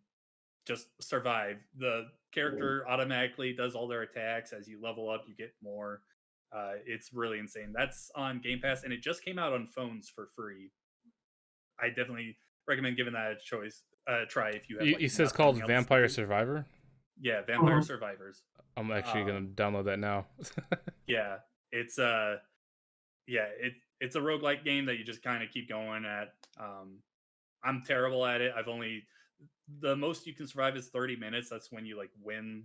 just survive. The character automatically does all their attacks. As you level up, you get more. It's really insane. That's on Game Pass, and it just came out on phones for free. I definitely recommend giving that a try if you have. You said it's called Vampire Survivor? Yeah, Vampire Survivors. I'm actually gonna download that now. Yeah, it's a roguelike game that you just kind of keep going at. I'm terrible at it. The most you can survive is 30 minutes. That's when you like win.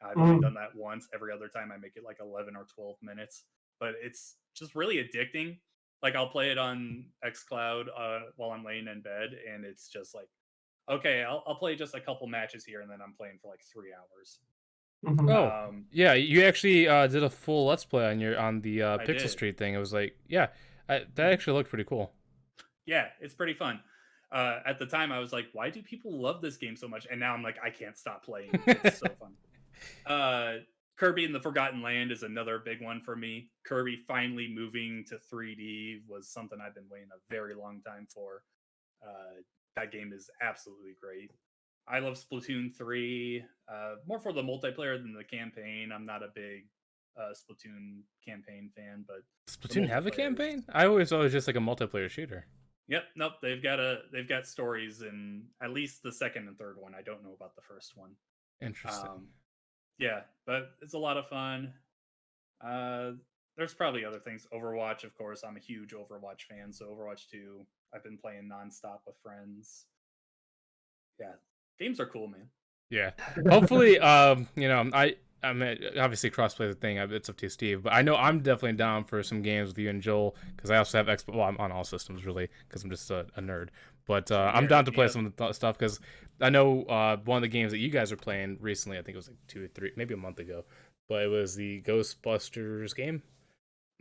I've only done that once. Every other time I make it like 11 or 12 minutes. But it's just really addicting. Like, I'll play it on xCloud while I'm laying in bed, and it's just like, okay, I'll play just a couple matches here, and then I'm playing for like 3 hours. Mhm. Oh, Um, yeah, you actually did a full Let's Play on the I Pixel did. Street thing. It was like, yeah, that Mhm. actually looked pretty cool. Yeah, it's pretty fun. At the time, I was like, "Why do people love this game so much?" And now I'm like, I can't stop playing. It's so fun. Uh, Kirby and the Forgotten Land is another big one for me. Kirby finally moving to 3D was something I've been waiting a very long time for. That game is absolutely great. I love Splatoon 3, more for the multiplayer than the campaign. I'm not a big Splatoon campaign fan, but the Splatoon have a multiplayer is. campaign? I always thought it was just like a multiplayer shooter. Yep, nope. They've got stories in at least the second and third one. I don't know about the first one. Interesting. Um, yeah, but it's a lot of fun. Uh, there's probably other things. Overwatch, of course. I'm a huge Overwatch fan, so Overwatch 2, I've been playing nonstop with friends. Yeah, games are cool, man. Yeah. Hopefully, I'm obviously crossplay is a thing. It's up to Steve, but I know I'm definitely down for some games with you and Joel because I also have Xbox. Well, I'm on all systems really because I'm just a nerd. But Same I'm here. down Hit to me play up. some of the stuff because I know one of the games that you guys are playing recently. I think it was like 2 or 3, maybe a month ago, but it was the Ghostbusters game,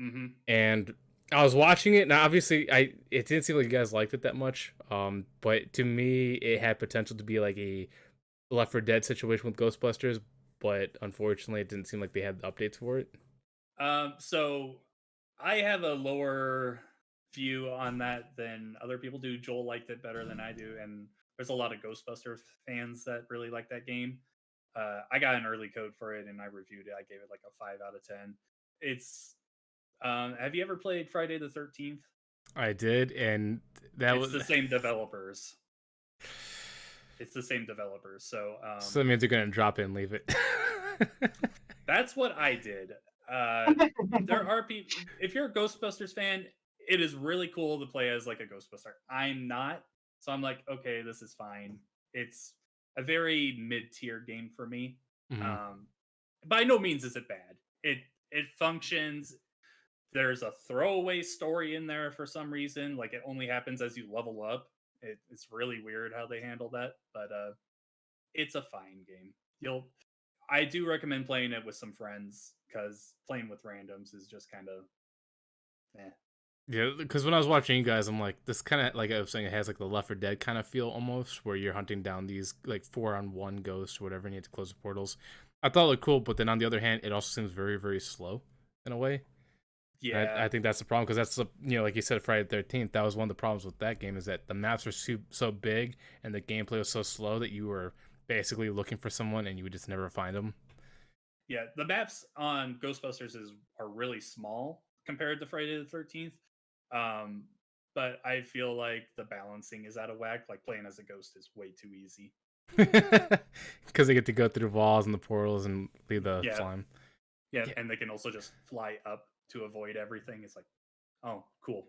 Mm-hmm. and I was watching it. Now, obviously, it didn't seem like you guys liked it that much. But to me, it had potential to be like a Left 4 Dead situation with Ghostbusters, but unfortunately, it didn't seem like they had updates for it. So I have a lower view on that than other people do. Joel liked it better than I do, and there's a lot of Ghostbusters fans that really like that game. I got an early code for it, and I reviewed it. I gave it like a 5 out of 10. It's have you ever played Friday the 13th? I did, and that It's was the same developers. It's the same developers. So so that means they're gonna drop it and leave it. that's what I did. Uh, there are people. If you're a Ghostbusters fan, it is really cool to play as like a Ghostbuster. I'm not, so I'm like, okay, this is fine. It's a very mid-tier game for me. Mhm. Um, by no means is it bad. It functions. There's a throwaway story in there for some reason. Like it only happens as you level up. It's really weird how they handle that, but it's a fine game. You'll I do recommend playing it with some friends because playing with randoms is just kind of eh. Yeah, because when I was watching you guys, I'm like, this kind of like I was saying, it has like the Left 4 Dead kind of feel almost, where you're hunting down these like 4-on-1 ghosts or whatever, and you have to close the portals. I thought it looked cool, but then on the other hand, it also seems very, very slow in a way. And I Yeah, think that's the problem because that's like you said, Friday the 13th. That was one of the problems with that game is that the maps are so big and the gameplay was so slow that you were basically looking for someone and you would just never find them. yeah. The maps on Ghostbusters are really small compared to Friday the 13th. Um, but I feel like the balancing is out of whack. Like playing as a ghost is way too easy. Because they get to go through the walls and the portals and leave the Yeah, slime. yeah, Yeah, and they can also just fly up to avoid everything. It's like, oh, cool.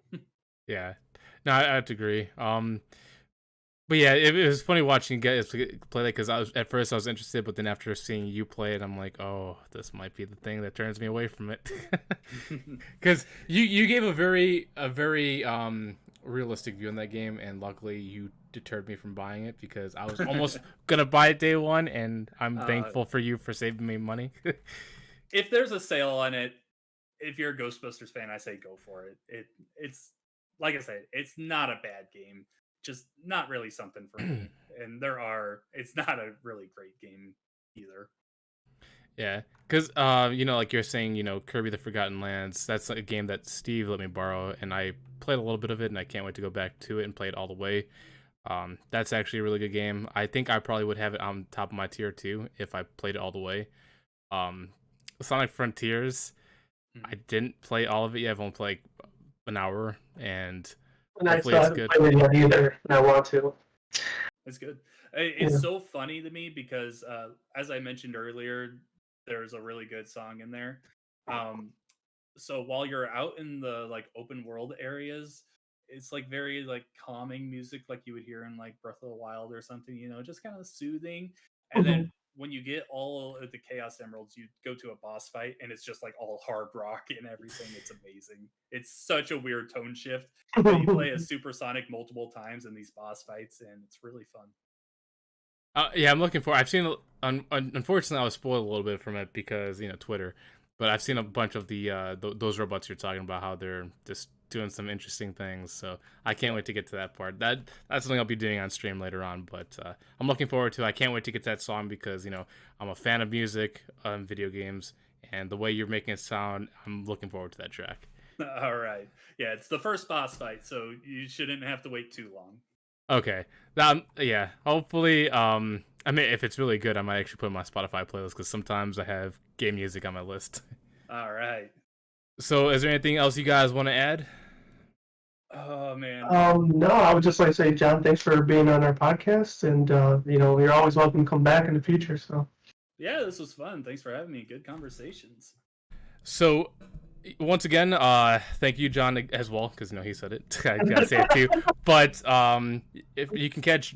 yeah. No, I have to agree. But yeah, it was funny watching you guys play that because at first I was interested, but then after seeing you play it, I'm like, oh, this might be the thing that turns me away from it. Because you gave a very realistic view on that game, and luckily you deterred me from buying it because I was almost gonna buy it day one, and I'm uh, thankful for you for saving me money. if there's a sale on it, if you're a Ghostbusters fan, I say go for it. It's like I said, it's not a bad game, just not really something for me. And it's not a really great game either. Yeah, because like you're saying, Kirby the Forgotten Lands. That's a game that Steve let me borrow, and I played a little bit of it, and I can't wait to go back to it and play it all the way. That's actually a really good game. I think I probably would have it on top of my tier two if I played it all the way. Um, Sonic Frontiers. I Mhm. didn't play all of it yet. I've only played an hour, and And I hopefully still it's haven't good. played it yet either, and I want to. It's good. Yeah. It's so funny to me because, as I mentioned earlier, there's a really good song in there. Um, so while you're out in the like open world areas, it's like very like calming music like you would hear in like Breath of the Wild or something, just kind of soothing. And then Mhm. when you get all of the Chaos Emeralds, you go to a boss fight and it's just like all hard rock and everything. It's amazing. It's such a weird tone shift, but you play as Supersonic multiple times in these boss fights and it's really fun. Yeah, I'm looking for. I've seen. Unfortunately, I was spoiled a little bit from it because Twitter, but I've seen a bunch of those robots you're talking about, how they're just doing some interesting things. So I can't wait to get to that part. That's something I'll be doing on stream later on. But I'm looking forward to it. I can't wait to get to that song because I'm a fan of music, video games, and the way you're making it sound, I'm looking forward to that track. All right. Yeah, it's the first boss fight, so you shouldn't have to wait too long. Okay. Yeah. Hopefully, I mean, if it's really good, I might actually put it in my Spotify playlist because sometimes I have game music on my list. All right. So, is there anything else you guys want to add? Oh man. No, I would just like to say, John, thanks for being on our podcast, and you're always welcome to come back in the future. So. Yeah, this was fun. Thanks for having me. Good conversations. So, once again, thank you, John, as well, because he said it. I gotta say it too. But if you can catch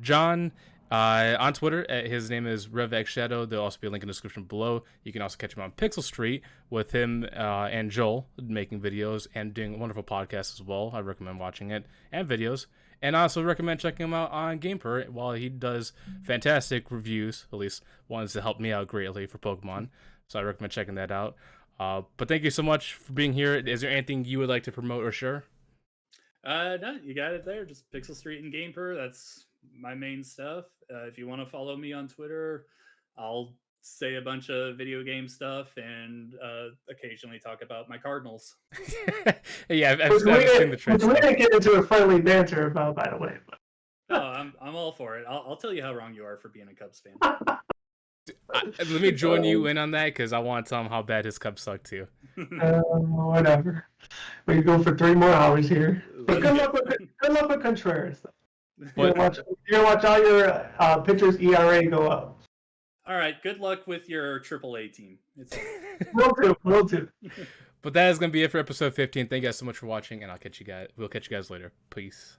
John on Twitter, his name is RevXShadow. There'll also be a link in the description below. You can also catch him on Pixel Street with him and Joel making videos and doing a wonderful podcast as well. I recommend watching it and videos. And I also recommend checking him out on GamePer while he does fantastic reviews, at least ones that help me out greatly for Pokemon. So I recommend checking that out. But thank you so much for being here. Is there anything you would like to promote or share? No, you got it there. Just Pixel Street and GamePer. That's my main stuff. If you want to follow me on Twitter, I'll say a bunch of video game stuff and occasionally talk about my Cardinals. Yeah, I've seen the trend. We didn't get into a friendly banter about, by the way. But. No, I'm all for it. I'll tell you how wrong you are for being a Cubs fan. Let me join you in on that because I want to tell him how bad his Cubs suck too. Whatever. We can go for 3 more hours here. But good luck with Contreras. You're gonna watch all your pitchers' ERA go up. All right. Good luck with your AAA team. Will do. But that is gonna be it for episode 15. Thank you guys so much for watching, and we'll catch you guys later. Peace.